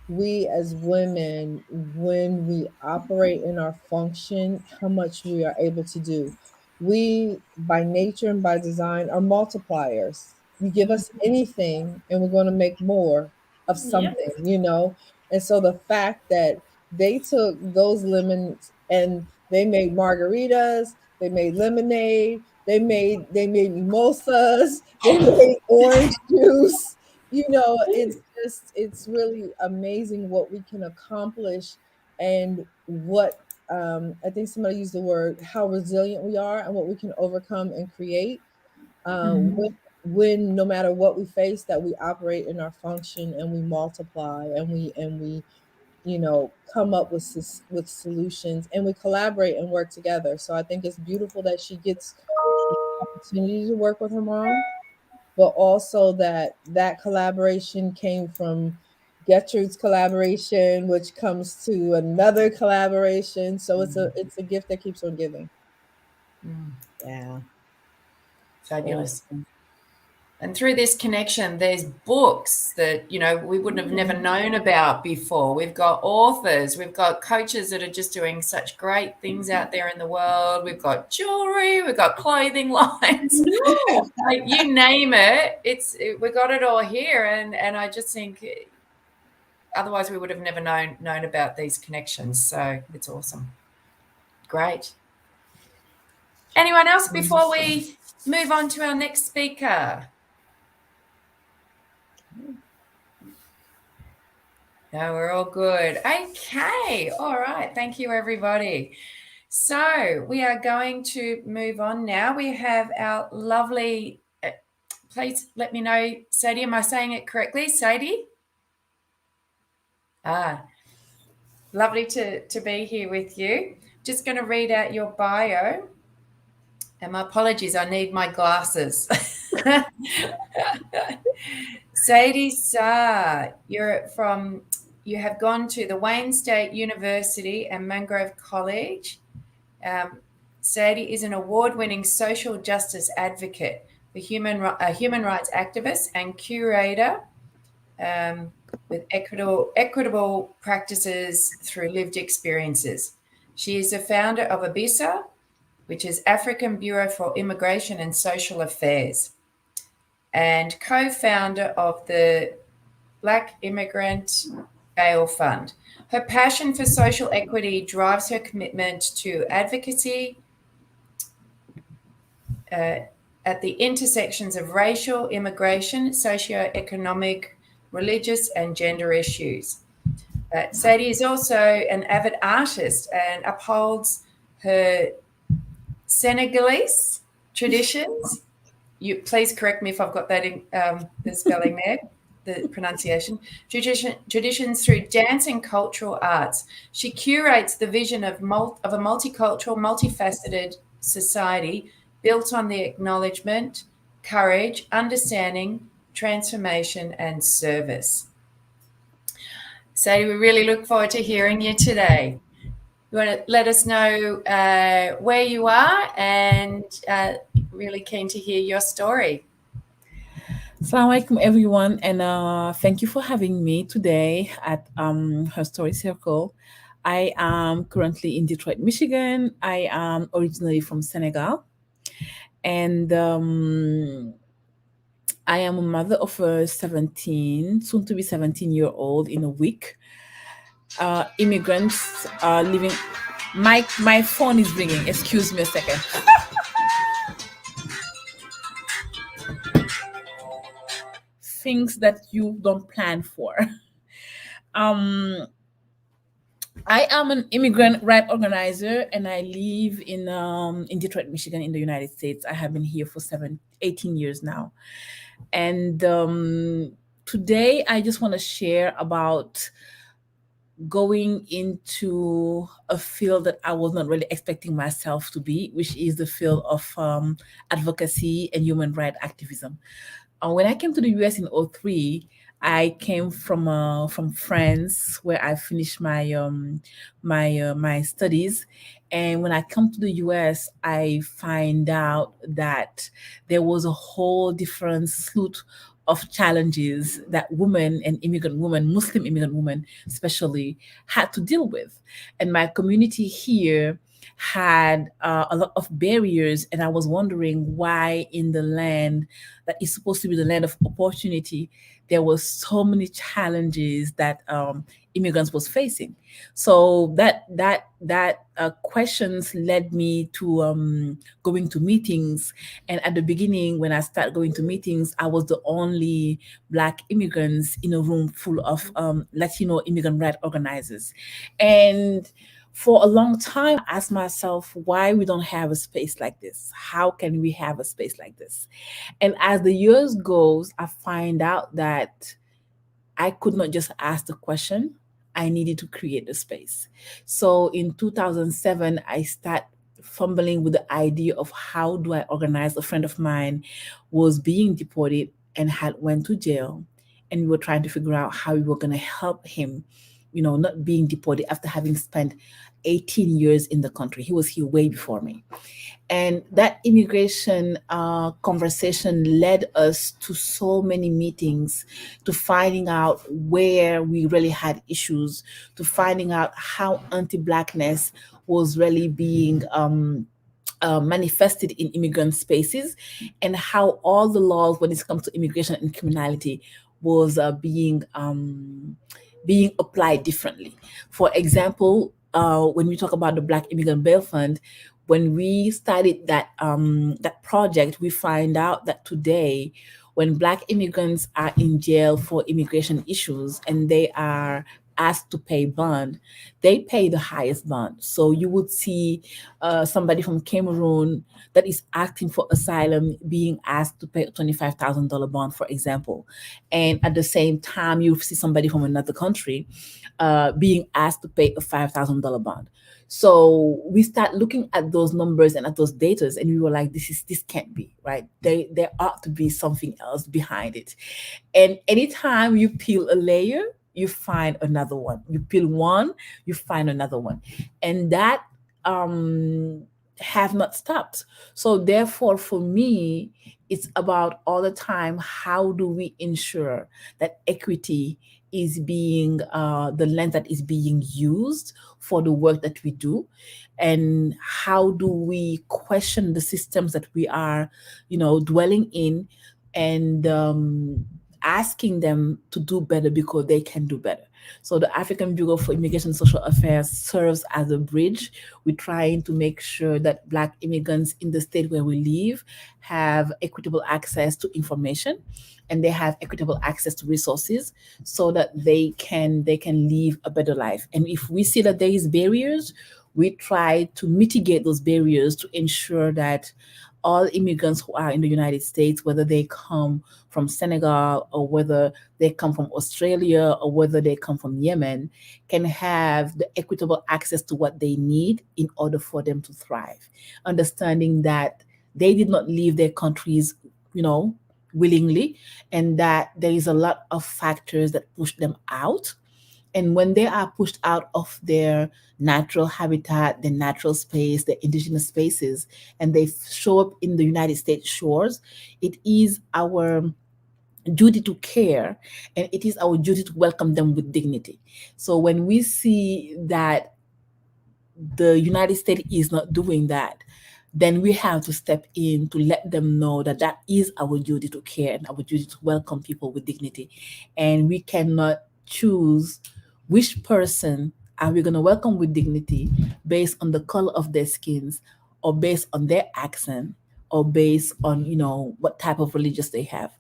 we as women, when we operate in our function, how much we are able to do. We, by nature and by design, are multipliers. You give us anything and we're going to make more of something, And so the fact that they took those lemons and they made margaritas, they made lemonade, they made mimosas, they made orange juice. It's really amazing what we can accomplish, and what I think somebody used the word, how resilient we are and what we can overcome and create when no matter what we face, that we operate in our function and we multiply and we come up with solutions, and we collaborate and work together. So I think it's beautiful that she gets the opportunity to work with her mom, but also that collaboration came from Gertrude's collaboration, which comes to another collaboration. So it's a gift that keeps on giving. Yeah. Fabulous. Awesome. And through this connection, there's books that, we wouldn't have never known about before. We've got authors, we've got coaches that are just doing such great things out there in the world. We've got jewelry, we've got clothing lines. Like, you name it, we got it all here. And I just think otherwise we would have never known about these connections. So it's awesome. Great. Anyone else before we move on to our next speaker? No, we're all good. Okay. All right. Thank you, everybody. So we are going to move on now. We have our lovely, please let me know, Sadie, am I saying it correctly? Sadie? Lovely to be here with you. Just going to read out your bio. And my apologies, I need my glasses. Sadie Saar, you have gone to the Wayne State University and Mangrove College. Sadie is an award-winning social justice advocate, a human rights activist and curator with equitable practices through lived experiences. She is the founder of ABISA, which is African Bureau for Immigration and Social Affairs, and co-founder of the Black Immigrant Gale Fund. Her passion for social equity drives her commitment to advocacy at the intersections of racial, immigration, socioeconomic, religious, and gender issues. Sadie is also an avid artist and upholds her Senegalese traditions. You please correct me if I've got that in the spelling there, the pronunciation. Traditions through dance and cultural arts. She curates the vision of a multicultural, multifaceted society built on the acknowledgement, courage, understanding, transformation, and service. Sadie, we really look forward to hearing you today. You want to let us know where you are, and really keen to hear your story. Assalamu alaikum, everyone, and thank you for having me today at Herstory Circle. I am currently in Detroit, Michigan. I am originally from Senegal, and I am a mother of a 17, soon to be 17-year-old in a week. Immigrants living. My phone is ringing. Excuse me a second. things that you don't plan for. um, I am an immigrant right organizer, and I live in Detroit, Michigan, in the United States. I have been here for 18 years now. And today I just want to share about going into a field that I was not really expecting myself to be, which is the field of advocacy and human rights activism. When I came to the US in '03, I came from France, where I finished my studies. And when I come to the US, I find out that there was a whole different slew of challenges that women and immigrant women, Muslim immigrant women especially, had to deal with. And my community here had a lot of barriers, and I was wondering why in the land that is supposed to be the land of opportunity, there were so many challenges that immigrants was facing. So that questions led me to going to meetings. And at the beginning, when I started going to meetings, I was the only Black immigrants in a room full of Latino immigrant right organizers. And for a long time, I asked myself why we don't have a space like this. How can we have a space like this? And as the years goes, I find out that I could not just ask the question. I needed to create the space. So in 2007, I start fumbling with the idea of how do I organize. A friend of mine was being deported and had went to jail, and we were trying to figure out how we were going to help him, not being deported after having spent 18 years in the country. He was here way before me. And that immigration conversation led us to so many meetings, to finding out where we really had issues, to finding out how anti-Blackness was really being manifested in immigrant spaces, and how all the laws when it comes to immigration and criminality was being applied differently. For example, when we talk about the Black Immigrant Bail Fund, when we started that project, we find out that today, when Black immigrants are in jail for immigration issues and they are asked to pay bond, they pay the highest bond. So you would see somebody from Cameroon that is asking for asylum being asked to pay a $25,000 bond, for example. And at the same time, you see somebody from another country being asked to pay a $5,000 bond. So we start looking at those numbers and at those data, and we were like, this can't be, right? There ought to be something else behind it. And anytime you peel a layer, you find another one. You peel one, you find another one. And that have not stopped. So therefore, for me, it's about all the time, how do we ensure that equity is being the lens that is being used for the work that we do, and how do we question the systems that we are dwelling in, and asking them to do better because they can do better. So the African Bureau for Immigration and Social Affairs serves as a bridge. We're trying to make sure that Black immigrants in the state where we live have equitable access to information, and they have equitable access to resources, so that they can live a better life. And if we see that there is barriers, we try to mitigate those barriers to ensure that all immigrants who are in the United States, whether they come from Senegal or whether they come from Australia or whether they come from Yemen, can have the equitable access to what they need in order for them to thrive. Understanding that they did not leave their countries, willingly, and that there is a lot of factors that push them out. And when they are pushed out of their natural habitat, their natural space, their indigenous spaces, and they show up in the United States shores, it is our duty to care, and it is our duty to welcome them with dignity. So when we see that the United States is not doing that, then we have to step in to let them know that that is our duty to care and our duty to welcome people with dignity. And we cannot choose which person are we going to welcome with dignity based on the color of their skins or based on their accent or based on, what type of religious they have.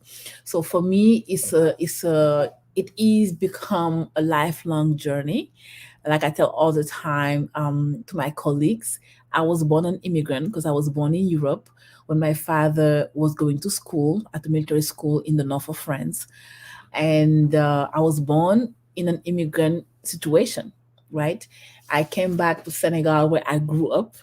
So for me, it is become a lifelong journey. Like I tell all the time, to my colleagues, I was born an immigrant because I was born in Europe when my father was going to school at the military school in the north of France. And I was born in an immigrant situation, right? I came back to Senegal where I grew up,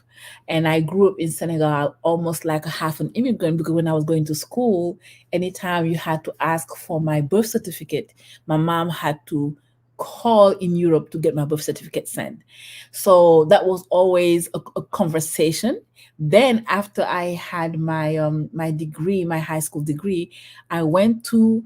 and I grew up in Senegal almost like a half an immigrant, because when I was going to school, anytime you had to ask for my birth certificate, my mom had to call in Europe to get my birth certificate sent. So that was always a conversation. Then after I had my degree, my high school degree, I went to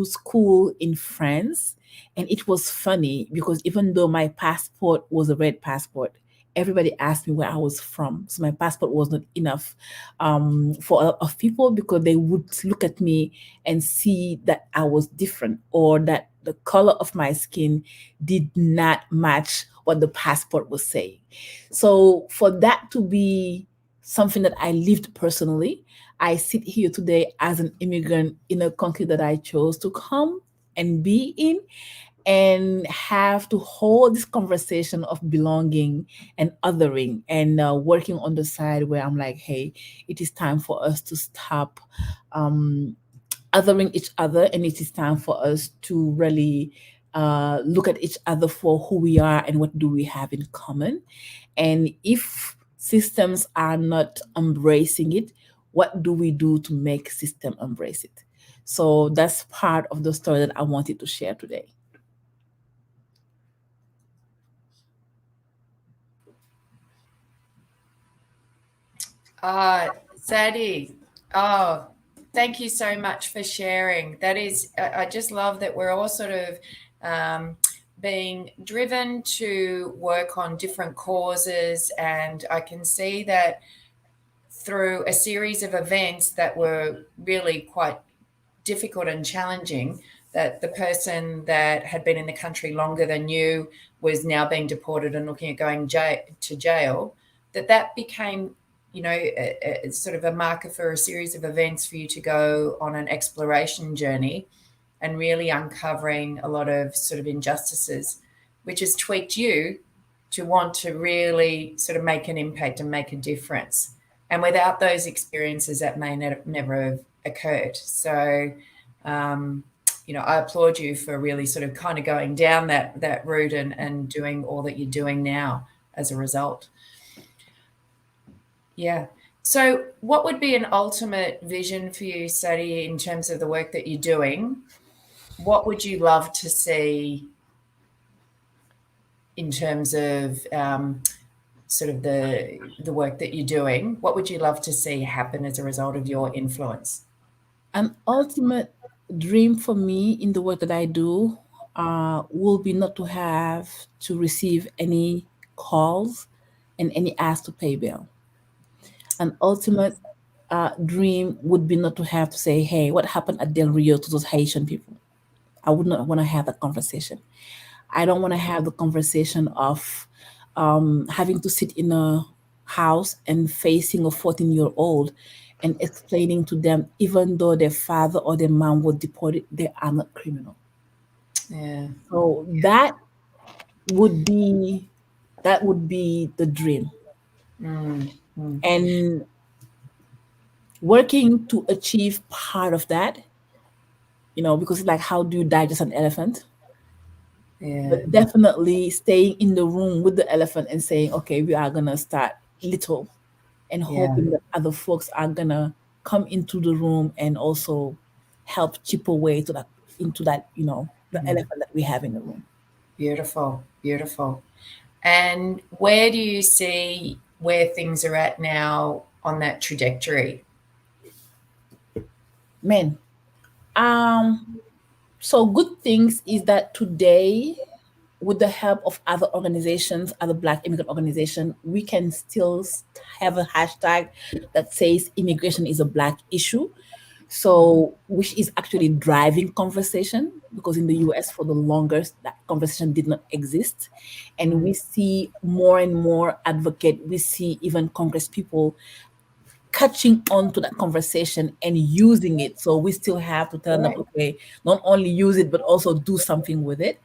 school in France, and it was funny because even though my passport was a red passport, everybody asked me where I was from. So my passport was not enough for a lot of people, because they would look at me and see that I was different, or that the color of my skin did not match what the passport was saying. So for that to be something that I lived personally, I sit here today as an immigrant in a country that I chose to come and be in, and have to hold this conversation of belonging and othering, and working on the side where I'm like, hey, it is time for us to stop othering each other, and it is time for us to really look at each other for who we are and what do we have in common. And if systems are not embracing it, what do we do to make system embrace it? So that's part of the story that I wanted to share today. Sadie, thank you so much for sharing. That is, I just love that we're all sort of being driven to work on different causes. And I can see that through a series of events that were really quite difficult and challenging, that the person that had been in the country longer than you was now being deported and looking at going to jail, that became, sort of a marker for a series of events for you to go on an exploration journey and really uncovering a lot of sort of injustices, which has tweaked you to want to really sort of make an impact and make a difference. And without those experiences, that may never have occurred. So, I applaud you for really sort of kind of going down that route and doing all that you're doing now as a result. Yeah. So what would be an ultimate vision for you, Sadie, in terms of the work that you're doing? What would you love to see in terms of sort of the work that you're doing? What would you love to see happen as a result of your influence? An ultimate dream for me in the work that I do will be not to have to receive any calls and any ask to pay bail. An ultimate dream would be not to have to say, hey, what happened at Del Rio to those Haitian people? I would not want to have that conversation. I don't want to have the conversation of having to sit in a house and facing a 14-year-old and explaining to them, even though their father or their mom was deported, they are not criminal. Yeah. So that would be the dream. And working to achieve part of that, because it's like, how do you digest an elephant? Yeah. But definitely staying in the room with the elephant and saying, okay, we are going to start little, and hoping that other folks are going to come into the room and also help chip away into that, the elephant that we have in the room. Beautiful, beautiful. And where do you see where things are at now on that trajectory? Man, so good things is that today, with the help of other organizations, other Black immigrant organizations, we can still have a hashtag that says immigration is a Black issue. So, which is actually driving conversation, because in the US for the longest, that conversation did not exist. And we see more and more advocate, we see even Congress people catching on to that conversation and using it. So we still have to tell them, okay, not only use it, but also do something with it.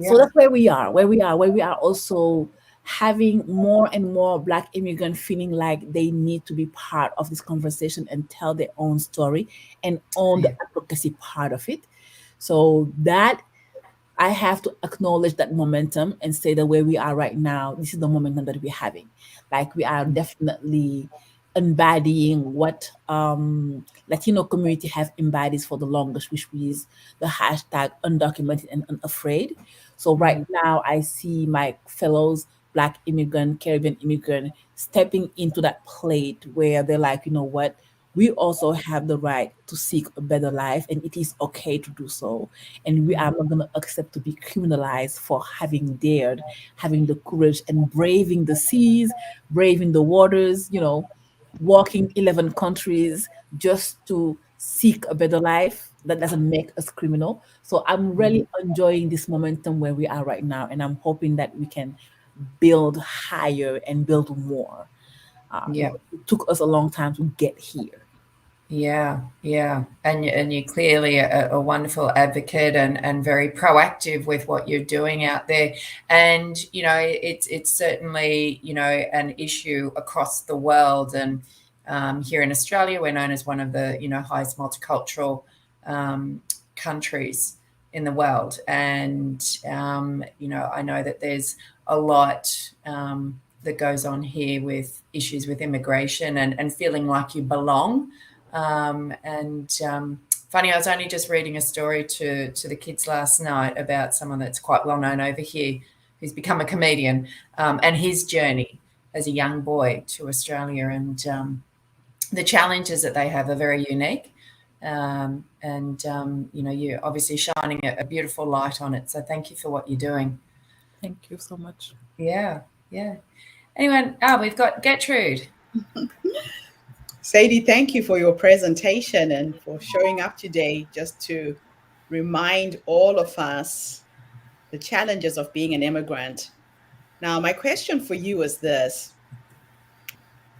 So that's where we are, where we are also having more and more Black immigrants feeling like they need to be part of this conversation and tell their own story and own the advocacy part of it. So that I have to acknowledge that momentum and say that where we are right now, this is the momentum that we're having. Like we are definitely embodying what Latino community have embodied for the longest, which is the hashtag undocumented and unafraid. So right now I see my fellows Black immigrant, Caribbean immigrant stepping into that plate where they're like, you know what, we also have the right to seek a better life and it is okay to do so. And we are not going to accept to be criminalized for having dared, having the courage and braving the seas, braving the waters, you know, walking 11 countries just to seek a better life. That doesn't make us criminal. So I'm really enjoying this momentum where we are right now. And I'm hoping that we can build higher and build more. It took us a long time to get here. Yeah, and you're clearly a wonderful advocate and very proactive with what you're doing out there. And you know, it's certainly, you know, an issue across the world. And here in Australia, we're known as one of the, you know, highest multicultural countries in the world. And you know, I know that there's a lot that goes on here with issues with immigration and feeling like you belong. Funny, I was only just reading a story to the kids last night about someone that's quite well known over here who's become a comedian, and his journey as a young boy to Australia. And the challenges that they have are very unique. You know, you're obviously shining a beautiful light on it. So thank you for what you're doing. Thank you so much. Yeah. Anyone? We've got Gertrude. Sadie, thank you for your presentation and for showing up today just to remind all of us the challenges of being an immigrant. Now, my question for you is this.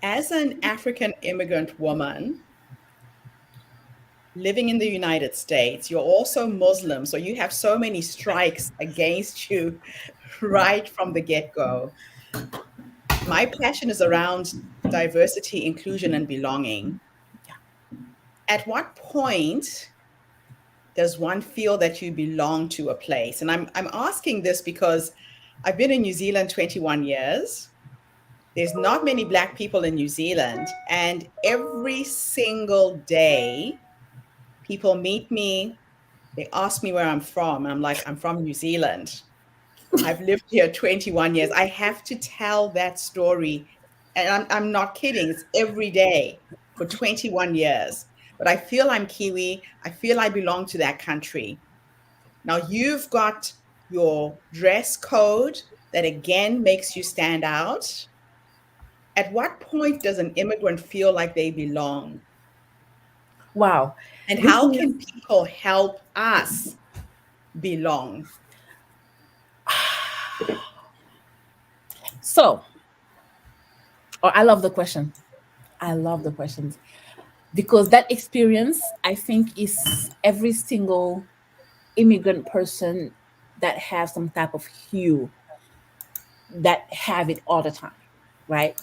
As an African immigrant woman living in the United States, you're also Muslim, so you have so many strikes against you right from the get-go. My passion is around diversity, inclusion, and belonging. At what point does one feel that you belong to a place? And I'm asking this because I've been in New Zealand 21 years. There's not many Black people in New Zealand. And every single day, people meet me, they ask me where I'm from. And I'm like, I'm from New Zealand. I've lived here 21 years. I have to tell that story. And I'm not kidding. It's every day for 21 years. But I feel I'm Kiwi. I feel I belong to that country. Now, you've got your dress code that again makes you stand out. At what point does an immigrant feel like they belong? Wow. And how can people help us belong? So, I love the question. I love the questions because that experience, I think, is every single immigrant person that has some type of hue that have it all the time, right?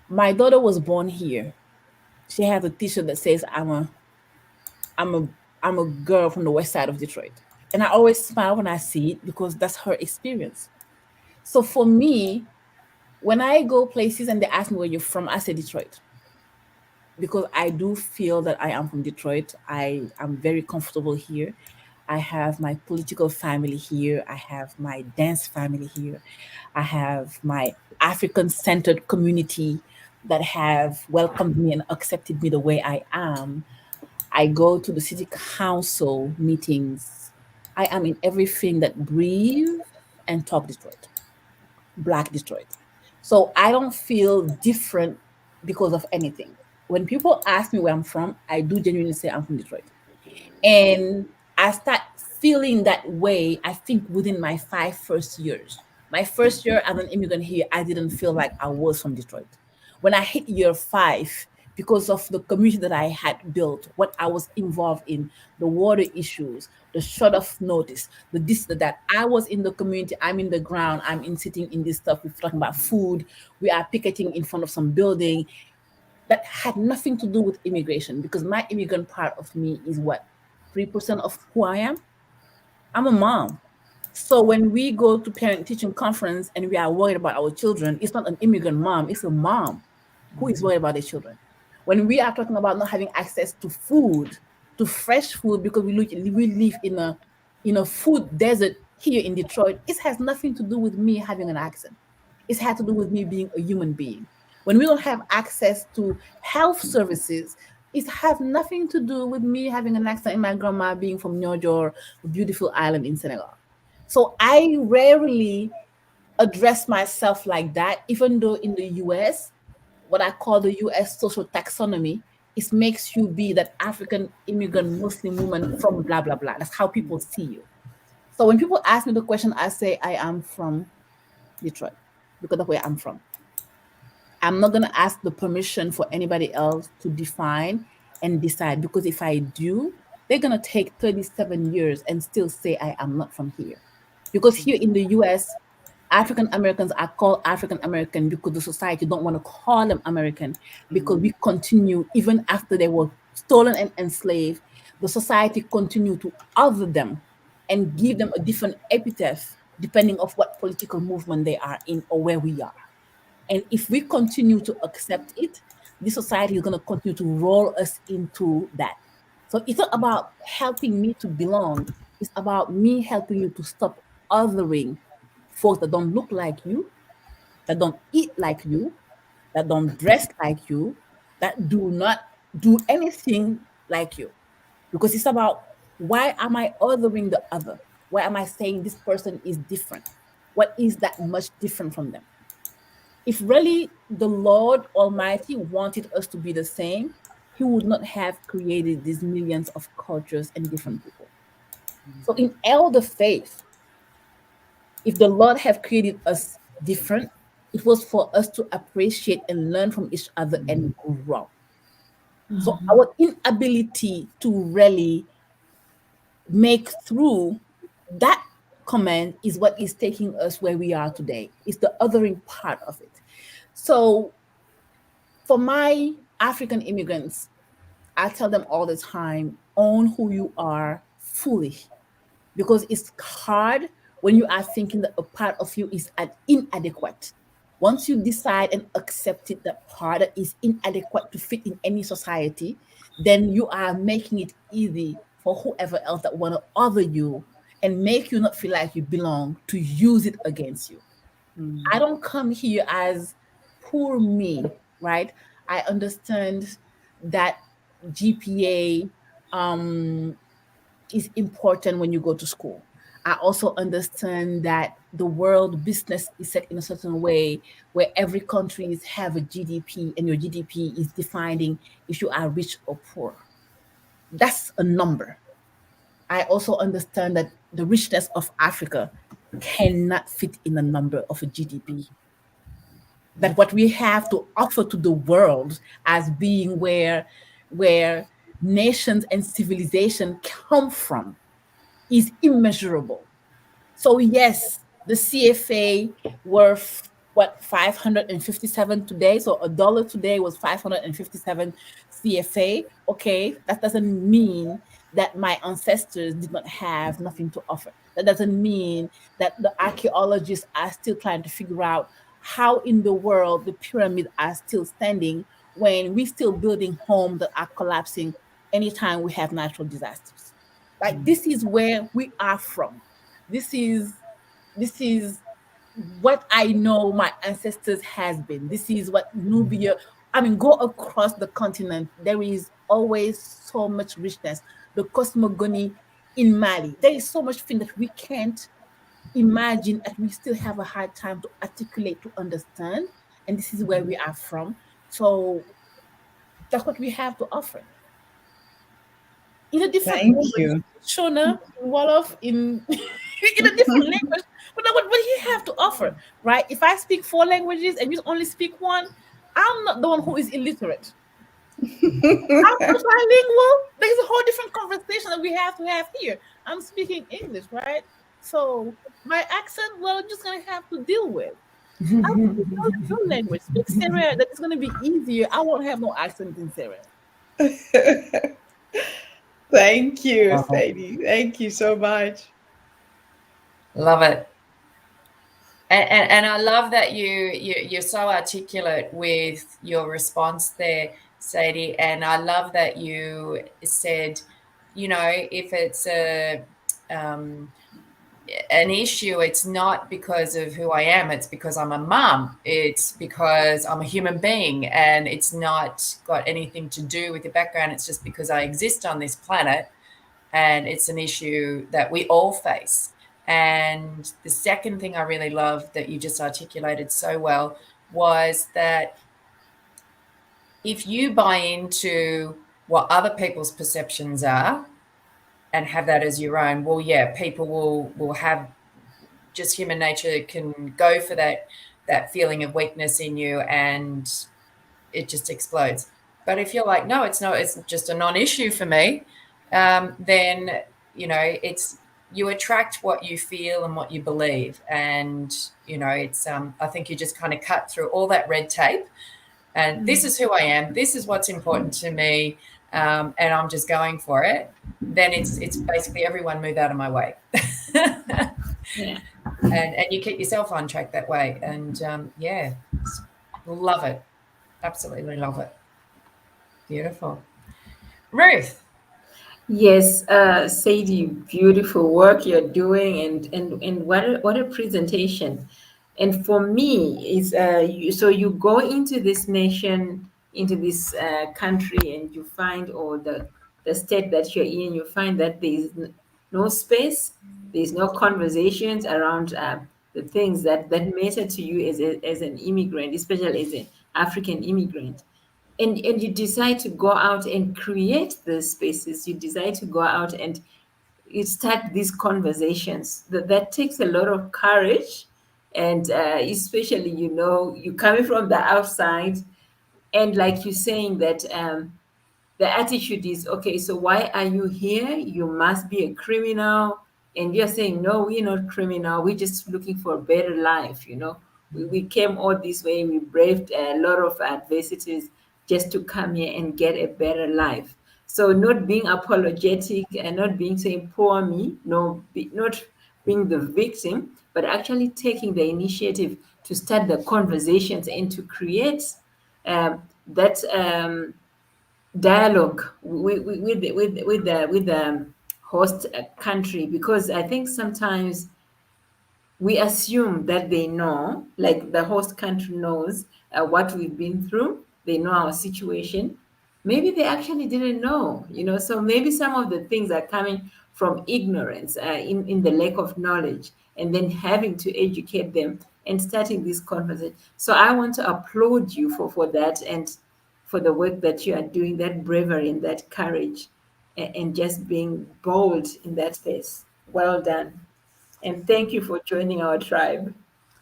My daughter was born here. She has a T-shirt that says, "I'm a girl from the west side of Detroit," and I always smile when I see it because that's her experience. So for me, when I go places and they ask me where you're from, I say Detroit. Because I do feel that I am from Detroit. I am very comfortable here. I have my political family here. I have my dance family here. I have my African-centered community that have welcomed me and accepted me the way I am. I go to the city council meetings. I am in everything that breathe and talk Detroit, Black Detroit. So I don't feel different because of anything. When people ask me where I'm from, I do genuinely say I'm from Detroit. And I start feeling that way, I think, within my first 5 years. My first year as an immigrant here, I didn't feel like I was from Detroit. When I hit year 5, because of the community that I had built, what I was involved in, the water issues, the short of notice, the this, the that. I was in the community, I'm in the ground, I'm in sitting in this stuff. We're talking about food. We are picketing in front of some building that had nothing to do with immigration, because my immigrant part of me is what? 3% of who I am? I'm a mom. So when we go to parent teaching conference and we are worried about our children, it's not an immigrant mom, it's a mom who is worried about their children. When we are talking about not having access to food, to fresh food, because we live in a food desert here in Detroit, it has nothing to do with me having an accent. It's had to do with me being a human being. When we don't have access to health services, it has nothing to do with me having an accent and my grandma being from Niger, a beautiful island in Senegal. So I rarely address myself like that, even though in the US, what I call the US social taxonomy, it makes you be that African immigrant Muslim woman from blah, blah, blah. That's how people see you. So when people ask me the question, I say I am from Detroit because of where I'm from. I'm not going to ask the permission for anybody else to define and decide, because if I do, they're going to take 37 years and still say I am not from here. Because here in the US, African Americans are called African American because the society don't want to call them American, because we continue, even after they were stolen and enslaved, the society continue to other them and give them a different epithet depending of what political movement they are in or where we are. And if we continue to accept it, this society is going to continue to roll us into that. So it's not about helping me to belong. It's about me helping you to stop othering folks that don't look like you, that don't eat like you, that don't dress like you, that do not do anything like you. Because it's about, why am I othering the other? Why am I saying this person is different? What is that much different from them? If really the Lord Almighty wanted us to be the same, He would not have created these millions of cultures and different people. So in all the faith, if the Lord have created us different, it was for us to appreciate and learn from each other and grow. So our inability to really make through that command is what is taking us where we are today. It's the othering part of it. So for my African immigrants, I tell them all the time, own who you are fully, because it's hard when you are thinking that a part of you is inadequate. Once you decide and accept it, that part is inadequate to fit in any society, then you are making it easy for whoever else that want to other you and make you not feel like you belong to use it against you. I don't come here as poor me, right? I understand that GPA is important when you go to school. I also understand that the world business is set in a certain way where every country have a GDP, and your GDP is defining if you are rich or poor. That's a number. I also understand that the richness of Africa cannot fit in a number of a GDP. That what we have to offer to the world as being where nations and civilization come from is immeasurable. So yes, the CFA worth what, 557 today. So a dollar today was 557 CFA. Okay, that doesn't mean that my ancestors did not have nothing to offer. That doesn't mean that the archaeologists are still trying to figure out how in the world the pyramids are still standing when we're still building homes that are collapsing anytime we have natural disasters. Like, this is where we are from. This is what I know my ancestors has been. This is what Nubia, I mean, go across the continent, there is always so much richness. The cosmogony in Mali, there is so much thing that we can't imagine, and we still have a hard time to articulate, to understand. And this is where we are from. So that's what we have to offer. In a different language, Shona, in Wolof, in a different language, but what do you have to offer, right? If I speak 4 languages and you only speak one, I'm not the one who is illiterate. I'm multilingual. There's a whole different conversation that we have to have here. I'm speaking English, right? So my accent, well, I'm just gonna have to deal with. I'll speak your language. Speak Sarah. That is gonna be easier. I won't have no accent in Sarah. Thank you, Sadie. Thank you so much. Love it. And I love that you're so articulate with your response there, Sadie. And I love that you said, if it's an issue, it's not because of who I am, it's because I'm a mum, it's because I'm a human being, and it's not got anything to do with the background. It's just because I exist on this planet, and it's an issue that we all face. And the second thing I really love that you just articulated so well was that if you buy into what other people's perceptions are and have that as your own, well, yeah, people will have, just human nature can go for that feeling of weakness in you, and it just explodes. But if you're like, no, it's not, it's just a non-issue for me, then it's, you attract what you feel and what you believe. And it's I think you just kind of cut through all that red tape, and this is who I am, this is what's important to me, and I'm just going for it. Then it's basically, everyone move out of my way. Yeah. And you keep yourself on track that way. And yeah, love it. Absolutely love it. Beautiful. Ruth. Yes, Sadie, beautiful work you're doing, and what a presentation. And for me, is so you go into this nation, into this country, and you find, or the state that you're in, you find that there is no space, there's no conversations around the things that matter to you as an immigrant, especially as an African immigrant. And you decide to go out and create the spaces, you decide to go out and you start these conversations. That takes a lot of courage, and especially, you coming from the outside, and like you're saying that the attitude is, okay, so why are you here? You must be a criminal. And you're saying, no, we're not criminal, we're just looking for a better life. We came all this way, we braved a lot of adversities just to come here and get a better life. So not being apologetic and not being saying poor me, no, not being the victim, but actually taking the initiative to start the conversations and to create that dialogue with the host country. Because I think sometimes we assume that they know, like the host country knows what we've been through, they know our situation. Maybe they actually didn't know, so maybe some of the things are coming from ignorance, in the lack of knowledge, and then having to educate them and starting this conversation. So I want to applaud you for that, and for the work that you are doing, that bravery and that courage, and just being bold in that space. Well done. And thank you for joining our tribe.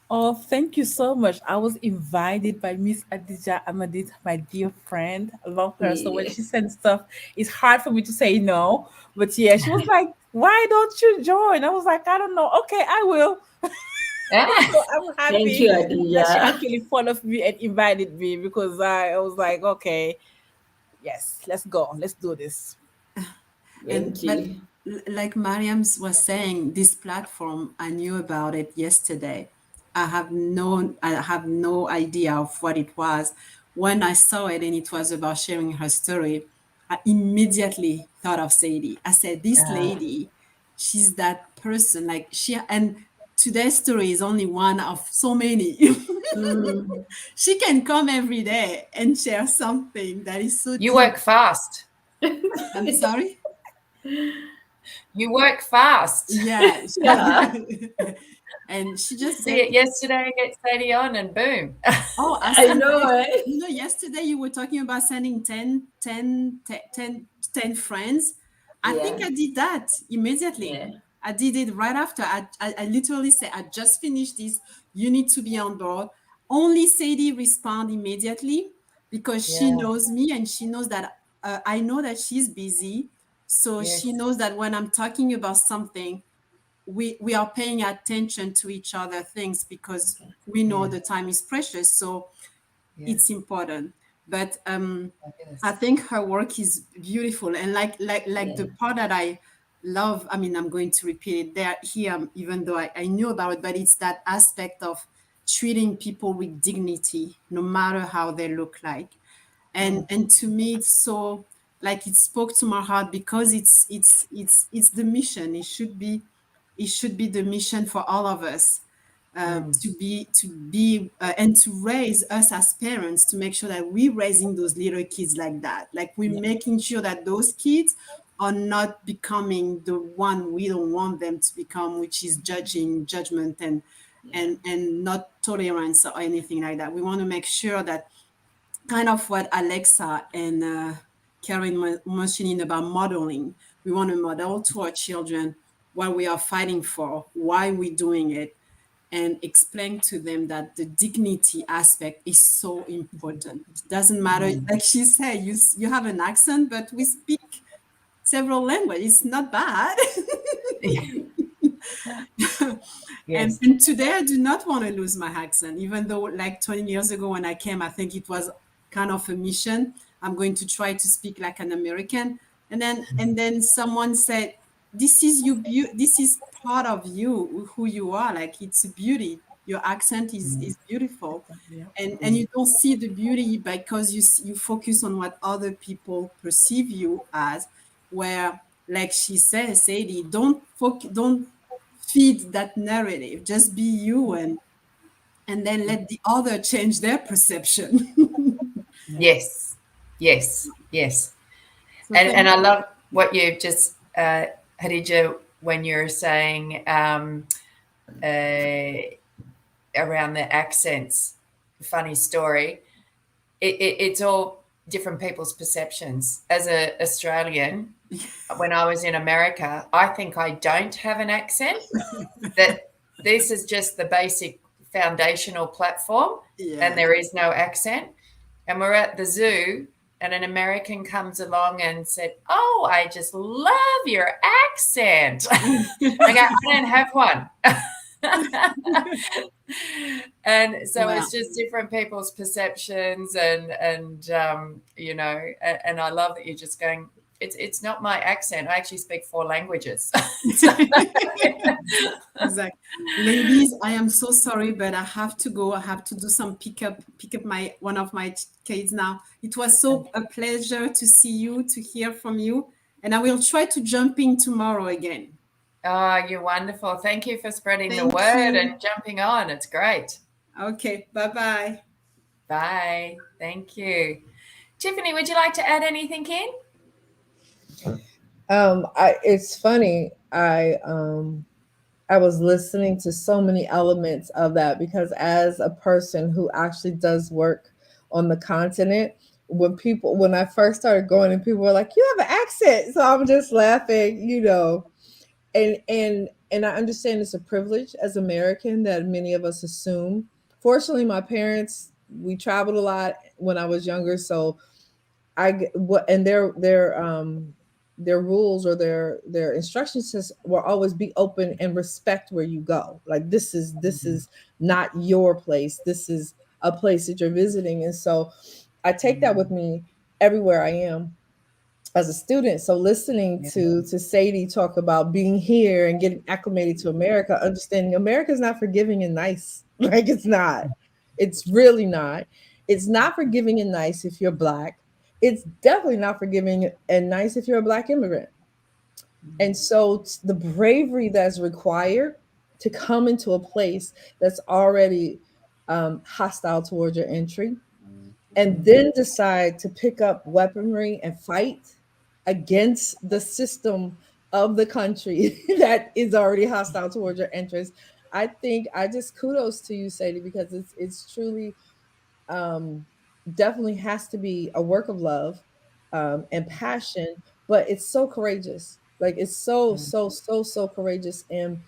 Oh, thank you so much. I was invited by Miss Adija Amadit, my dear friend. I love her. So when she Yes. sends stuff, it's hard for me to say no. But yeah, she was like, why don't you join? I was like, I don't know. Okay, I will. So I'm Thank you, happy that she Adija. actually followed me and invited me, because I was like, okay, yes, let's go. Let's do this. Thank But you. like Mariam was saying, this platform, I knew about it yesterday. I have no idea of what it was. When I saw it and it was about sharing her story, I immediately thought of Sadie. I said, this lady, she's that person. Like and today's story is only one of so many. She can come every day and share something that is so You deep. work fast. I'm sorry? You work fast. Yeah. Yeah. And she just See said, it yesterday, get Sadie on, and boom. oh, I know, eh? yesterday you were talking about sending 10 friends. I think Yeah. I did that immediately. Yeah. I did it right after. I literally said, I just finished this. You need to be on board. only Sadie respond immediately because she Yeah. knows me and she knows that I know that she's busy. So Yes. she knows that when I'm talking about something, we are paying attention to each other things because we know Yeah. the time is precious. So Yeah. it's important. But Fabulous. I think her work is beautiful, and like Yeah. the part that I love. I mean, I'm going to repeat it there here, even though I knew about it, but it's that aspect of treating people with dignity, no matter how they look like. And to me, it's so like it spoke to my heart because it's the mission. It should be the mission for all of us to be and to raise us as parents to make sure that we're raising those little kids like that, like we're making sure that those kids are not becoming the one we don't want them to become, which is judgment and not tolerance or anything like that. We want to make sure that kind of what Alexa and Karen mentioning about modeling. We want to model to our children what we are fighting for, why we're doing it, and explain to them that the dignity aspect is so important. It doesn't matter, like she said, you have an accent, but we speak several languages. It's not bad. Yes. And today I do not want to lose my accent, even though like 20 years ago when I came, I think it was kind of a mission. I'm going to try to speak like an American. And then someone said, this is this is part of you, who you are. Like it's a beauty. Your accent is beautiful. And you don't see the beauty because you focus on what other people perceive you as, where like she says, Sadie, don't feed that narrative. Just be you and then let the other change their perception. Yes. Yes. Yes. So And I love what you've just, Hadija, when you're saying around the accents. Funny story. It's all different people's perceptions. As an Australian, when I was in America, I think I don't have an accent. That this is just the basic foundational platform, and there is no accent. And we're at the zoo, and an American comes along and said, "Oh, I just love your accent." I go, "I don't have one." And so it's just different people's perceptions, and you know, and I love that you're just going, it's not my accent. I actually speak 4 languages. Exactly. Ladies, I am so sorry, but I have to go. I have to do some pick up my one of my kids now. It was so a pleasure to see you, to hear from you, and I will try to jump in tomorrow again. Oh, you're wonderful. Thank you for spreading the Thank word you. and jumping on. It's great. Okay, bye-bye. Bye. Thank you. Tiffany, would you like to add anything in? It's funny. I was listening to so many elements of that because as a person who actually does work on the continent, when I first started going and people were like, "You have an accent," so I'm just laughing, and I understand it's a privilege as American that many of us assume. Fortunately, my parents, we traveled a lot when I was younger, so their rules or their instructions will always be open and respect where you go. Like this is not your place. This is a place that you're visiting, and so I take that with me everywhere I am as a student. So listening to Sadie talk about being here and getting acclimated to America, understanding America is not forgiving and nice. Like it's not. It's really not. It's not forgiving and nice if you're Black. It's definitely not forgiving and nice if you're a Black immigrant. And so the bravery that's required to come into a place that's already hostile towards your entry, and then decide to pick up weaponry and fight against the system of the country that is already hostile towards your interests. I think I just kudos to you, Sadie, because it's truly definitely has to be a work of love and passion, but it's so courageous. Like it's so courageous. And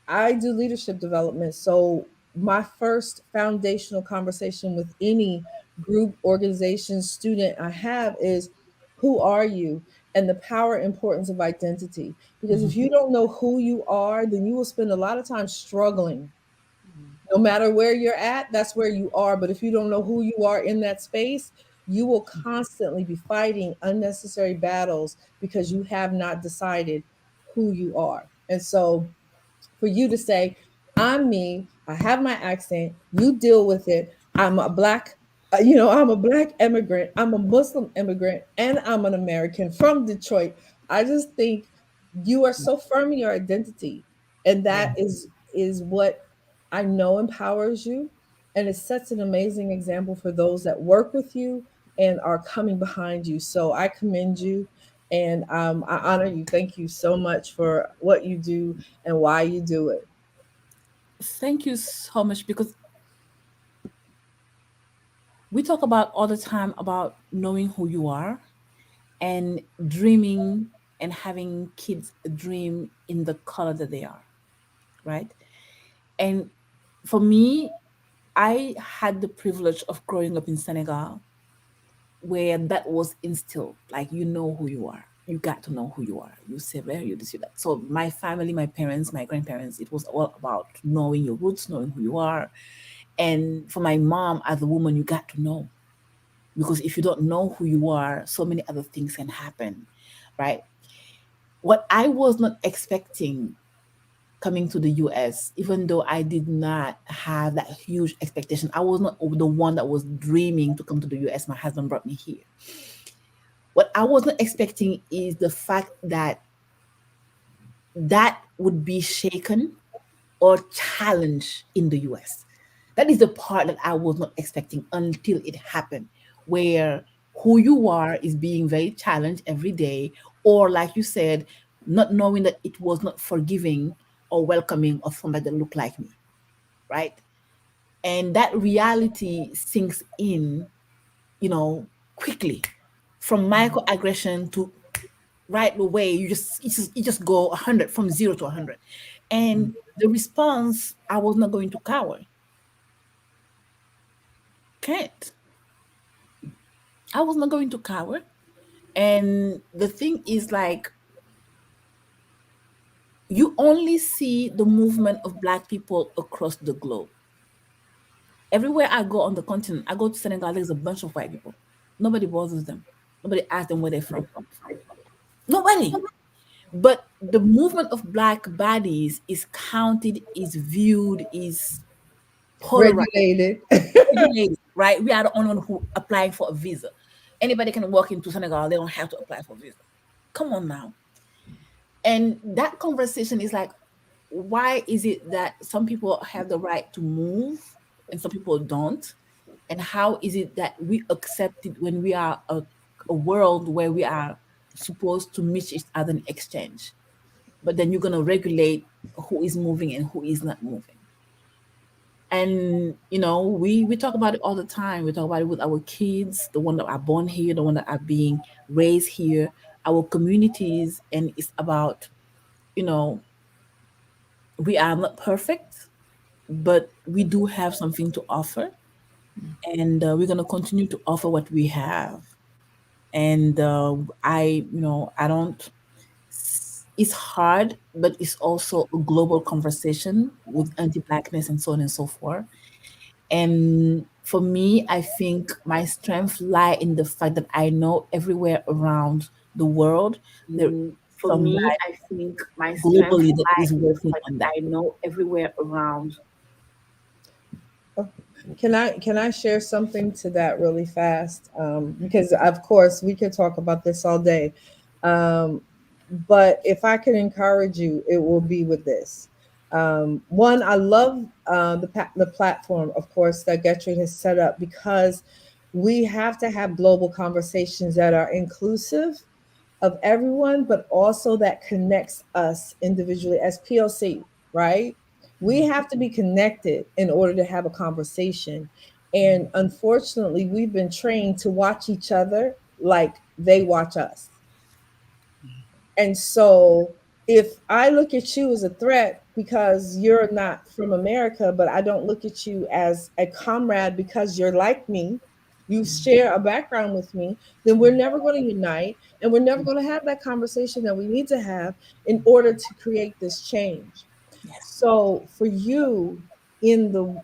I do leadership development. So my first foundational conversation with any group, organization, student I have is, who are you? And the power and importance of identity. Because if you don't know who you are, then you will spend a lot of time struggling. No matter where you're at, that's where you are. But if you don't know who you are in that space, you will constantly be fighting unnecessary battles because you have not decided who you are. And so for you to say, I'm me, I have my accent, you deal with it. I'm a black, I'm a black immigrant, I'm a Muslim immigrant, and I'm an American from Detroit. I just think you are so firm in your identity. And that is what I know empowers you. And it sets an amazing example for those that work with you and are coming behind you. So I commend you and I honor you. Thank you so much for what you do and why you do it. Thank you so much, because we talk about all the time about knowing who you are and dreaming and having kids dream in the color that they are, right? And for me, I had the privilege of growing up in Senegal where that was instilled. Like, you know who you are. You got to know who you are. You say where you this, you that. So my family, my parents, my grandparents, it was all about knowing your roots, knowing who you are. And for my mom, as a woman, you got to know. Because if you don't know who you are, so many other things can happen, right? What I was not expecting coming to the US, even though I did not have that huge expectation, I was not the one that was dreaming to come to the US. My husband brought me here. What I was not expecting is the fact that that would be shaken or challenged in the US. That is the part that I was not expecting until it happened, where who you are is being very challenged every day, or like you said, not knowing that it was not forgiving or welcoming of somebody that looked like me, right? And that reality sinks in, quickly, from microaggression to right away. You just go 100, from 0 to 100. And the response, I was not going to cower. Can't. I was not going to cower. And the thing is, like, you only see the movement of Black people across the globe. Everywhere I go on the continent, I go to Senegal, there's a bunch of white people. Nobody bothers them. Nobody asks them where they're from. Nobody. But the movement of Black bodies is counted, is viewed, is polarized. Regulated. Regulated, right? We are the only one who applying for a visa. Anybody can walk into Senegal, they don't have to apply for a visa. Come on now. And that conversation is like, why is it that some people have the right to move and some people don't? And how is it that we accept it when we are a world where we are supposed to meet each other in exchange? But then you're going to regulate who is moving and who is not moving. And, we talk about it all the time. We talk about it with our kids, the one that are born here, the one that are being raised here, our communities. And it's about, we are not perfect, but we do have something to offer. And we're going to continue to offer what we have. And I don't, it's hard, but it's also a global conversation with anti-Blackness and so on and so forth. And for me, I think my strength lie in the fact that I know everywhere around the world there is For me, somebody I think my strength globally that lies is in the working fact on that that. I know everywhere around. Can I share something to that really fast? Because of course we could talk about this all day. But if I can encourage you, it will be with this. One, I love the platform, of course, that Gertrude has set up, because we have to have global conversations that are inclusive of everyone, but also that connects us individually as POC, right? We have to be connected in order to have a conversation. And unfortunately, we've been trained to watch each other like they watch us. And so if I look at you as a threat because you're not from America, but I don't look at you as a comrade because you're like me, you share a background with me, then we're never going to unite and we're never going to have that conversation that we need to have in order to create this change. So for you, in the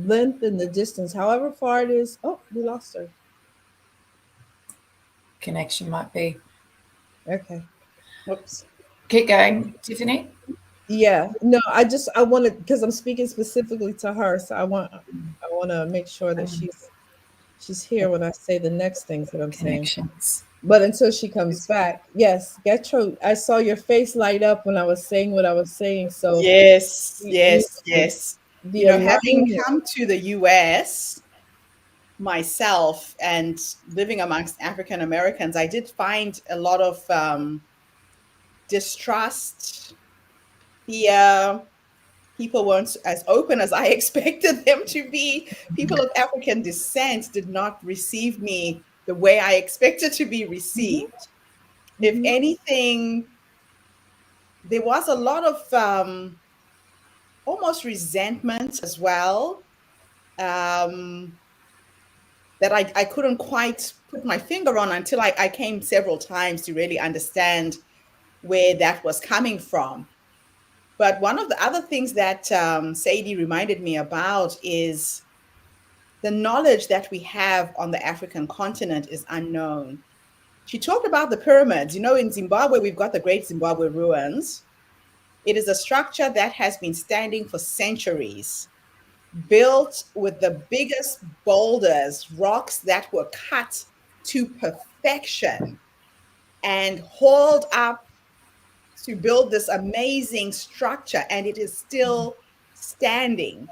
length and the distance, however far it is, oh, we lost her. Connection might be. Okay. Whoops. Keep going, Tiffany. Yeah, no, I want to, because I'm speaking specifically to her, so I want to make sure that she's here when I say the next things that I'm saying. Connections. But until she comes back, yes, Getro, I saw your face light up when I was saying what I was saying. So Yes, we yes, yes. the You know, having alignment. come to the US myself and living amongst African Americans, I did find a lot of distrust, fear. People weren't as open as I expected them to be. People of African descent did not receive me the way I expected to be received. If anything, there was a lot of almost resentment as well, that I couldn't quite put my finger on until I came several times to really understand where that was coming from. But one of the other things that Sadie reminded me about is the knowledge that we have on the African continent is unknown. She talked about the pyramids. You know, in Zimbabwe, we've got the Great Zimbabwe Ruins. It is a structure that has been standing for centuries, built with the biggest boulders, rocks that were cut to perfection and hauled up to build this amazing structure, and it is still standing.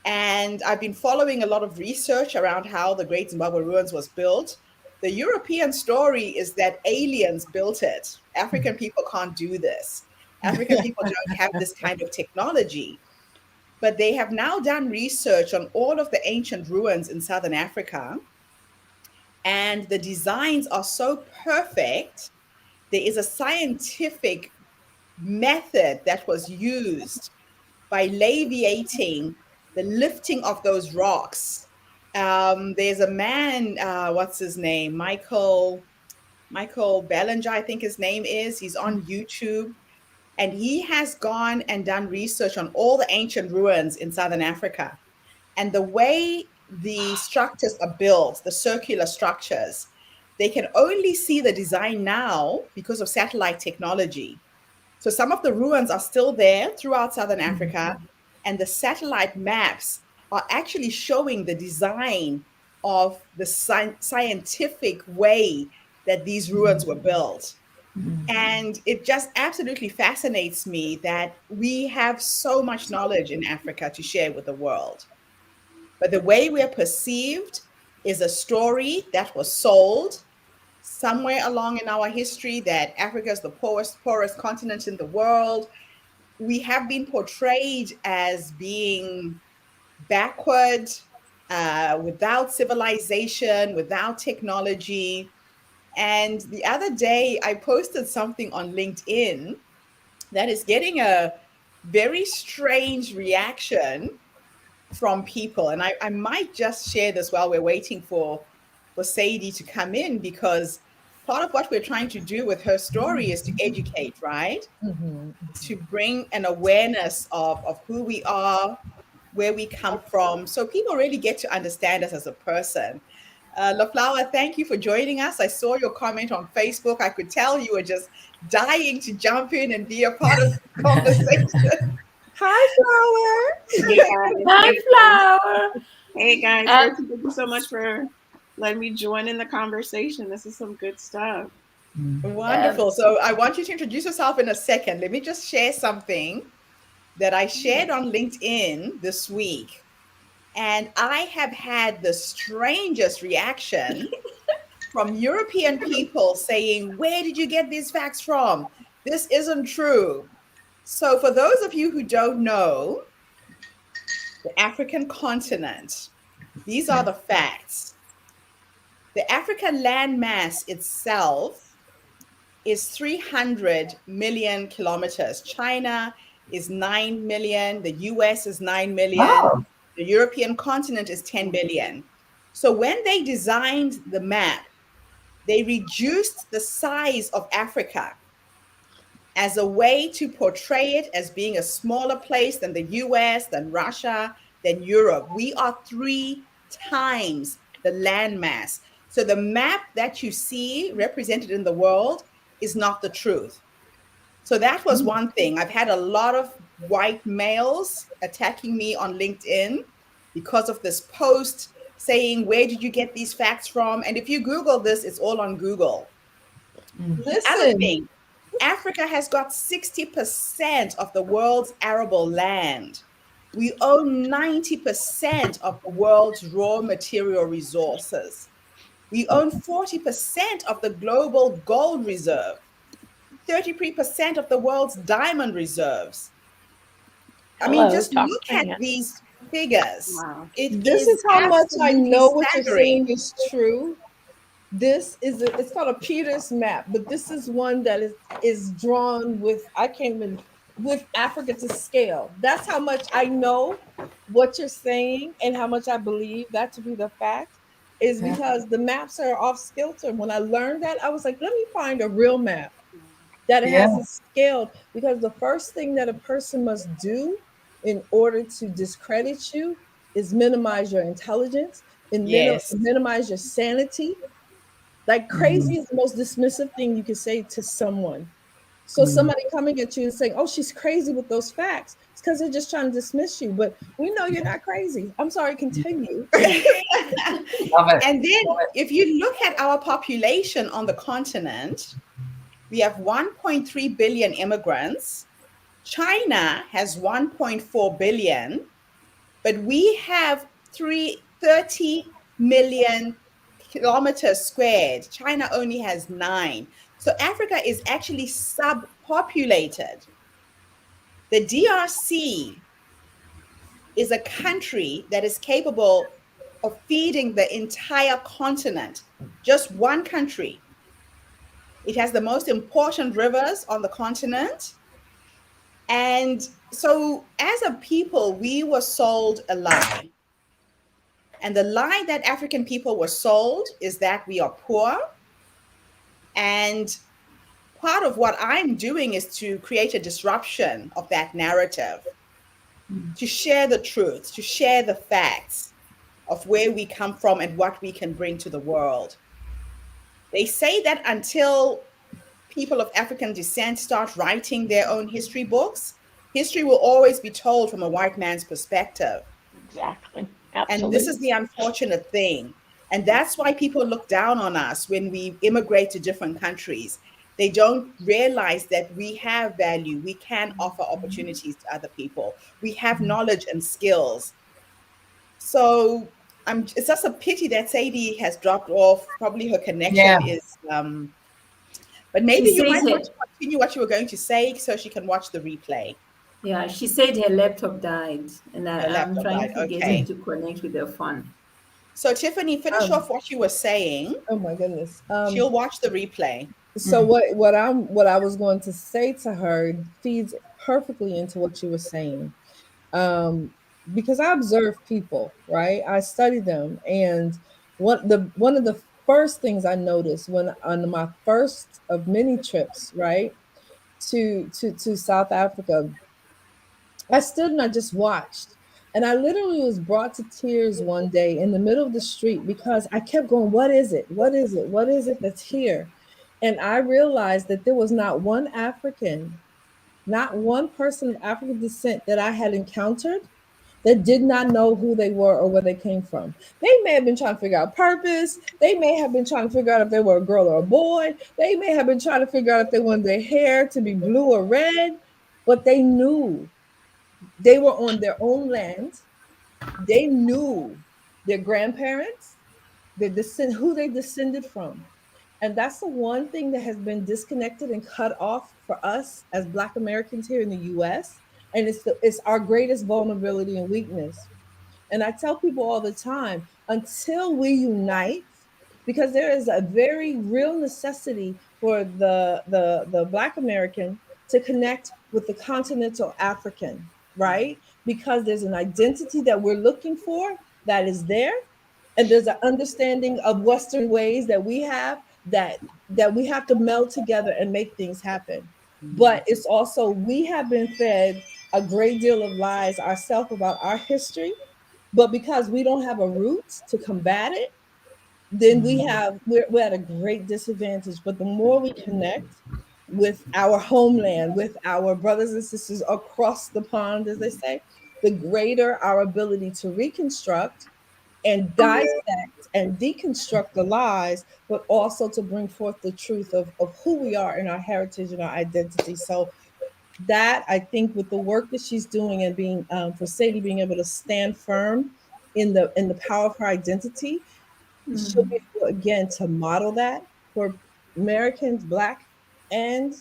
And I've been following a lot of research around how the Great Zimbabwe Ruins was built. The European story is that aliens built it. African people can't do this. African people don't have this kind of technology. But they have now done research on all of the ancient ruins in Southern Africa, and the designs are so perfect. There is a scientific method that was used by laviating the lifting of those rocks. There's a man, what's his name? Michael Bellinger, I think his name is. He's on YouTube. And he has gone and done research on all the ancient ruins in Southern Africa. And the way the structures are built, the circular structures, they can only see the design now because of satellite technology. So some of the ruins are still there throughout Southern Africa, and the satellite maps are actually showing the design of the scientific way that these ruins were built. And it just absolutely fascinates me that we have so much knowledge in Africa to share with the world. But the way we're perceived is a story that was sold somewhere along in our history, that Africa is the poorest continent in the world. We have been portrayed as being backward, without civilization, without technology. And the other day, I posted something on LinkedIn that is getting a very strange reaction from people. And I might just share this while we're waiting for Sadie to come in, because part of what we're trying to do with Herstory is to educate, right? To bring an awareness of who we are, where we come from, so people really get to understand us as a person. LaFlower, thank you for joining us. I saw your comment on Facebook. I could tell you were just dying to jump in and be a part of the conversation. Hi, Flower. Hey guys. Hi, Flower. Hey guys. Thank you so much for letting me join in the conversation. This is some good stuff. Wonderful. So I want you to introduce yourself in a second. Let me just share something that I shared on LinkedIn this week. And I have had the strangest reaction from European people saying, "Where did you get these facts from? This isn't true." So for those of you who don't know, the African continent, these are the facts. The African landmass itself is 300 million kilometers. China is 9 million. The US is 9 million. Wow. The European continent is 10 billion. So when they designed the map, they reduced the size of Africa as a way to portray it as being a smaller place than the US, than Russia, than Europe. We are 3 times the landmass. So the map that you see represented in the world is not the truth. So that was one thing. I've had a lot of white males attacking me on LinkedIn because of this post saying, where did you get these facts from? And if you Google this, it's all on Google. The other thing, Africa has got 60% of the world's arable land. We own 90% of the world's raw material resources. We own 40% of the global gold reserve, 33% of the world's diamond reserves. I mean, just look at these figures. Wow. It This is is how much I absolutely know what you're staggering. saying is true. This is it's called a Peters map, but this is one that is drawn with with Africa to scale. That's how much I know what you're saying and how much I believe that to be the fact is because the maps are off kilter. When I learned that, I was like, let me find a real map that it has a scale, because the first thing that a person must do in order to discredit you is minimize your intelligence and Yes. minimize your sanity. Like crazy is the most dismissive thing you can say to someone. So somebody coming at you and saying, "Oh, she's crazy with those facts," it's because they're just trying to dismiss you. But we know you're not crazy. I'm sorry, continue. And then if you look at our population on the continent, we have 1.3 billion immigrants. China has 1.4 billion, but we have 30 million kilometers squared. China only has 9. So Africa is actually subpopulated. The DRC is a country that is capable of feeding the entire continent, just one country. It has the most important rivers on the continent. And so, as a people, we were sold a lie. And the lie that African people were sold is that we are poor. And part of what I'm doing is to create a disruption of that narrative, to share the truth, to share the facts of where we come from and what we can bring to the world. They say that until people of African descent start writing their own history books, history will always be told from a white man's perspective. Exactly. And this is the unfortunate thing. And that's why people look down on us when we immigrate to different countries. They don't realize that we have value. We can offer opportunities to other people. We have knowledge and skills. So it's just a pity that Sadie has dropped off. Probably her connection is but maybe you might want to continue what you were going to say so she can watch the replay. Yeah, she said her laptop died, and I'm trying to get Okay. her to connect with her phone. So Tiffany, finish off what you were saying. Oh my goodness. She'll watch the replay. So what I was going to say to her feeds perfectly into what you were saying. Because I observe people, right? I study them, and one of the first things I noticed when on my first of many trips, right, to South Africa, I stood and I just watched. And I literally was brought to tears one day in the middle of the street because I kept going, what is it? What is it? What is it that's here? And I realized that there was not one African, not one person of African descent that I had encountered that did not know who they were or where they came from. They may have been trying to figure out purpose. They may have been trying to figure out if they were a girl or a boy. They may have been trying to figure out if they wanted their hair to be blue or red, but they knew they were on their own land. They knew their grandparents, who they descended from. And that's the one thing that has been disconnected and cut off for us as Black Americans here in the US. And it's our greatest vulnerability and weakness. And I tell people all the time, until we unite, because there is a very real necessity for the Black American to connect with the continental African, right? Because there's an identity that we're looking for that is there, and there's an understanding of Western ways that we have that we have to meld together and make things happen. But it's also we have been fed a great deal of lies ourselves about our history, but because we don't have a root to combat it, then we're at a great disadvantage. But the more we connect with our homeland, with our brothers and sisters across the pond, as they say, the greater our ability to reconstruct and dissect and deconstruct the lies, but also to bring forth the truth of who we are and our heritage and our identity. So that, I think, with the work that she's doing and being for Sadie being able to stand firm in the power of her identity, she'll be able again to model that for Americans, Black and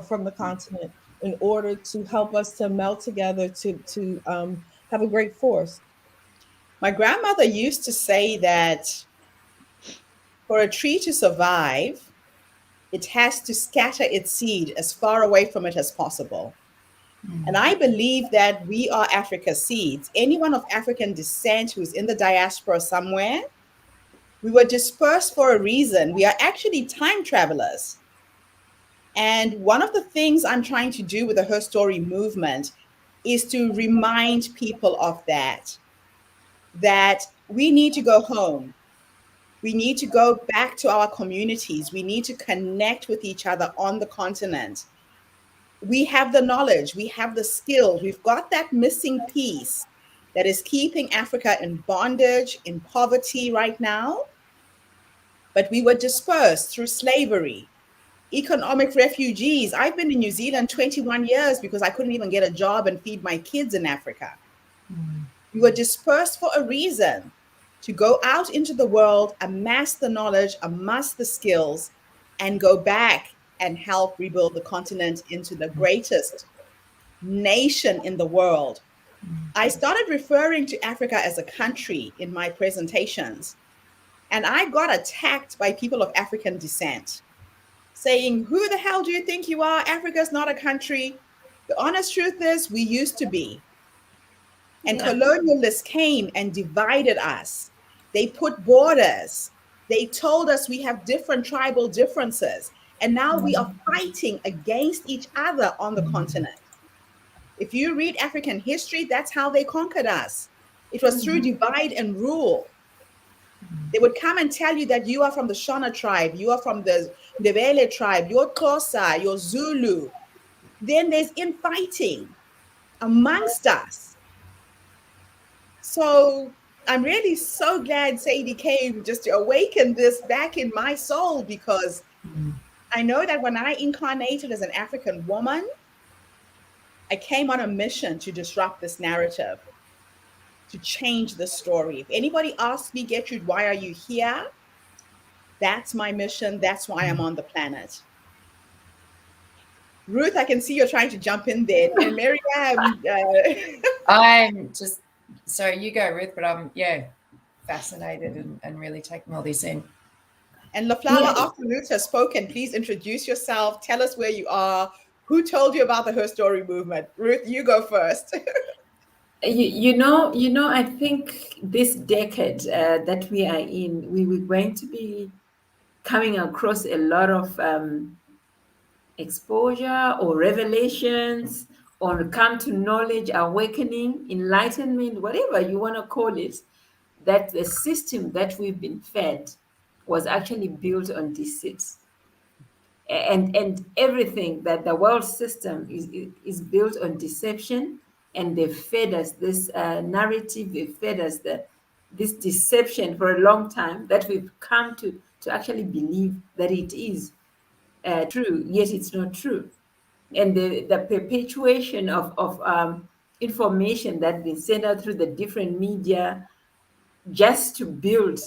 from the continent, in order to help us to melt together to have a great force. My grandmother used to say that for a tree to survive, it has to scatter its seed as far away from it as possible. And I believe that we are Africa's seeds. Anyone of African descent who's in the diaspora somewhere, we were dispersed for a reason. We are actually time travelers. And one of the things I'm trying to do with the Her Story movement is to remind people of that we need to go home. We need to go back to our communities. We need to connect with each other on the continent. We have the knowledge, we have the skills, we've got that missing piece that is keeping Africa in bondage, in poverty right now. But we were dispersed through slavery, economic refugees. I've been in New Zealand 21 years because I couldn't even get a job and feed my kids in Africa. We were dispersed for a reason, to go out into the world, amass the knowledge, amass the skills, and go back and help rebuild the continent into the greatest nation in the world. I started referring to Africa as a country in my presentations, and I got attacked by people of African descent, saying, "Who the hell do you think you are? Africa's not a country." The honest truth is, we used to be. And colonialists came and divided us. They put borders. They told us we have different tribal differences. And now we are fighting against each other on the continent. If you read African history, that's how they conquered us. It was through divide and rule. They would come and tell you that you are from the Shona tribe, you are from the Ndebele tribe, you're Xhosa, you're Zulu. Then there's infighting amongst us. So I'm really so glad Sadie came just to awaken this back in my soul, because I know that when I incarnated as an African woman, I came on a mission to disrupt this narrative, to change the story. If anybody asks me, Gertrude, why are you here? That's my mission. That's why I'm on the planet. Ruth, I can see you're trying to jump in there. And Miriam. I'm just, sorry, you go, Ruth, but I'm, fascinated and really taking all this in. And LaFlower, after Ruth has spoken, please introduce yourself. Tell us where you are. Who told you about the Her Story movement? Ruth, you go first. You know, I think this decade that we are in, we were going to be coming across a lot of exposure or revelations or come to knowledge, awakening, enlightenment, whatever you want to call it, that the system that we've been fed was actually built on deceit. And everything that the world system is built on deception, and they fed us this narrative, they fed us this deception for a long time, that we've come to actually believe that it is true, yet it's not true. And the perpetuation of information that's been sent out through the different media, just to build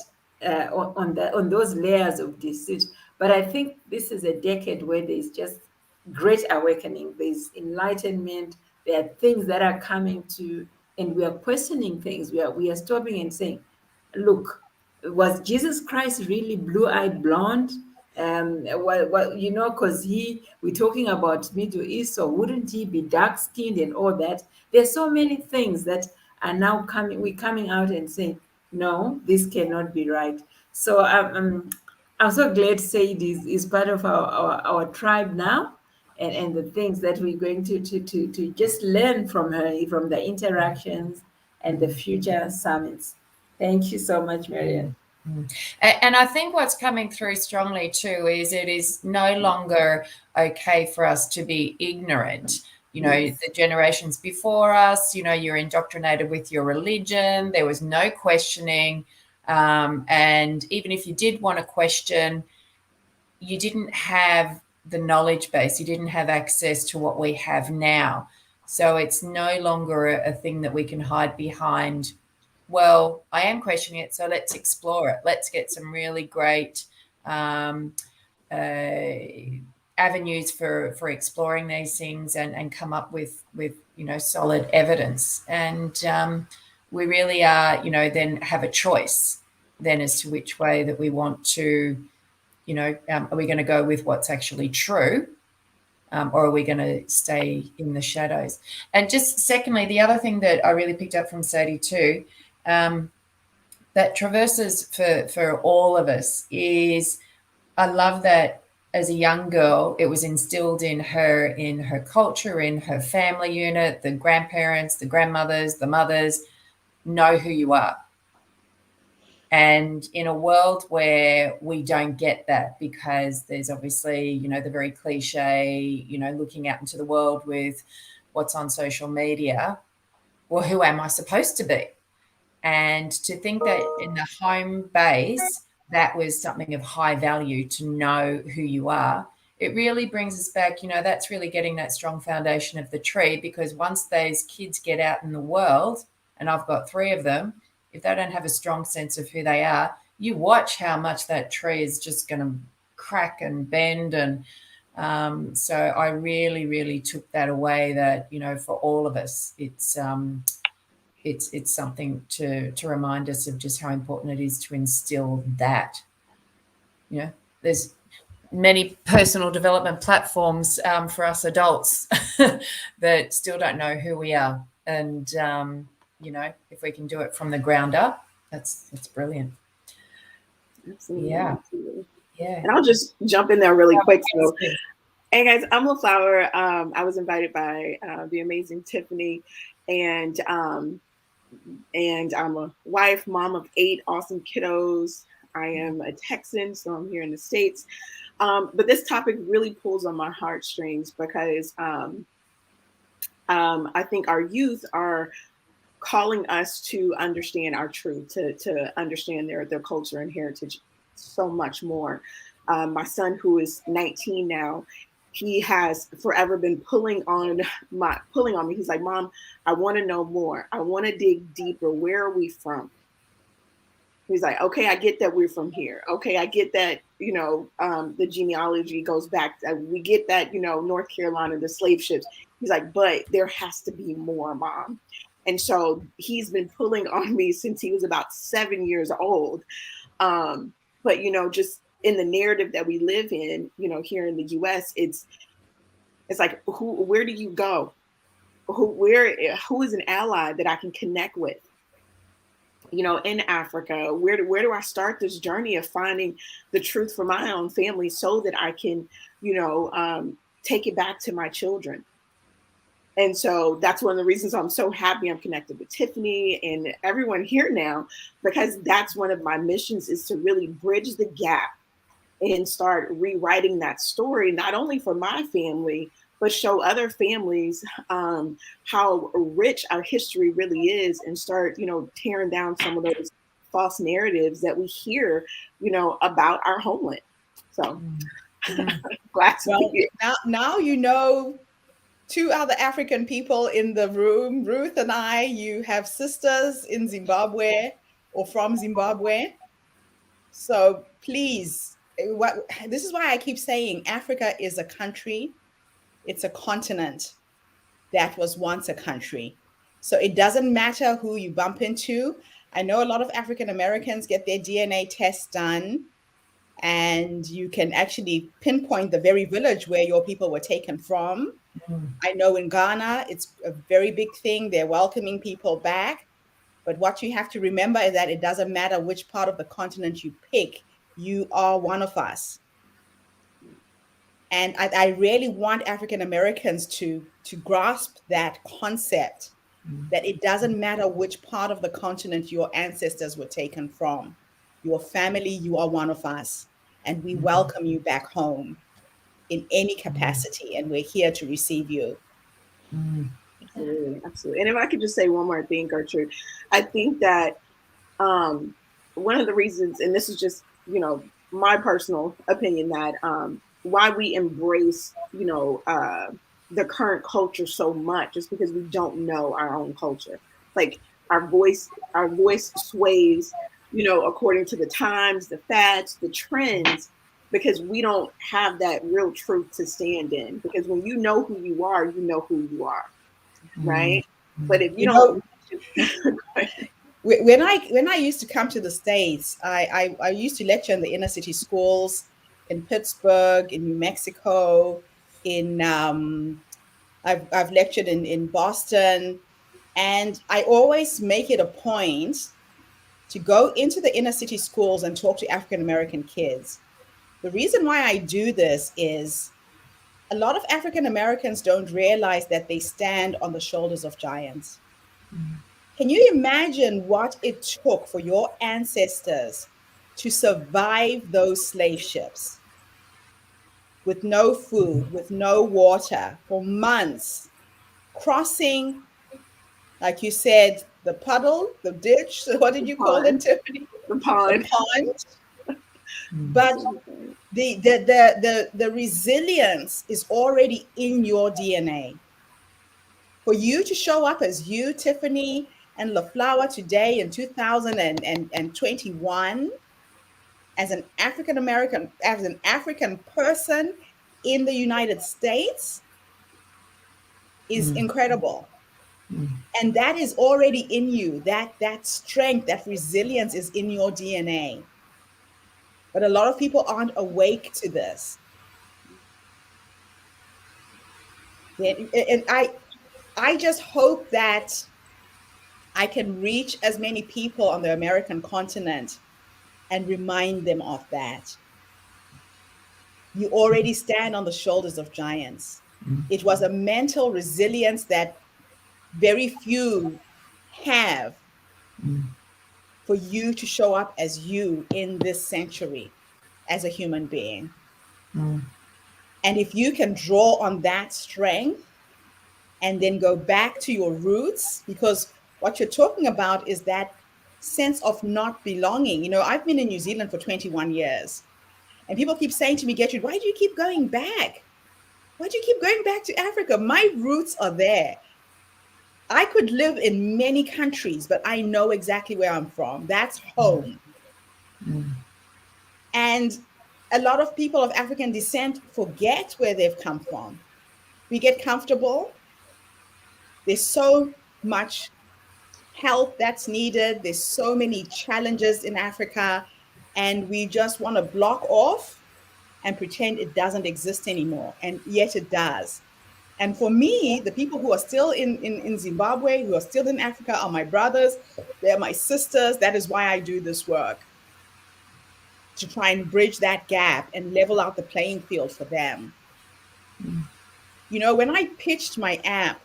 on those layers of deceit. But I think this is a decade where there's just great awakening, there's enlightenment, there are things that are coming to, and we are questioning things. We are stopping and saying, look, was Jesus Christ really blue-eyed blonde What you know, because we're talking about Middle East, so wouldn't he be dark skinned and all that? There's so many things that are now we're coming out and saying, no, this cannot be right. So I'm so glad to say it is part of our tribe now, and the things that we're going to just learn from her, from the interactions and the future summits. Thank you so much, Marianne. And I think what's coming through strongly too is it is no longer okay for us to be ignorant. You know, the generations before us, you know, you're indoctrinated with your religion. There was no questioning. And even if you did want to question, you didn't have the knowledge base. You didn't have access to what we have now. So it's no longer a thing that we can hide behind. Well, I am questioning it, so let's explore it. Let's get some really great avenues for exploring these things and come up with you know, solid evidence. And we really are, you know, then have a choice then as to which way that we want to, you know, are we going to go with what's actually true? Or are we going to stay in the shadows? And just secondly, the other thing that I really picked up from Sadie too, that traverses for all of us is, I love that as a young girl, it was instilled in her culture, in her family unit, the grandparents, the grandmothers, the mothers, know who you are. And in a world where we don't get that, because there's obviously, you know, the very cliche, you know, looking out into the world with what's on social media, well, who am I supposed to be? And to think that in the home base, that was something of high value, to know who you are, it really brings us back, you know, that's really getting that strong foundation of the tree, because once those kids get out in the world, and I've got 3 of them, if they don't have a strong sense of who they are, you watch how much that tree is just going to crack and bend. And so I really, really took that away, that, you know, for all of us, it's something to remind us of just how important it is to instill that. You know, there's many personal development platforms for us adults that still don't know who we are. And, you know, if we can do it from the ground up, that's brilliant. Absolutely. Yeah. Absolutely. Yeah. And I'll just jump in there really quick. So, hey guys, I'm LaFlower. I was invited by the amazing Tiffany, and I'm a wife, mom of 8 awesome kiddos. I am a Texan, so I'm here in the States. But this topic really pulls on my heartstrings, because I think our youth are calling us to understand our truth, to understand their culture and heritage so much more. My son, who is 19 now, he has forever been pulling on me. He's like, Mom, I want to know more. I want to dig deeper. Where are we from? He's like, okay, I get that we're from here. Okay, I get that, you know, the genealogy goes back. We get that, you know, North Carolina, the slave ships. He's like, but there has to be more, Mom. And so he's been pulling on me since he was about 7 years old. But, you know, just in the narrative that we live in, you know, here in the US, it's like, where do you go? Who is an ally that I can connect with? You know, in Africa, where do I start this journey of finding the truth for my own family, so that I can, you know, take it back to my children? And so that's one of the reasons I'm so happy I'm connected with Tiffany and everyone here now, because that's one of my missions, is to really bridge the gap and start rewriting that story, not only for my family, but show other families how rich our history really is, and start, you know, tearing down some of those false narratives that we hear, you know, about our homeland. So glad to be here. Now you know 2 other African people in the room, Ruth and I. You have sisters in Zimbabwe or from Zimbabwe. So please, this is why I keep saying Africa is a country. It's a continent that was once a country. So it doesn't matter who you bump into. I know a lot of African Americans get their DNA tests done and you can actually pinpoint the very village where your people were taken from. I know in Ghana, it's a very big thing. They're welcoming people back. But what you have to remember is that it doesn't matter which part of the continent you pick, you are one of us. And I really want African Americans to grasp that concept, that it doesn't matter which part of the continent your ancestors were taken from. Your family, you are one of us. And we welcome you back home in any capacity. And we're here to receive you. Absolutely, absolutely. And if I could just say one more thing, Gertrude, I think that one of the reasons, and this is just, you know, my personal opinion, that why we embrace, you know, the current culture so much is because we don't know our own culture. Like our voice sways, you know, according to the times, the fads, the trends, because we don't have that real truth to stand in. Because when you know who you are, you know who you are, right? But if you don't, when I used to come to the States, I used to lecture in the inner city schools in Pittsburgh, in New Mexico, in I've lectured in Boston, and I always make it a point to go into the inner city schools and talk to African American kids. The reason why I do this is a lot of African Americans don't realize that they stand on the shoulders of giants. Can you imagine what it took for your ancestors to survive those slave ships with no food, with no water for months, crossing, like you said, the puddle, the ditch? What did you call it, Tiffany? The pond. The pond. But the resilience is already in your DNA. For you to show up as you, Tiffany, and LaFlower today in 2021 as an African American, as an African person in the United States is incredible. And that is already in you. That strength, that resilience is in your DNA. But a lot of people aren't awake to this. And I just hope that I can reach as many people on the American continent and remind them of that. You already stand on the shoulders of giants. It was a mental resilience that very few have for you to show up as you in this century as a human being. And if you can draw on that strength and then go back to your roots, because what you're talking about is that sense of not belonging. You know, I've been in New Zealand for 21 years, and people keep saying to me, Gertrude, why do you keep going back? Why do you keep going back to Africa? My roots are there. I could live in many countries, but I know exactly where I'm from. That's home. And a lot of people of African descent forget where they've come from. We get comfortable. There's so much help that's needed. There's so many challenges in Africa, and we just want to block off and pretend it doesn't exist anymore. And yet it does. And for me, the people who are still in Zimbabwe, who are still in Africa, are my brothers. They're my sisters. That is why I do this work, to try and bridge that gap and level out the playing field for them. You know, when I pitched my app,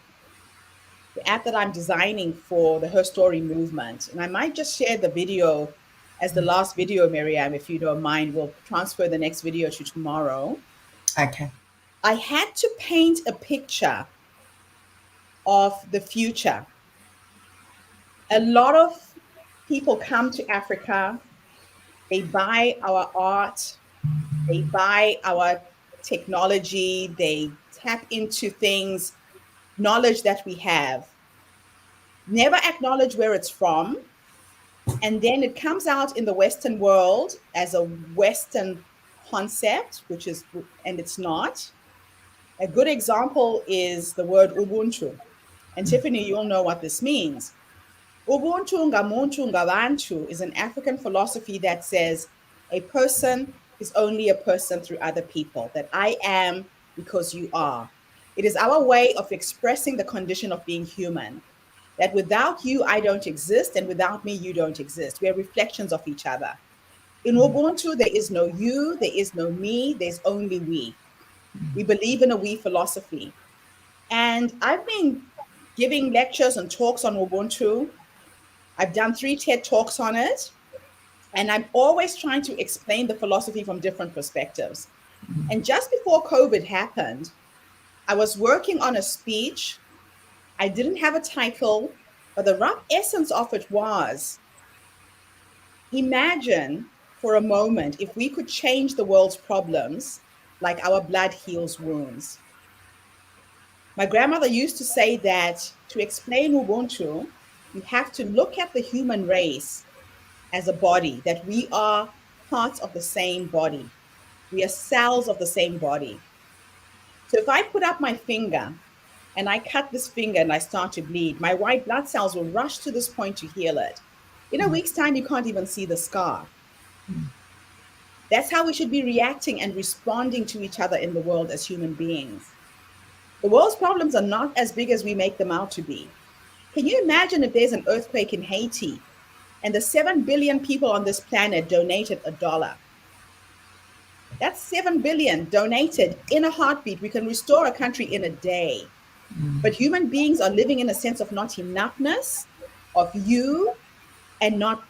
the app that I'm designing for the Herstory movement, and I might just share the video as the last video, Miriam, if you don't mind. We'll transfer the next video to tomorrow. Okay. I had to paint a picture of the future. A lot of people come to Africa, they buy our art, they buy our technology, they tap into things, knowledge that we have, never acknowledge where it's from. And then it comes out in the Western world as a Western concept, which is, and it's not. A good example is the word Ubuntu. And Tiffany, you'll know what this means. Ubuntu ngamuntu ngabantu is an African philosophy that says a person is only a person through other people, that I am because you are. It is our way of expressing the condition of being human, that without you, I don't exist, and without me, you don't exist. We are reflections of each other. In Ubuntu, there is no you, there is no me, there's only we. We believe in a we philosophy. And I've been giving lectures and talks on Ubuntu. I've done 3 TED Talks on it. And I'm always trying to explain the philosophy from different perspectives. And just before COVID happened, I was working on a speech. I didn't have a title, but the rough essence of it was, imagine for a moment if we could change the world's problems like our blood heals wounds. My grandmother used to say that to explain Ubuntu, you have to look at the human race as a body, that we are parts of the same body. We are cells of the same body. So if I put up my finger and I cut this finger and I start to bleed, my white blood cells will rush to this point to heal it. In a week's time, you can't even see the scar. That's how we should be reacting and responding to each other in the world as human beings. The world's problems are not as big as we make them out to be. Can you imagine if there's an earthquake in Haiti and the 7 billion people on this planet donated $1? That's 7 billion donated in a heartbeat. We can restore a country in a day. But human beings are living in a sense of not enoughness, of you and not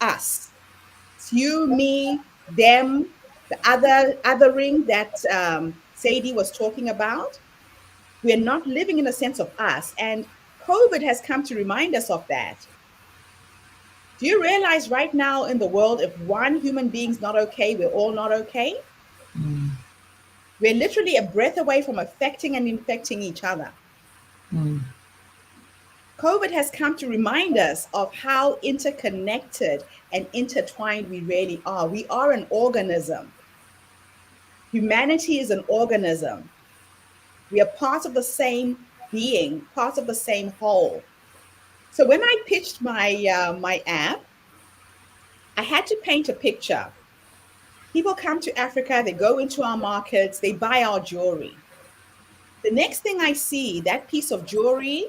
us. It's you, me, them, the othering that Sadie was talking about. We're not living in a sense of us. And COVID has come to remind us of that. Do you realize right now in the world, if one human being's not okay, we're all not okay? We're literally a breath away from affecting and infecting each other. COVID has come to remind us of how interconnected and intertwined we really are. We are an organism. Humanity is an organism. We are part of the same being, part of the same whole. So when I pitched my app, I had to paint a picture. People come to Africa, they go into our markets, they buy our jewelry. The next thing I see, that piece of jewelry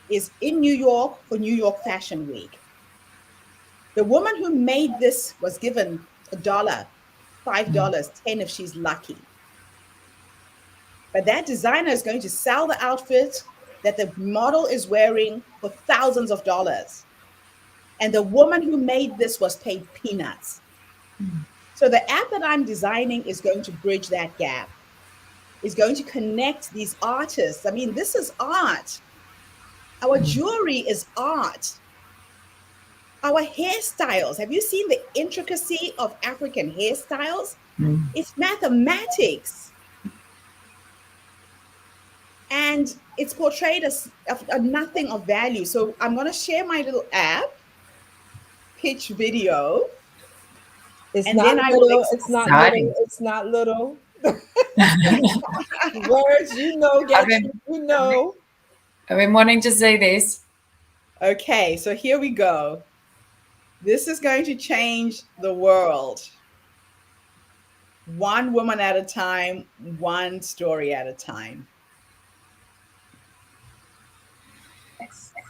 is in New York for New York Fashion Week. The woman who made this was given $1, $5, 10 if she's lucky. But that designer is going to sell the outfit that the model is wearing for thousands of dollars. And the woman who made this was paid peanuts. So the app that I'm designing is going to bridge that gap, is going to connect these artists. I mean, this is art. Our jewelry is art. Our hairstyles. Have you seen the intricacy of African hairstyles? It's mathematics. And it's portrayed as a nothing of value. So I'm going to share my little app, pitch video. It's and not then little. It's not little. It's not little. Words, you know, you know. I've been wanting to see this. Okay, so here we go. This is going to change the world. One woman at a time, one story at a time.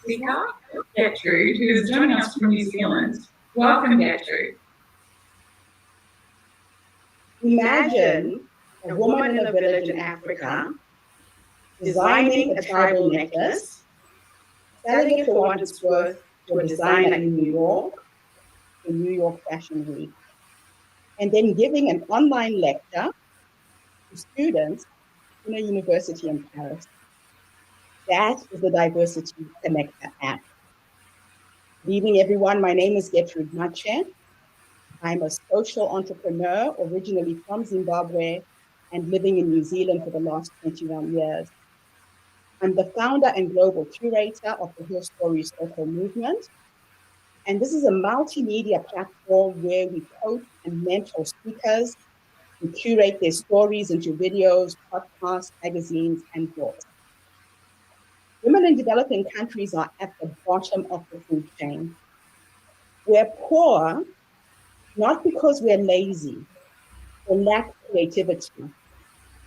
Speaker, Gertrude, who is joining us from New Zealand. Welcome, Gertrude. Imagine a woman in a village in Africa designing a tribal necklace, selling it for what it's worth to a designer in New York, for New York Fashion Week, and then giving an online lecture to students in a university in Paris. That is the Diversity Connector app. Good evening, everyone. My name is Gertrude Mache. I'm a social entrepreneur, originally from Zimbabwe and living in New Zealand for the last 21 years. I'm the founder and global curator of the Herstory social movement. And this is a multimedia platform where we coach and mentor speakers and curate their stories into videos, podcasts, magazines, and books. Women in developing countries are at the bottom of the food chain. We're poor, not because we're lazy, or lack creativity.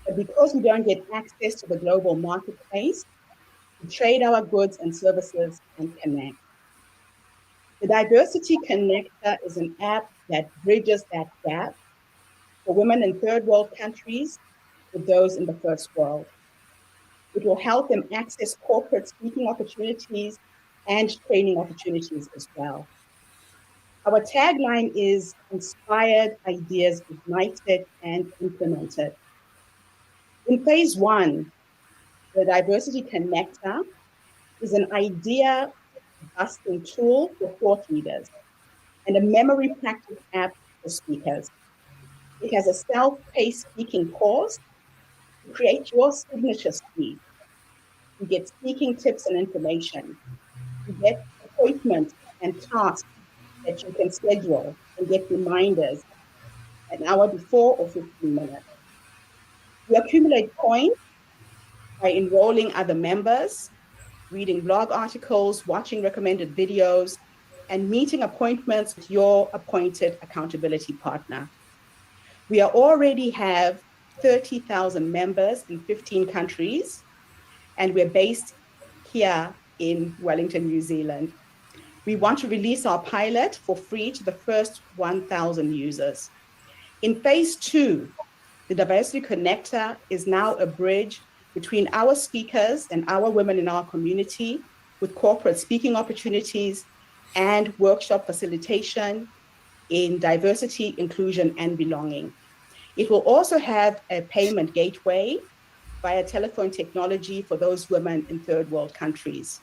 But because we don't get access to the global marketplace, we trade our goods and services and connect. The Diversity Connector is an app that bridges that gap for women in third world countries with those in the first world. It will help them access corporate speaking opportunities and training opportunities as well. Our tagline is inspired ideas ignited and implemented. In phase one, the Diversity Connector is an idea busting tool for thought leaders and a memory practice app for speakers. It has a self-paced speaking course to create your signature speed. You get speaking tips and information. You get appointments and tasks that you can schedule and get reminders an hour before or 15 minutes. You accumulate points by enrolling other members, reading blog articles, watching recommended videos, and meeting appointments with your appointed accountability partner. We already have 30,000 members in 15 countries, and we're based here in Wellington, New Zealand. We want to release our pilot for free to the first 1,000 users. In phase two, the Diversity Connector is now a bridge between our speakers and our women in our community with corporate speaking opportunities and workshop facilitation in diversity, inclusion, and belonging. It will also have a payment gateway via telephone technology for those women in third world countries.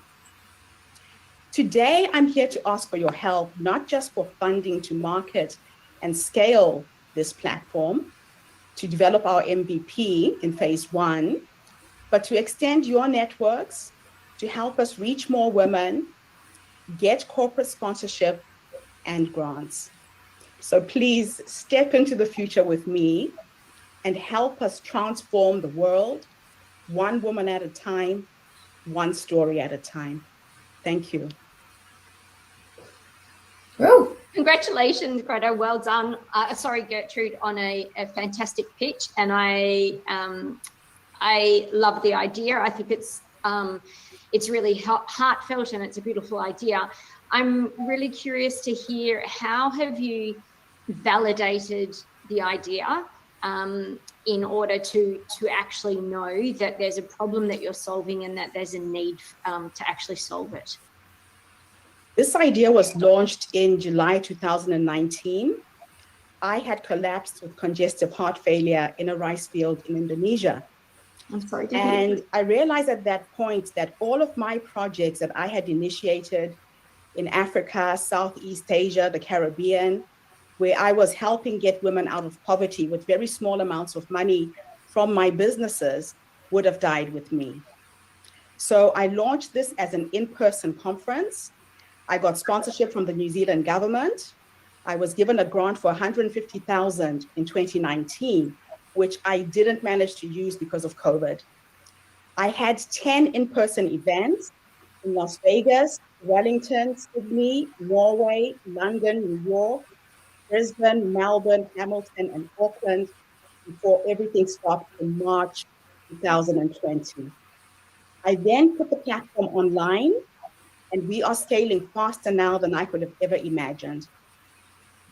Today, I'm here to ask for your help, not just for funding to market and scale this platform, to develop our MVP in phase one, but to extend your networks to help us reach more women, get corporate sponsorship and grants. So please step into the future with me and help us transform the world, one woman at a time, one story at a time. Thank you. Woo. Congratulations, Greta. Well done. Sorry, Gertrude, on a fantastic pitch. And I love the idea. I think it's really heartfelt and it's a beautiful idea. I'm really curious to hear, how have you validated the idea in order to actually know that there's a problem that you're solving and that there's a need to actually solve it? This idea was launched in July 2019. I had collapsed with congestive heart failure in a rice field in Indonesia. I'm sorry to hear. And I realized at that point that all of my projects that I had initiated in Africa, Southeast Asia, the Caribbean, where I was helping get women out of poverty with very small amounts of money from my businesses, would have died with me. So I launched this as an in-person conference. I got sponsorship from the New Zealand government. I was given a grant for 150,000 in 2019, which I didn't manage to use because of COVID. I had 10 in-person events in Las Vegas, Wellington, Sydney, Norway, London, New York, Brisbane, Melbourne, Hamilton, and Auckland before everything stopped in March 2020. I then put the platform online, and we are scaling faster now than I could have ever imagined.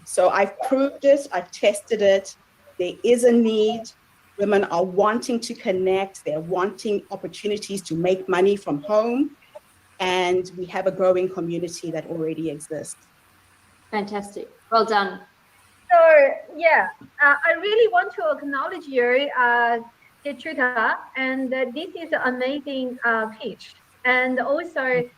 So I've proved it, I've tested it. There is a need. Women are wanting to connect. They're wanting opportunities to make money from home. And we have a growing community that already exists. Fantastic. Well done. So yeah, I really want to acknowledge you, Gertrude, and this is an amazing pitch. And also,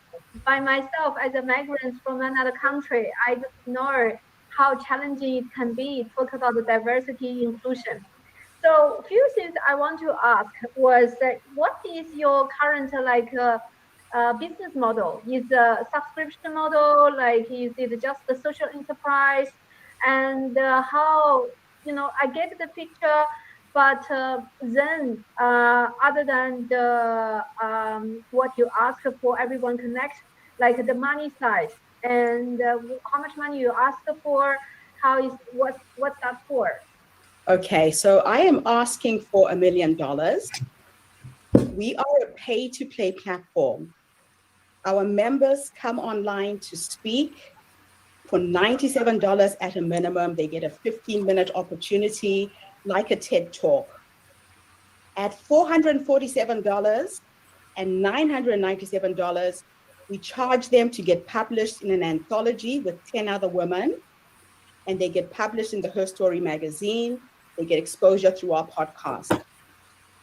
by myself as a migrant from another country, I just know how challenging it can be talk about the diversity inclusion. So a few things I want to ask was that what is your current business model? Is a subscription model, like is it just a social enterprise? And how, I get the picture, but then other than the what you ask for everyone connect, like the money side and how much money you ask for, what's that for? Okay, so I am asking for $1 million. We are a pay-to-play platform. Our members come online to speak for $97 at a minimum. They get a 15-minute opportunity, like a TED Talk. At $447 and $997, we charge them to get published in an anthology with 10 other women, and they get published in the Herstory magazine. They get exposure through our podcast.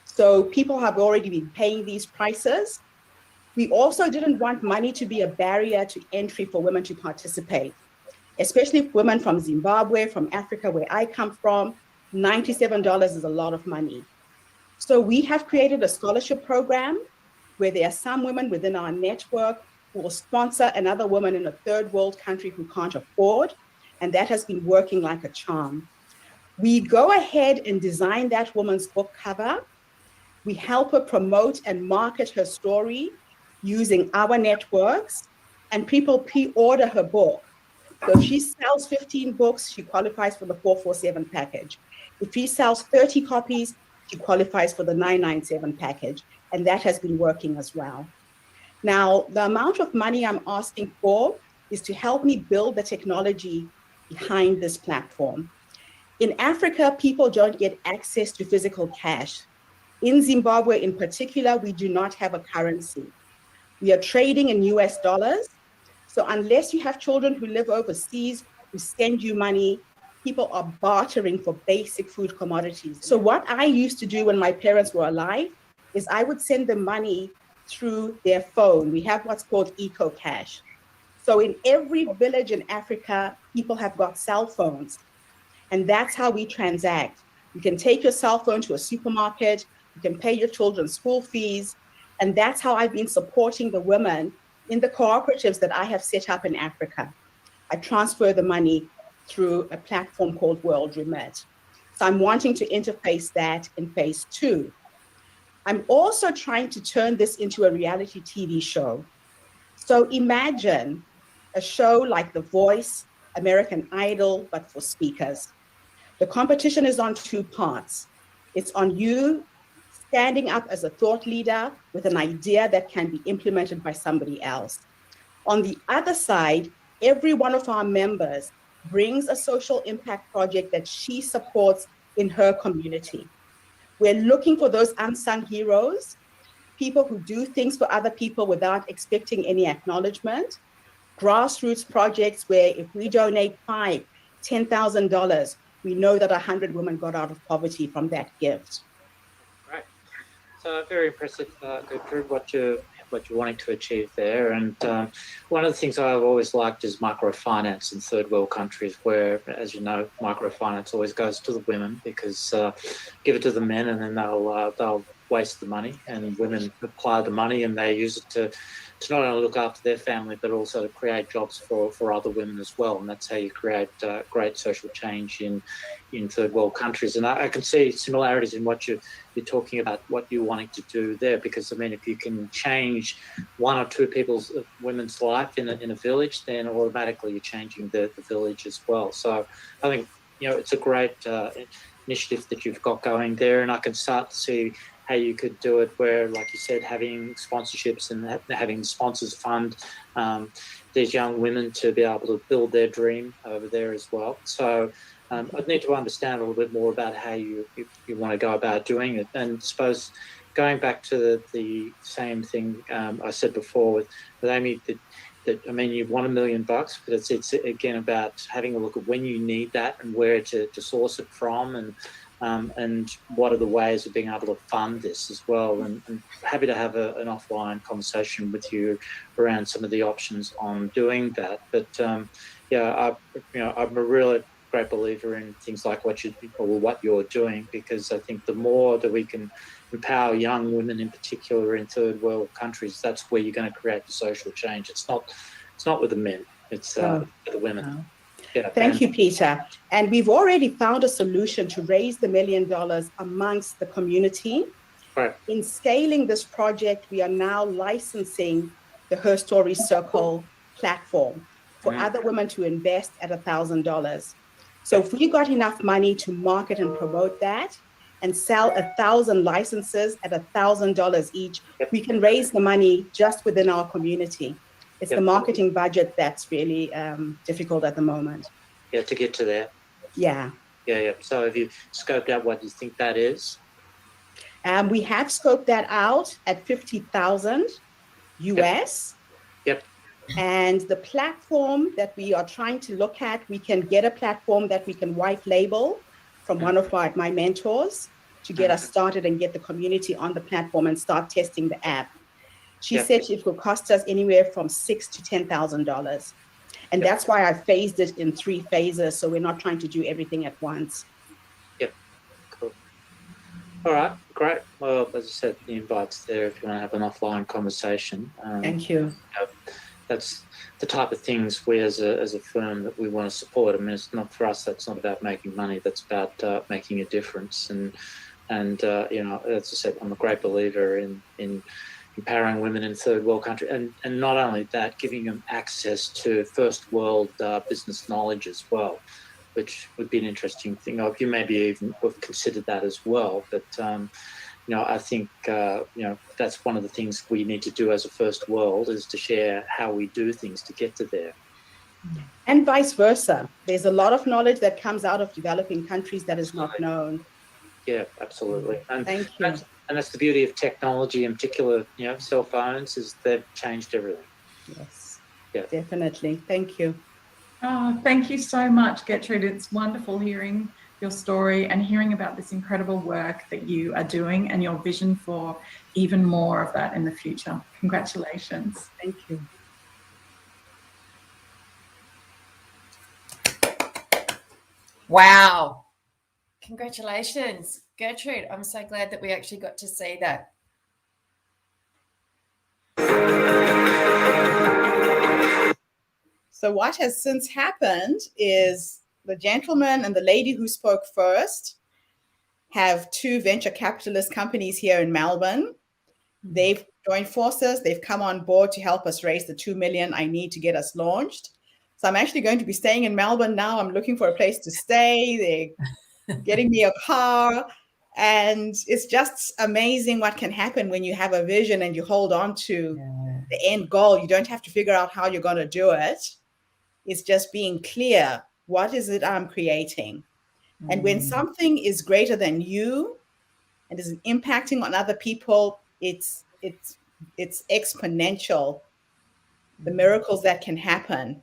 So people have already been paying these prices. We also didn't want money to be a barrier to entry for women to participate, especially women from Zimbabwe, from Africa, where I come from. $97 is a lot of money. So we have created a scholarship program where there are some women within our network who will sponsor another woman in a third world country who can't afford, and that has been working like a charm. We go ahead and design that woman's book cover. We help her promote and market her story using our networks, and people pre-order her book. So if she sells 15 books, she qualifies for the 447 package. If she sells 30 copies, she qualifies for the 997 package, and that has been working as well. Now, the amount of money I'm asking for is to help me build the technology behind this platform. In Africa, people don't get access to physical cash. In Zimbabwe in particular, we do not have a currency. We are trading in US dollars. So unless you have children who live overseas, who send you money, people are bartering for basic food commodities. So what I used to do when my parents were alive is I would send them money through their phone. We have what's called Eco Cash. So in every village in Africa, people have got cell phones. And that's how we transact. You can take your cell phone to a supermarket, you can pay your children's school fees. And that's how I've been supporting the women in the cooperatives that I have set up in Africa. I transfer the money through a platform called World Remit. So I'm wanting to interface that in phase 2. I'm also trying to turn this into a reality TV show. So imagine a show like The Voice, American Idol, but for speakers. The competition is on 2 parts. It's on you standing up as a thought leader with an idea that can be implemented by somebody else. On the other side, every one of our members brings a social impact project that she supports in her community. We're looking for those unsung heroes, people who do things for other people without expecting any acknowledgement, grassroots projects where if we donate $5,000, $10,000, we know that 100 women got out of poverty from that gift. Right. So very impressive, Gertrude, what you're wanting to achieve there. And one of the things I've always liked is microfinance in third world countries, where, as you know, microfinance always goes to the women because give it to the men and then they'll waste the money, and women apply the money and they use it to not only look after their family but also to create jobs for other women as well. And that's how you create great social change in third world countries. And I can see similarities in what you're talking about, what you're wanting to do there, because I mean, if you can change 1 or 2 women's life in a village, then automatically you're changing the village as well. So I think, you know, it's a great initiative that you've got going there, and I can start to see how you could do it where, like you said, having sponsorships and having sponsors fund these young women to be able to build their dream over there as well. So I'd need to understand a little bit more about how you want to go about doing it. And I suppose going back to the same thing I said before with Amy, that I mean, you want $1 million, but it's again about having a look at when you need that and where to source it from, and what are the ways of being able to fund this as well. And happy to have an offline conversation with you around some of the options on doing that. But yeah, I'm a really great believer in things like what you're doing, because I think the more that we can empower young women in particular in third world countries, that's where you're going to create the social change. It's not with the men, it's with the women. Oh. Yeah, Thank you, Peter. And we've already found a solution to raise the $1 million amongst the community. Right. In scaling this project, we are now licensing the Herstory Circle platform for other women to invest at $1,000. So if we got enough money to market and promote that and sell 1,000 licenses at $1,000 each, we can raise the money just within our community. It's the marketing budget that's really difficult at the moment. Yeah, to get to there. Yeah. Yeah. So have you scoped out what you think that is? We have scoped that out at 50,000 US. Yep. And the platform that we are trying to look at, we can get a platform that we can white label from one of my mentors to get us started and get the community on the platform and start testing the app. She said it will cost us anywhere from $6,000 to $10,000. And that's why I phased it in 3 phases. So we're not trying to do everything at once. Yep. Cool. All right. Great. Well, as I said, the invite's there if you want to have an offline conversation. Thank you. That's the type of things we as a firm that we want to support. I mean, it's not for us. That's not about making money. That's about making a difference. And you know, as I said, I'm a great believer in empowering women in third world countries, and not only that, giving them access to first world business knowledge as well, which would be an interesting thing. You maybe even have considered that as well, but you know, I think you know, that's one of the things we need to do as a first world, is to share how we do things to get to there. And vice versa. There's a lot of knowledge that comes out of developing countries that is not known. Yeah, absolutely. And thank you. That's the beauty of technology, in particular, you know, cell phones, is they've changed everything. Yes. Yeah. Definitely. Thank you. Oh, thank you so much, Gertrude. It's wonderful hearing your story and hearing about this incredible work that you are doing and your vision for even more of that in the future. Congratulations. Thank you. Wow. Congratulations, Gertrude. I'm so glad that we actually got to see that. So what has since happened is the gentleman and the lady who spoke first have 2 venture capitalist companies here in Melbourne. They've joined forces. They've come on board to help us raise the 2 million I need to get us launched. So I'm actually going to be staying in Melbourne now. I'm looking for a place to stay. They're getting me a car. And it's just amazing what can happen when you have a vision and you hold on to the end goal. You don't have to figure out how you're going to do it. It's just being clear. What is it I'm creating? And when something is greater than you and is impacting on other people, it's exponential, the miracles that can happen.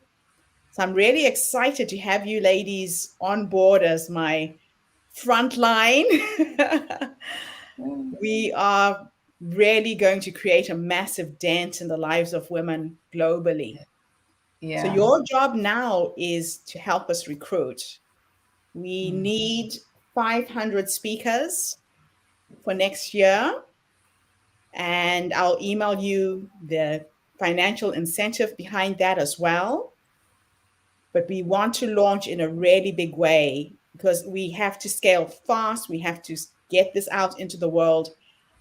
So I'm really excited to have you ladies on board as my front line. We are really going to create a massive dent in the lives of women globally. Yeah. So your job now is to help us recruit. We need 500 speakers for next year. And I'll email you the financial incentive behind that as well. But we want to launch in a really big way because we have to scale fast. We have to get this out into the world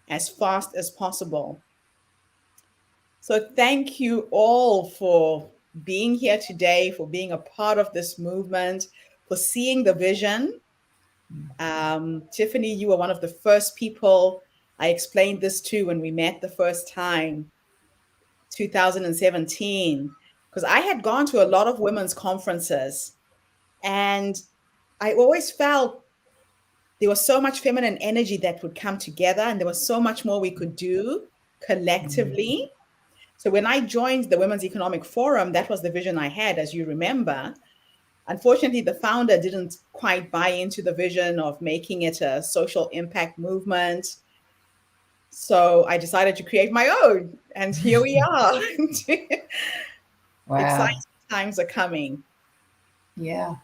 as fast as possible. So thank you all for being here today, for being a part of this movement, for seeing the vision. Tiffany, you were one of the first people I explained this to when we met the first time, 2017, because I had gone to a lot of women's conferences and I always felt there was so much feminine energy that would come together and there was so much more we could do collectively. So when I joined the Women's Economic Forum, that was the vision I had, as you remember. Unfortunately, the founder didn't quite buy into the vision of making it a social impact movement. So I decided to create my own, and here we are. Wow. Exciting times are coming. Yeah.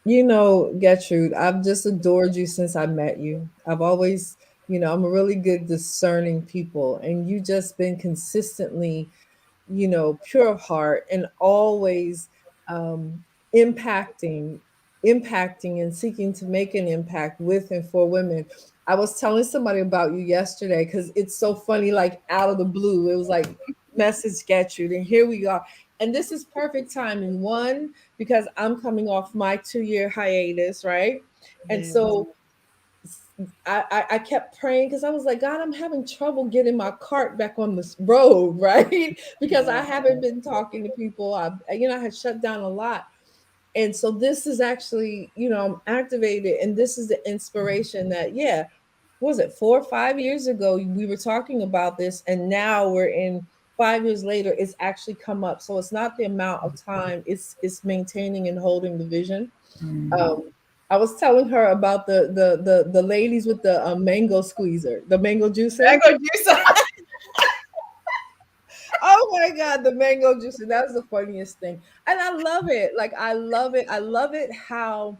You know, Gertrude, I've just adored you since I met you. I've always, you know, I'm a really good discerning people, and you just been consistently, you know, pure of heart and always impacting and seeking to make an impact with and for women. I was telling somebody about you yesterday because it's so funny, like out of the blue. It was like message Gertrude, and here we are. And this is perfect timing. One, because I'm coming off my 2-year hiatus, right? And so I kept praying because I was like, God, I'm having trouble getting my cart back on this road, right? Because I haven't been talking to people. I had shut down a lot. And so this is actually, I'm activated, and this is the inspiration that, what was it, 4 or 5 years ago, we were talking about this, and now we're in 5 years later, it's actually come up. So it's not the amount of time, it's maintaining and holding the vision. I was telling her about the ladies with the mango squeezer, the mango juicer. Mango juicer. Oh my God, the mango juicer. That's the funniest thing. And I love it. Like, I love it. I love it how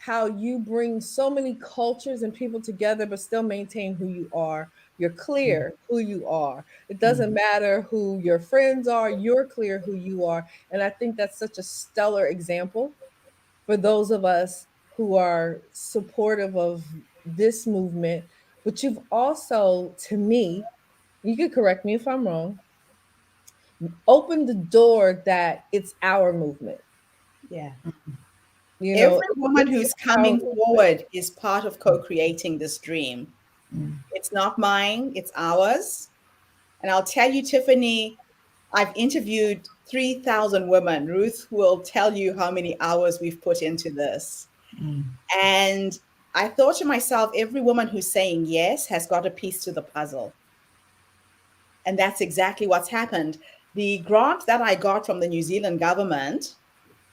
you bring so many cultures and people together, but still maintain who you are. You're clear who you are. It doesn't matter who your friends are, you're clear who you are. And I think that's such a stellar example for those of us who are supportive of this movement. But you've also, to me, you could correct me if I'm wrong, opened the door that it's our movement. Yeah. You know, every woman who's coming forward is part of co-creating this dream. It's not mine, it's ours. And I'll tell you, Tiffany, I've interviewed 3,000 women. Ruth will tell you how many hours we've put into this. And I thought to myself, every woman who's saying yes has got a piece to the puzzle. And that's exactly what's happened. The grant that I got from the New Zealand government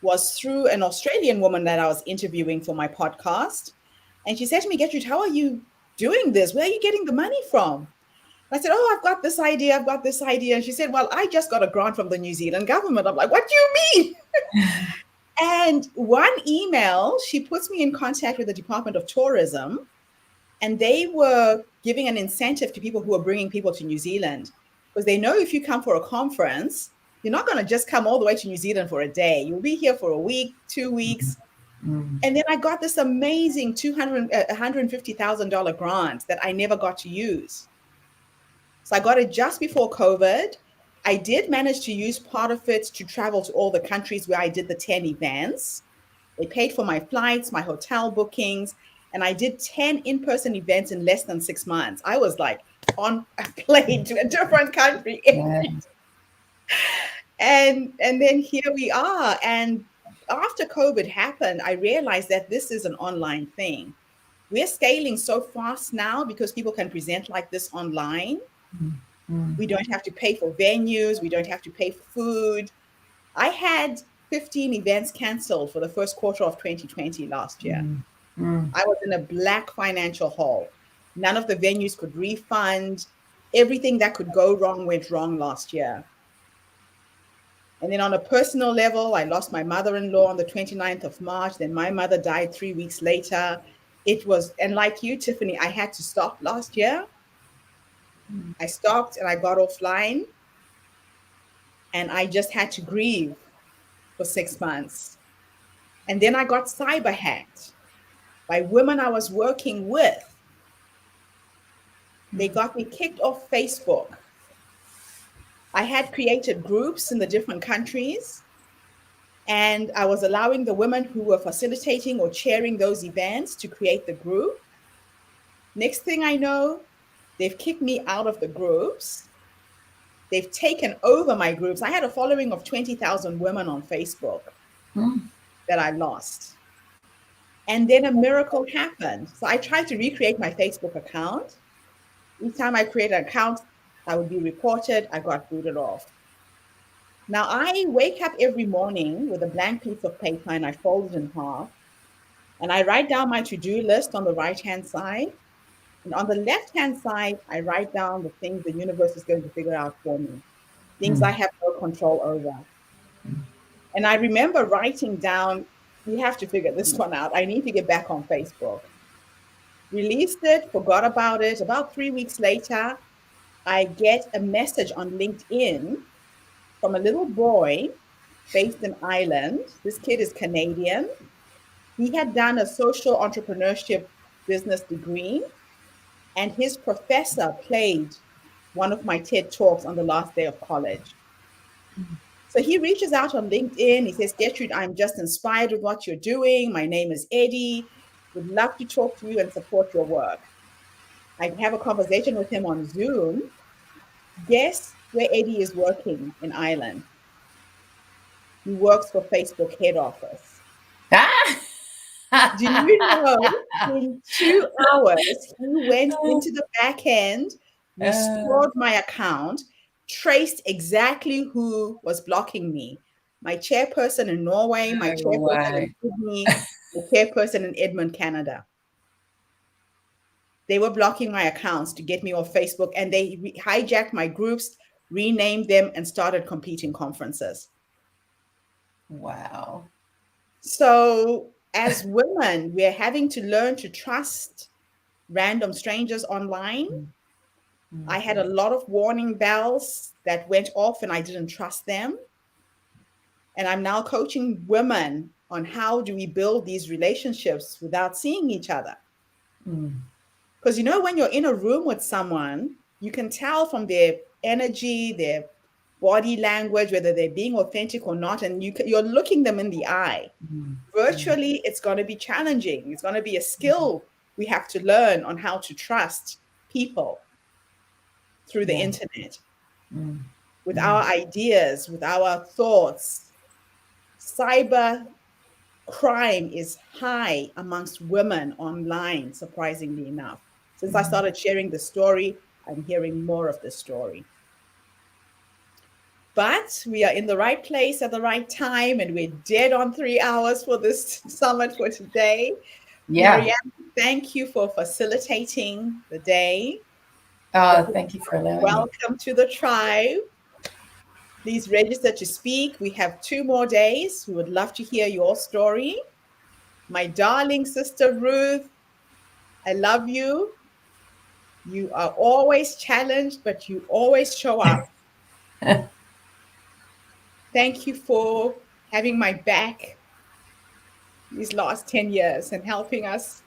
was through an Australian woman that I was interviewing for my podcast. And she said to me, Gertrude, how are you doing this? Where are you getting the money from? I said, oh, I've got this idea. I've got this idea. And she said, well, I just got a grant from the New Zealand government. I'm like, what do you mean? And one email, she puts me in contact with the Department of Tourism, and they were giving an incentive to people who are bringing people to New Zealand, because they know if you come for a conference, you're not going to just come all the way to New Zealand for a day. You'll be here for a week, 2 weeks. And then I got this amazing $150,000 grant that I never got to use. So I got it just before COVID. I did manage to use part of it to travel to all the countries where I did the 10 events. They paid for my flights, my hotel bookings, and I did 10 in-person events in less than 6 months. I was like on a plane to a different country. And then here we are. And after COVID happened, I realized that this is an online thing. We're scaling so fast now because people can present like this online. We don't have to pay for venues. We don't have to pay for food. I had 15 events canceled for the first quarter of 2020 last year. I was in a black financial hole. None of the venues could refund. Everything that could go wrong went wrong last year. And then on a personal level, I lost my mother-in-law on the 29th of March. Then my mother died 3 weeks later. And like you, Tiffany, I had to stop last year. I stopped and I got offline, and I just had to grieve for 6 months. And then I got cyber hacked by women I was working with. They got me kicked off Facebook. I had created groups in the different countries, and I was allowing the women who were facilitating or chairing those events to create the group. Next thing I know, they've kicked me out of the groups. They've taken over my groups. I had a following of 20,000 women on Facebook that I lost. And then a miracle happened. So I tried to recreate my Facebook account. Each time I create an account, I would be reported. I got booted off. Now I wake up every morning with a blank piece of paper, and I fold it in half. And I write down my to-do list on the right-hand side. And on the left-hand side, I write down the things the universe is going to figure out for me, things I have no control over. And I remember writing down, we have to figure this one out. I need to get back on Facebook. Released it, forgot about it. About 3 weeks later, I get a message on LinkedIn from a little boy based in Ireland. This kid is Canadian. He had done a social entrepreneurship business degree, and his professor played one of my TED Talks on the last day of college. So he reaches out on LinkedIn. He says, Gertrude, I'm just inspired with what you're doing. My name is Eddie. Would love to talk to you and support your work. I have a conversation with him on Zoom. Guess where Eddie is working in Ireland? He works for Facebook head office. Do you know in 2 hours, he went into the back end, restored my account, traced exactly who was blocking me. My chairperson in Norway, my chairperson in Sydney, the chairperson in Edmonton, Canada. They were blocking my accounts to get me off Facebook, and they hijacked my groups, renamed them, and started competing conferences. Wow. So as women, we're having to learn to trust random strangers online. I had a lot of warning bells that went off and I didn't trust them. And I'm now coaching women on how do we build these relationships without seeing each other. Because, you know, when you're in a room with someone, you can tell from their energy, their body language, whether they're being authentic or not, and you're looking them in the eye. Virtually, it's going to be challenging. It's going to be a skill we have to learn on how to trust people through the internet, with our ideas, with our thoughts. Cyber crime is high amongst women online, surprisingly enough. Since I started sharing the story, I'm hearing more of the story. But we are in the right place at the right time, and we're dead on 3 hours for this summit for today. Yeah. Marianne, thank you for facilitating the day. Thank you for allowing me. Welcome to the tribe. Please register to speak. We have 2 more days. We would love to hear your story. My darling sister Ruth, I love you. You are always challenged, but you always show up. Thank you for having my back these last 10 years and helping us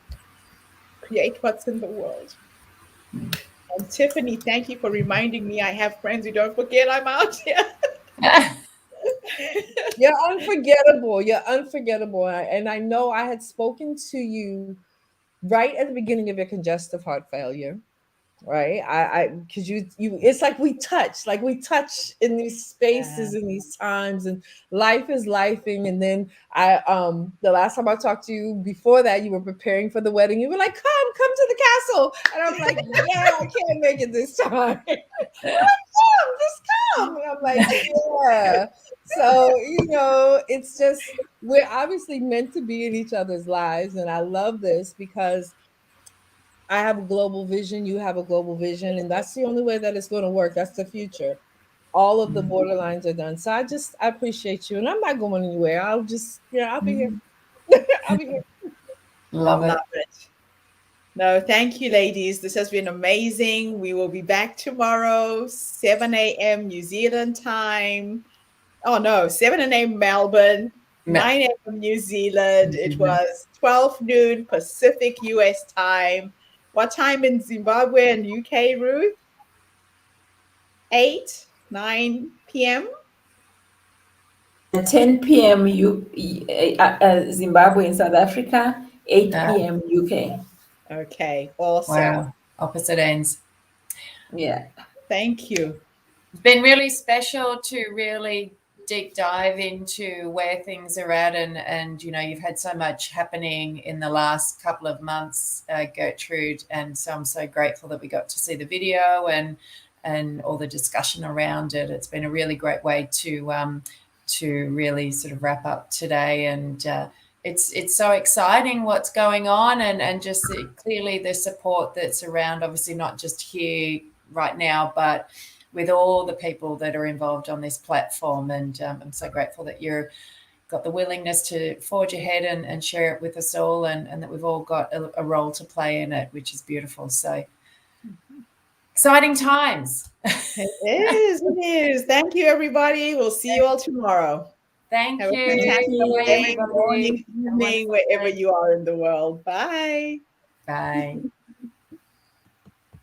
create what's in the world. And Tiffany, thank you for reminding me I have friends who don't forget I'm out here. You're unforgettable. You're unforgettable. And I know I had spoken to you right at the beginning of your congestive heart failure. Right. Because you it's like we touch in these spaces, in these times, and life is lifing. And then the last time I talked to you before that, you were preparing for the wedding. You were like, come to the castle. And I'm like, yeah, I can't make it this time. You're like, just come. And I'm like, yeah. So, you know, it's just, we're obviously meant to be in each other's lives. And I love this because I have a global vision, you have a global vision, and that's the only way that it's going to work. That's the future. All of the borderlines are done. So I appreciate you. And I'm not going anywhere. I'll be here. I'll be here. Love it. No, thank you, ladies. This has been amazing. We will be back tomorrow, 7 a.m. New Zealand time. Oh, no, 7 a.m. Melbourne, 9 a.m. New Zealand. It was 12 noon Pacific US time. What time in Zimbabwe and UK, Ruth? 9 p.m.? 10 p.m. Zimbabwe and South Africa, 8 p.m. UK. Okay, awesome. Wow, opposite ends. Yeah. Thank you. It's been really special to really deep dive into where things are at, and you know, you've had so much happening in the last couple of months, Gertrude, and so I'm so grateful that we got to see the video and all the discussion around it. It's been a really great way to really sort of wrap up today, and it's so exciting what's going on, and just clearly the support that's around, obviously not just here right now, but with all the people that are involved on this platform. And I'm so grateful that you've got the willingness to forge ahead and share it with us all, and that we've all got a role to play in it, which is beautiful. So exciting times. It is. Thank you, everybody. We'll see you all tomorrow. Thank Have you. a fantastic day, Everybody. morning, evening, wherever you are in the world. Bye. Bye.